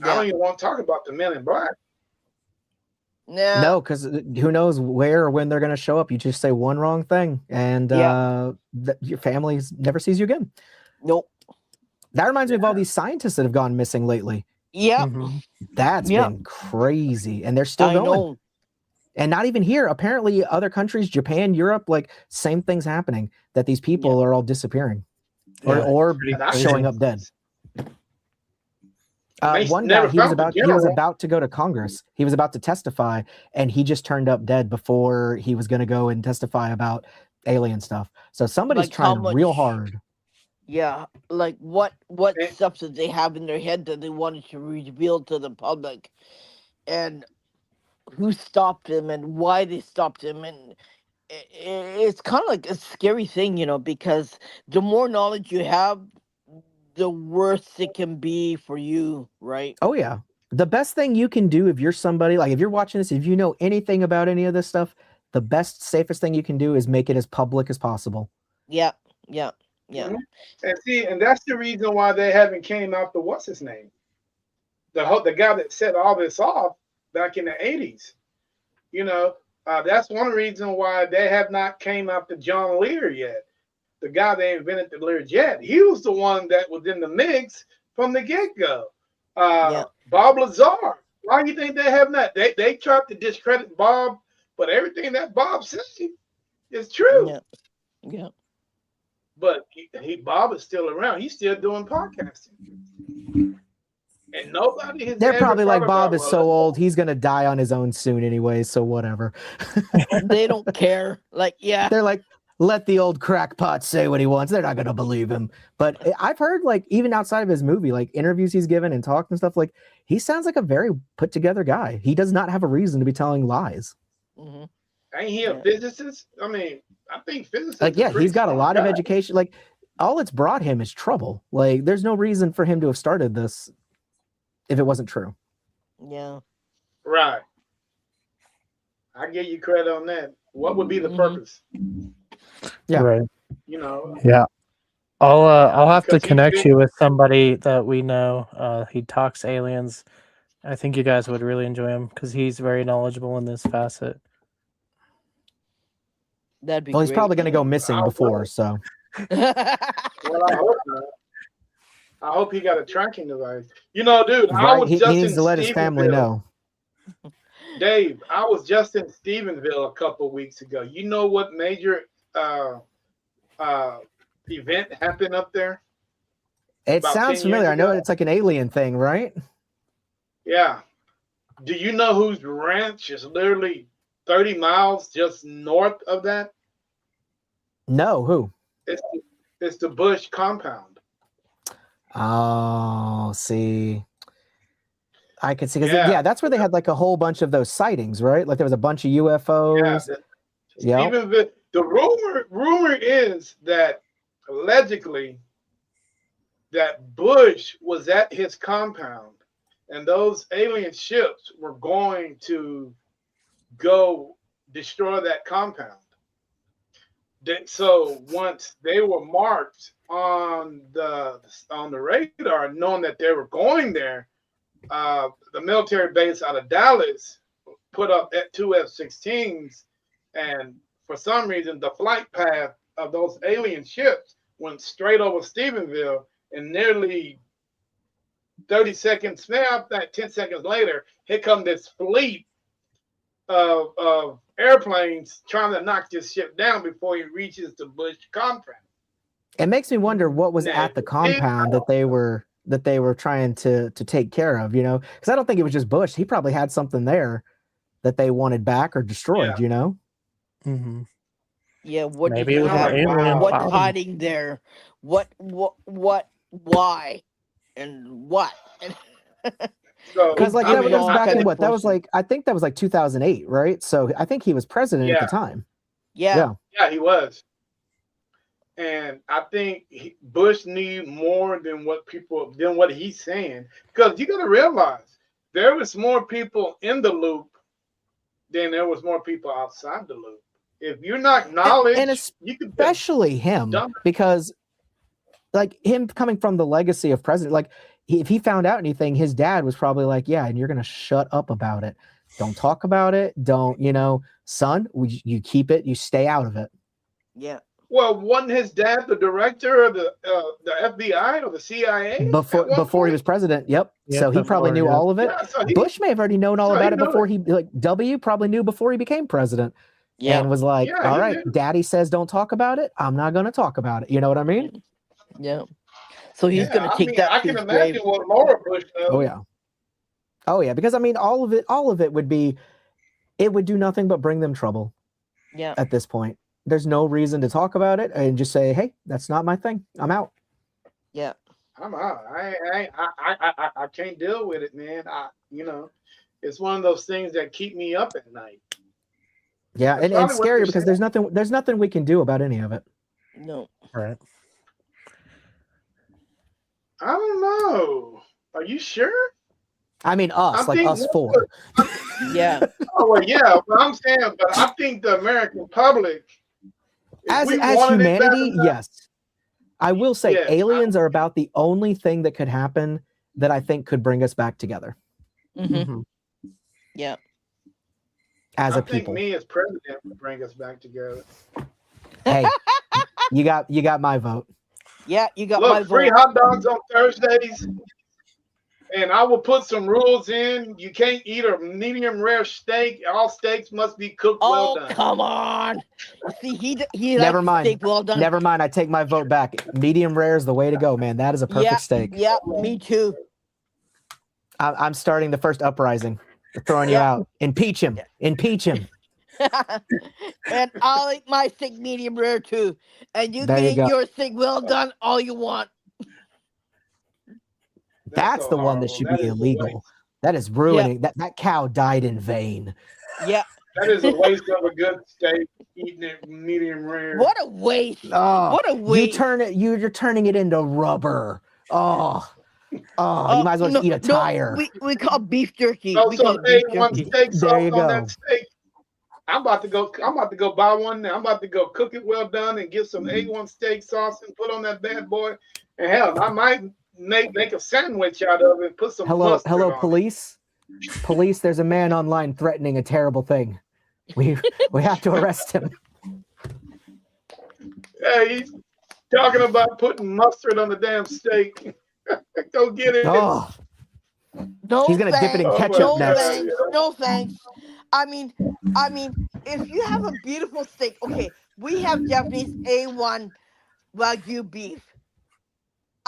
I don't even want to talk about the men in black. Yeah. No, because who knows where or when they're going to show up. You just say one wrong thing, and your family never sees you again. Nope. That reminds me of all these scientists that have gone missing lately. Yeah. That's been crazy, and they're still going. Know. And not even here. Apparently, other countries, Japan, Europe, same things happening. That these people are all disappearing, or showing up dead. One guy, he was about to go to Congress. He was about to testify, and he just turned up dead before he was going to go and testify about alien stuff. So somebody's trying real hard. Yeah, what substance they have in their head that they wanted to reveal to the public, and who stopped him and why they stopped him, and it's kind of like a scary thing, because the more knowledge you have, the worse it can be for you, right? Oh yeah. The best thing you can do if you're somebody, if you're watching this, if you know anything about any of this stuff, the best, safest thing you can do is make it as public as possible. Yeah. And that's the reason why they haven't came after what's his name, the guy that set all this off back in the 80s. That's one reason why they have not came after John Lear yet. The guy that invented the Learjet, he was the one that was in the mix from the get-go. Bob Lazar, why do you think they have not? They tried to discredit Bob, but everything that Bob said is true. Yeah. But Bob is still around. He's still doing podcasting. And nobody has. They're probably like, Bob is so old, he's going to die on his own soon anyway, so whatever. They don't care. They're like, let the old crackpot say what he wants. They're not going to believe him. But I've heard, like, even outside of his movie, like interviews he's given and talks and stuff, like he sounds like a very put together guy. He does not have a reason to be telling lies. Mm-hmm. Ain't he a physicist? I mean, I think physicists. Like, yeah, he's got a lot of guy. education. Like, all it's brought him is trouble. Like, there's no reason for him to have started this if it wasn't true. Yeah. Right. I give you credit on that. What would be the purpose? Yeah. Right. You know. Yeah. I'll have to Because he's connect been- you with somebody that we know. He talks aliens. I think you guys would really enjoy him because he's very knowledgeable in this facet. That'd be Well, he's great. probably going to go missing I'll before, go. so. Well, I hope not. I hope he got a tracking device. You know, dude, I Right? was He just needs in to let his family Stephenville. know. Dave, I was just in Stephenville a couple of weeks ago. You know what major event happened up there? It About sounds 10 years familiar. I know ago? it's like an alien thing, right? Yeah. Do you know whose ranch is literally 30 miles just north of that? No, who? It's the Bush compound. Oh, see. I could see, because Yeah. that's where they had like a whole bunch of those sightings, right? Like there was a bunch of UFOs. Yeah. Stephenville, the rumor is that allegedly that Bush was at his compound and those alien ships were going to go destroy that compound. So once they were marked on the radar, knowing that they were going there, the military base out of Dallas put up at 2 F-16s, and for some reason the flight path of those alien ships went straight over Stephenville, and nearly 30 seconds, now that 10 seconds later, here come this fleet of airplanes trying to knock this ship down before he reaches the Bush compound. It makes me wonder what was at the compound that they were trying to take care of, you know? Because I don't think it was just Bush. He probably had something there that they wanted back or destroyed, you know? Mm-hmm. Yeah, what Maybe did it you was an have? alien What's problem. hiding there? What, why, and what? So Because like I that mean, was back in think- what? That was like, I think that was like 2008, right? So I think he was president at the time. Yeah. Yeah, he was. And I think Bush knew more than what he's saying. Because you got to realize there was more people in the loop than there was more people outside the loop. If you're not knowledge, And you could especially him, dumb. because like him coming from the legacy of president, like if he found out anything, his dad was probably like, yeah, and you're going to shut up about it. Don't talk about it. Don't, son, you keep it, you stay out of it. Yeah. Well, wasn't his dad the director of the FBI or the CIA Before he was president? Yep. Yeah, So he probably knew all of it. Yeah, so Bush may have already known all so about he it knew before he, like, W probably knew before he became president. Yeah. And was like, Yeah, all he right, knew. daddy says don't talk about it. I'm not going to talk about it. You know what I mean? Yeah. So he's gonna take that I to can his imagine grave. what Laura Bush knows. Oh yeah. Oh yeah. Because I mean, all of it would do nothing but bring them trouble Yeah. at this point. There's no reason to talk about it and just say, hey, that's not my thing. I'm out. Yeah. I'm out. I can't deal with it, man. It's one of those things that keep me up at night. Yeah. That's And probably it's what scary they're because saying. there's nothing we can do about any of it. No. Right. I don't know. Are you sure? I mean, us, like us four. Yeah. Oh well, yeah. But I'm saying, but I think the American public, if As we wanted it bad humanity, enough- yes. I will say Yes, aliens are about the only thing that could happen that I think could bring us back together Mm-hmm. Mhm. Yeah. as I a think people. me as president would bring us back together. Hey, you got my vote. Yeah. You got my Look, free vote. hot dogs on Thursdays, and I will put some rules in. You can't eat a medium rare steak. All steaks must be cooked well Oh, done. come on. See, he Never likes mind. steak well done. Never mind. I take my vote back. Medium rare is the way to go, man. That is a perfect steak. Yeah. Me too. I'm starting the first uprising. We're throwing you Yeah. out. Impeach him. Impeach him. And I'll eat my steak medium rare too. And you There can you eat go. your steak well done all you want. That's so the one that horrible. should That be is a illegal. waste. That is Yep. ruining. That cow died in vain. Yeah. That is a waste of a good steak. Eating it medium rare. What a waste. Oh, What a waste. you're turning it into rubber. Oh, you might as well just eat a tire. We call beef jerky. Throw We call some it beef A1 jerky. steak There sauce you on go. that steak. I'm about to go buy one now. I'm about to go cook it well done and get some A1 steak sauce and put on that bad boy. And hell, I might make a sandwich out of it and put some mustard on it. Police. Police, there's a man online threatening a terrible thing. We have to arrest him. Hey, he's talking about putting mustard on the damn steak. Go get it. Oh, No, he's gonna dip it in thanks. ketchup No next. thanks. No thanks. I mean, if you have a beautiful steak, okay, we have Japanese A1 Wagyu beef.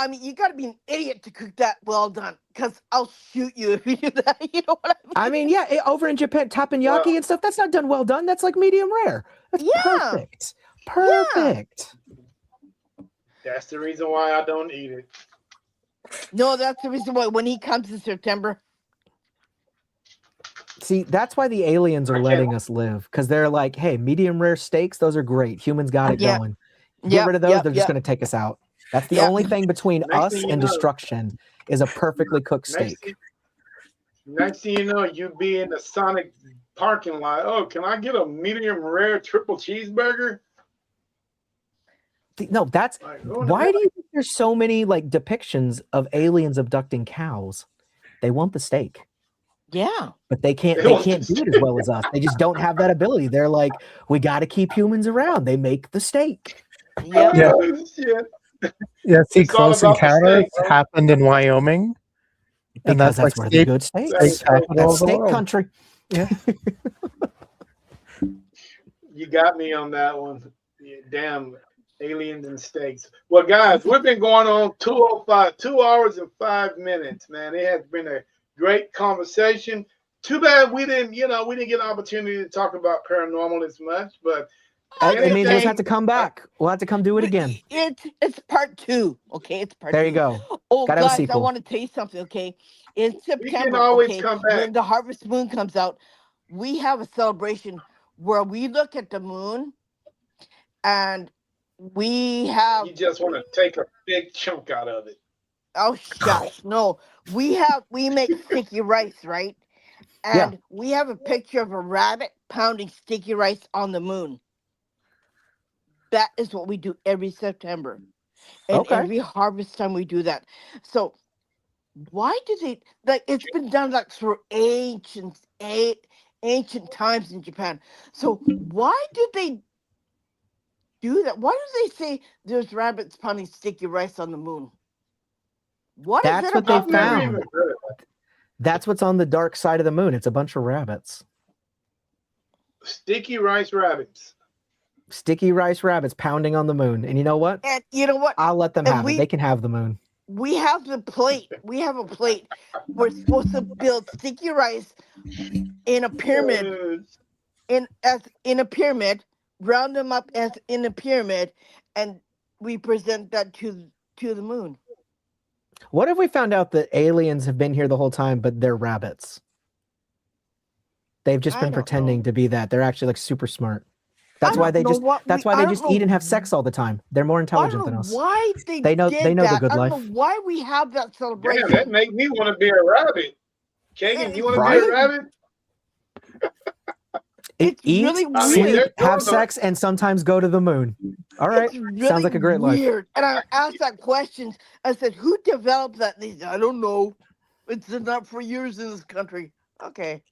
I mean, you got to be an idiot to cook that well done, because I'll shoot you if you do that. You know what I mean? I mean, yeah, over in Japan, teppanyaki and stuff, that's not done well done. That's like medium rare. That's Yeah. perfect. Perfect. That's the reason why I don't eat it. No, that's the reason why when he comes in September. See, that's why the aliens are letting us live, because they're like, hey, medium rare steaks, those are great. Humans got it Yeah. going. Get rid of those, they're just going to take us out. That's the only thing between Next us thing you and know- destruction is a perfectly cooked steak. Next thing you know, you be in the Sonic parking lot. Oh, can I get a medium rare triple cheeseburger? No, that's Like, who in the why hell- do you think there's so many like depictions of aliens abducting cows? They want the steak, Yeah. but they can't They want the do it as well as us. They just don't have that ability. They're like, we got to keep humans around. They make the steak. Yep. Yeah. Shit. Yeah, see, It's all Close about the Encounters steak, bro. happened in Wyoming, and Because that's like where the steak, good steak steak is. capital That's of the steak world. country. You got me on that one. Yeah, damn aliens and steaks. Well, guys, we've been going on 2 hours and 5 minutes, man. It has been a great conversation. Too bad we didn't get an opportunity to talk about paranormal as much, but It means we'll anything- have to come back. We'll have to come do it again. It's part 2. Okay, it's part There 2. you go. Oh, Gotta have a guys, I sequel. want to tell you something. Okay, in September, always okay, come back. when the harvest moon comes out, we have a celebration where we look at the moon, and we have you just want to take a big chunk out of it. oh shucks, no, we make sticky rice, right? Yeah. And we have a picture of a rabbit pounding sticky rice on the moon. That is what we do every September. And Okay. every harvest time we do that. So why do they like it's been done like for ancient times in Japan. So why do they do that? Why do they say there's rabbits pounding sticky rice on the moon? What is That's it what they about I've never found. even heard of it. That's what's on the dark side of the moon. It's a bunch of rabbits. Sticky rice rabbits. Sticky rice rabbits pounding on the moon. And you know what? And you know what? I'll let them And have it. They can have the moon. We have the plate. We have a plate. We're supposed to build sticky rice in a pyramid. In a pyramid, round them up as in a pyramid, and we present that to the moon. What if we found out that aliens have been here the whole time, but they're rabbits? They've just I been don't pretending know. to be that. They're actually like super smart. I That's why don't they know just what that's we- why I they don't just know- eat and have sex all the time. They're more I intelligent don't than know us. why they They know did the that. good I don't life. know why we have that celebration. Damn, that make me want to be a rabbit. Kagan, you want to be Right? a rabbit? It's Eat, really sleep, weird. have sex, and sometimes go to the moon. All right. It's really Sounds like a great life. weird. And I asked that question. I said, "Who developed that?" And they said, "I don't know. It's been up for years in this country." Okay.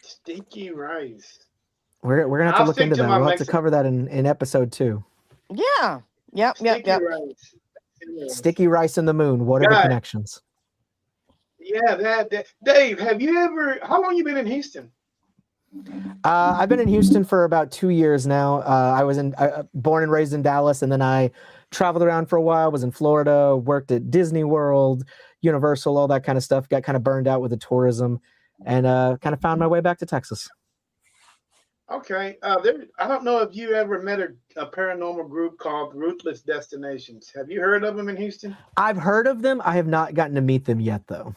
Sticky rice. We're gonna have to I'll look stick into to that. my We'll have to Mexican- cover that in episode 2. Yeah. Yep. Sticky rice. Sticky rice and the moon. What are the Guys. connections? Yeah, that. Dave, have you ever? How long you been in Houston? I've been in Houston for about 2 years now. I was born and raised in Dallas, and then I traveled around for a while. Was in Florida, worked at Disney World, Universal, all that kind of stuff. Got kind of burned out with the tourism, and kind of found my way back to Texas. Okay. I don't know if you ever met a paranormal group called Ruthless Destinations. Have you heard of them in Houston? I've heard of them. I have not gotten to meet them yet, though.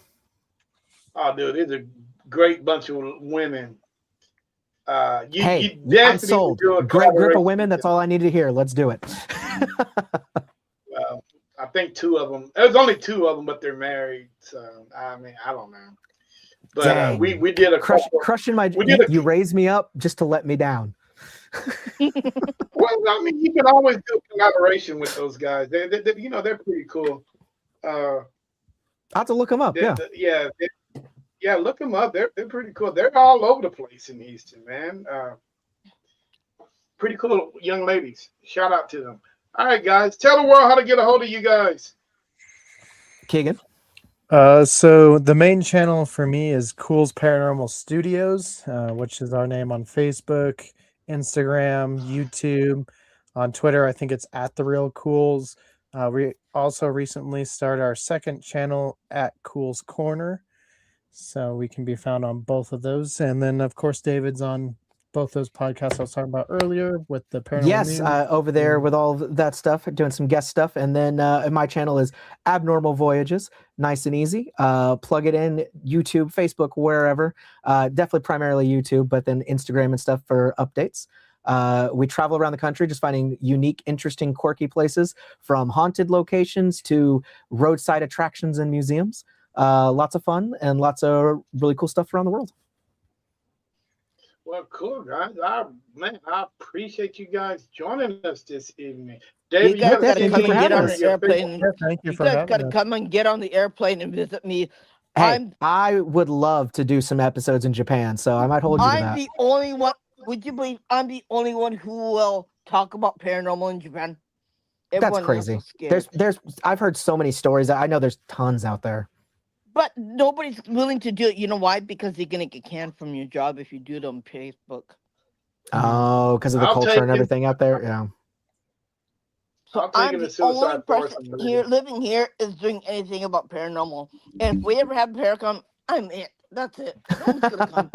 Oh, dude, they're a great bunch of women. You Hey, definitely I'm need to sold. do a Great group of collaboration women. with That's them. all I need to hear. Let's do it. I think two of them. There's only two of them, but they're married. So I mean, I don't know. But Dang. we did a couple. Crushing my. We did You raised me up just to let me down. Well, I mean, you can always do a collaboration with those guys. You know, they're pretty cool. I'll have to look them up. Yeah. Yeah, look them up. They're pretty cool. They're all over the place in Houston, man. Pretty cool young ladies. Shout out to them. All right, guys, tell the world how to get a hold of you guys. Keegan. So the main channel for me is Culz Paranormal Studios, which is our name on Facebook, Instagram, YouTube, on Twitter. I think it's at The Real Culz. We also recently started our second channel at Culz Corner, so we can be found on both of those. And then, of course, David's on both those podcasts I was talking about earlier with the Paranormal Yes, News. over there with all of that stuff, doing some guest stuff. And then my channel is Abnormal Voyages. Nice and easy. Plug it in, YouTube, Facebook, wherever. Definitely primarily YouTube, but then Instagram and stuff for updates. We travel around the country just finding unique, interesting, quirky places, from haunted locations to roadside attractions and museums. Lots of fun and lots of really cool stuff around the world. Well, cool, guys. I appreciate you guys joining us this evening. David, You guys Yeah, gotta thank come you for and get having on us. the airplane. Yeah, thank you You for guys having gotta us. come and get on the airplane and visit me. Hey, I would love to do some episodes in Japan, so I might hold you to I'm that. the only one. Would you believe I'm the only one who will talk about paranormal in Japan? That's Everyone else crazy. is scared. There's I've heard so many stories. I know there's tons out there. But nobody's willing to do it. You know why? Because you're gonna get canned from your job if you do it on Facebook. Oh, because of the I'll culture take and it. everything out there. Yeah. So I'll take I'm it the as suicide only force. person here living here is doing anything about paranormal. And if we ever have Paracon, I'm it. That's it. No one's gonna come.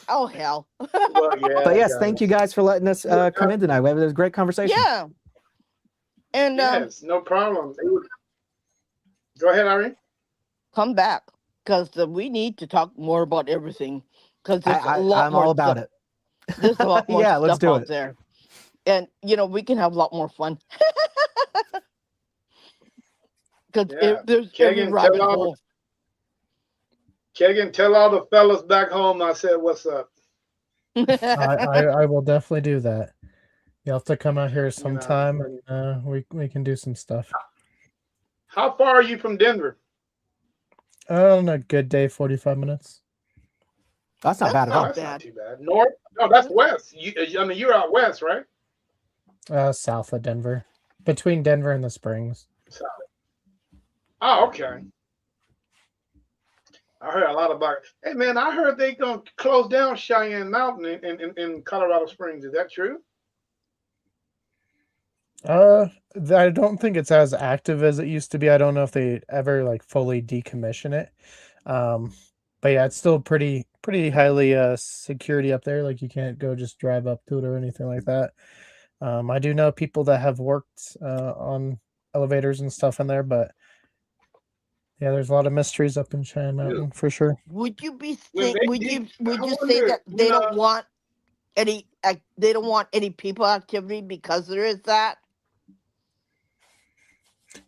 Oh hell. Well, yeah, But yes, guys. thank you guys for letting us come in tonight. We had a great conversation. Yeah. And Yes, no problem. Go ahead, Irene. come back because we need to talk more about everything. Because there's a lot I'm more all about stuff. it. There's a lot more Yeah, let's stuff do out it. there. And we can have a lot more fun. Because Yeah. there's Kagan, every rabbit hole. Kagan, tell all the fellas back home I said what's up. I will definitely do that. You'll have to come out here sometime, and we can do some stuff. How far are you from Denver? On a good day, 45 minutes. That's not bad at Oh, all. that's bad. not too bad. North? No, that's west. You're out west, right? South of Denver, between Denver and the Springs. South. Oh, okay. I heard a lot about it. Hey, man, I heard they going to close down Cheyenne Mountain in Colorado Springs. Is that true? I don't think it's as active as it used to be. I don't know if they ever fully decommission it. But yeah, it's still pretty highly security up there. You can't go just drive up to it or anything like that. I do know people that have worked on elevators and stuff in there, but yeah, there's a lot of mysteries up in Cheyenne Mountain for sure. Would you be When say, they would did- you I say wonder, that they don't want any people activity because there is that?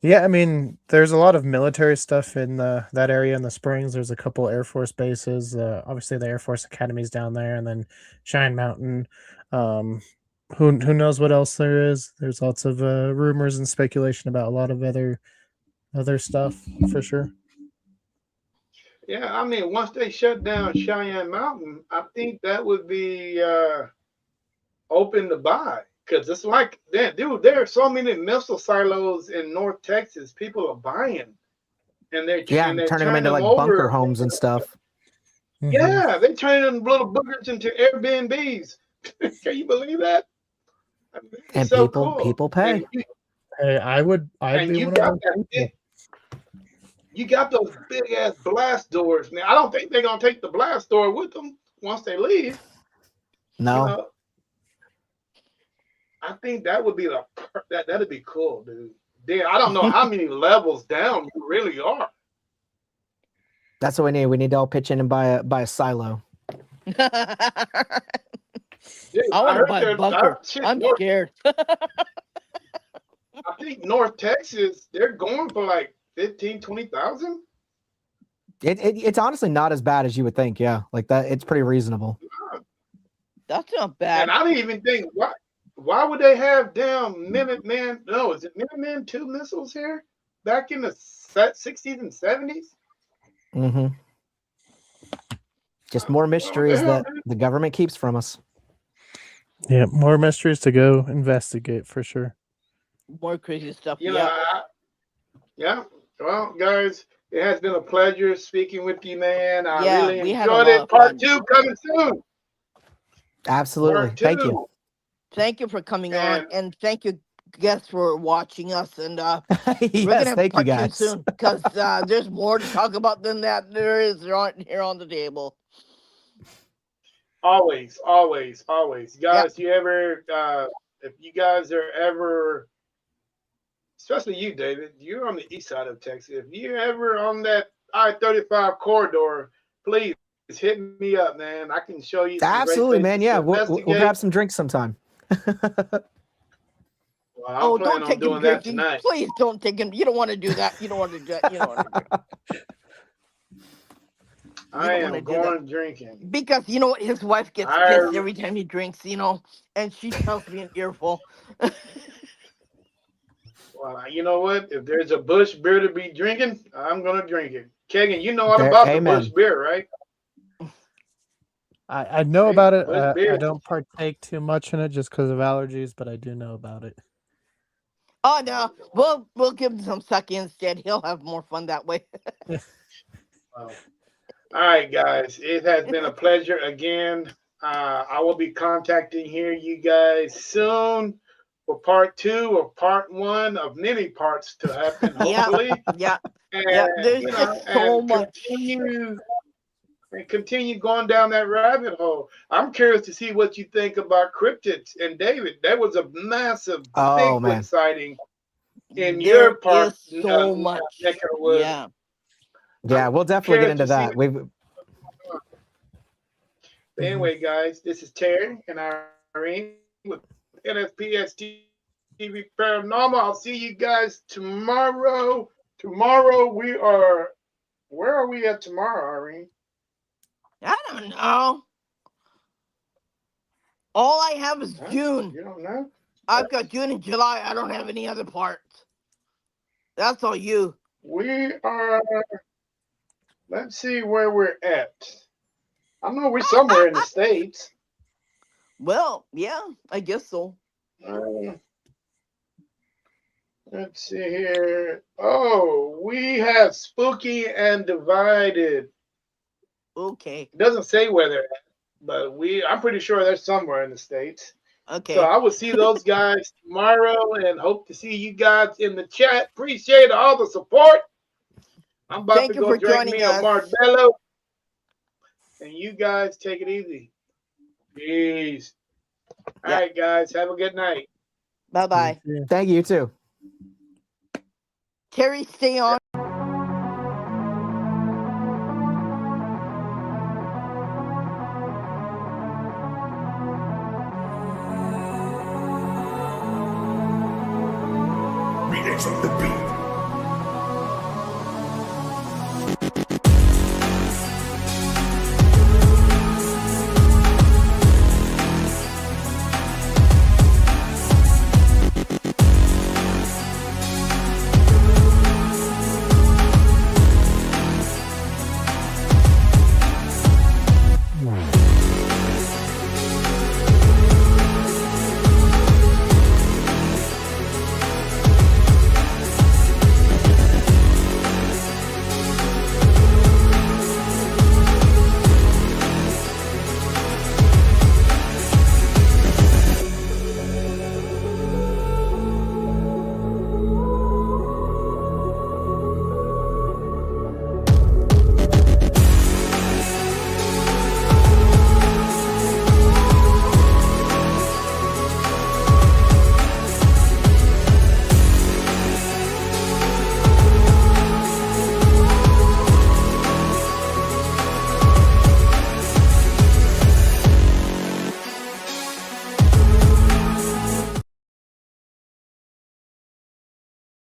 Yeah, I mean, there's a lot of military stuff in that area in the Springs. There's a couple Air Force bases. Obviously, the Air Force Academy's down there, and then Cheyenne Mountain. Who knows what else there is? There's lots of rumors and speculation about a lot of other stuff for sure. Yeah, I mean, once they shut down Cheyenne Mountain, I think that would be open to buy. Because it's dude, there are so many missile silos in North Texas. People are buying, and they're turning them into over. bunker homes and stuff. Mhm. Yeah, they're turning them little boogers into Airbnbs. Can you believe that? I mean, it's And so people pay. And you, Hey, I'd and be you one got of that those people. you got those big ass blast doors. Now I don't think they're gonna take the blast door with them once they leave. No. You know, I think that would be that'd be cool, dude. Then I don't know how many levels down you really are. That's what we need. We need to all pitch in and buy a silo. Dude, I want to heard buy a that bunker. shit, I'm North, scared. I think North Texas, they're going for like 15, 20,000. It's honestly not as bad as you would think. Yeah, like that. It's pretty reasonable. That's not bad. And I didn't even think why would they have damn Minuteman? No, is it Minuteman 2 missiles here back in the 60s and 70s? Mm-hmm. Just more mysteries hell, that the government keeps from us. Yeah, more mysteries to go investigate for sure. More crazy stuff. You know, yeah. Well, guys, it has been a pleasure speaking with you, man. I really we had a enjoyed lot it. of Part fun. 2 coming soon. Absolutely. Part Thank you. 2. Thank you for coming on, and thank you guests for watching us. And we're gonna have Thank you part 2 guys. soon because there's more to talk about than that there is here on the table. Always. Guys, you ever if you guys are ever, especially you, David, you're on the east side of Texas. If you're ever on that I-35 corridor, please hit me up, man. I can show you some Absolutely, great man. places Yeah, to we'll investigate. grab some drinks sometime. Well, I'm planning Don't on take him doing that drinking. tonight. Please don't take him. You don't want to do that. You don't want to do that. You don't want to do that. I am wanna do going drinking. Because you know what, his wife gets pissed every time he drinks, and she tells me an earful. Well, you know what? If there's a Bush beer to be drinking, I'm gonna drink it. Kagan, you know all about the Bush beer, right? I know about it. Bush beer. I don't partake too much in it just because of allergies, but I do know about it. Oh no, we'll give him some sake instead. He'll have more fun that way. Wow. All right, guys. It has been a pleasure again. I will be contacting you guys soon for part 2 or part 1 of many parts to happen, hopefully. Yeah. And, There's just so much. Continue going down that rabbit hole. I'm curious to see what you think about cryptids. And David, there was a massive Bigfoot sighting in your part. So much. Yeah. Yeah, we'll definitely get into that. Anyway, guys, this is Terry and Irene with NSPS TV Paranormal. I'll see you guys tomorrow. Tomorrow where are we at tomorrow, Irene? I don't know. All I have is June. You don't know? I've got June and July. I don't have any other parts. That's all you. We are, let's see where we're at. I know we're somewhere in the States. Well, yeah, I guess so. Let's see here. Oh, we have Spooky and Divided. Okay. It doesn't say where they're at, but I'm pretty sure they're somewhere in the States. Okay. So I will see those guys tomorrow and hope to see you guys in the chat. Appreciate all the support. I'm about to go drink me a Marbello. And you guys take it easy. Peace. All right, guys. Have a good night. Bye-bye. Thank you, too. Terry, stay on. The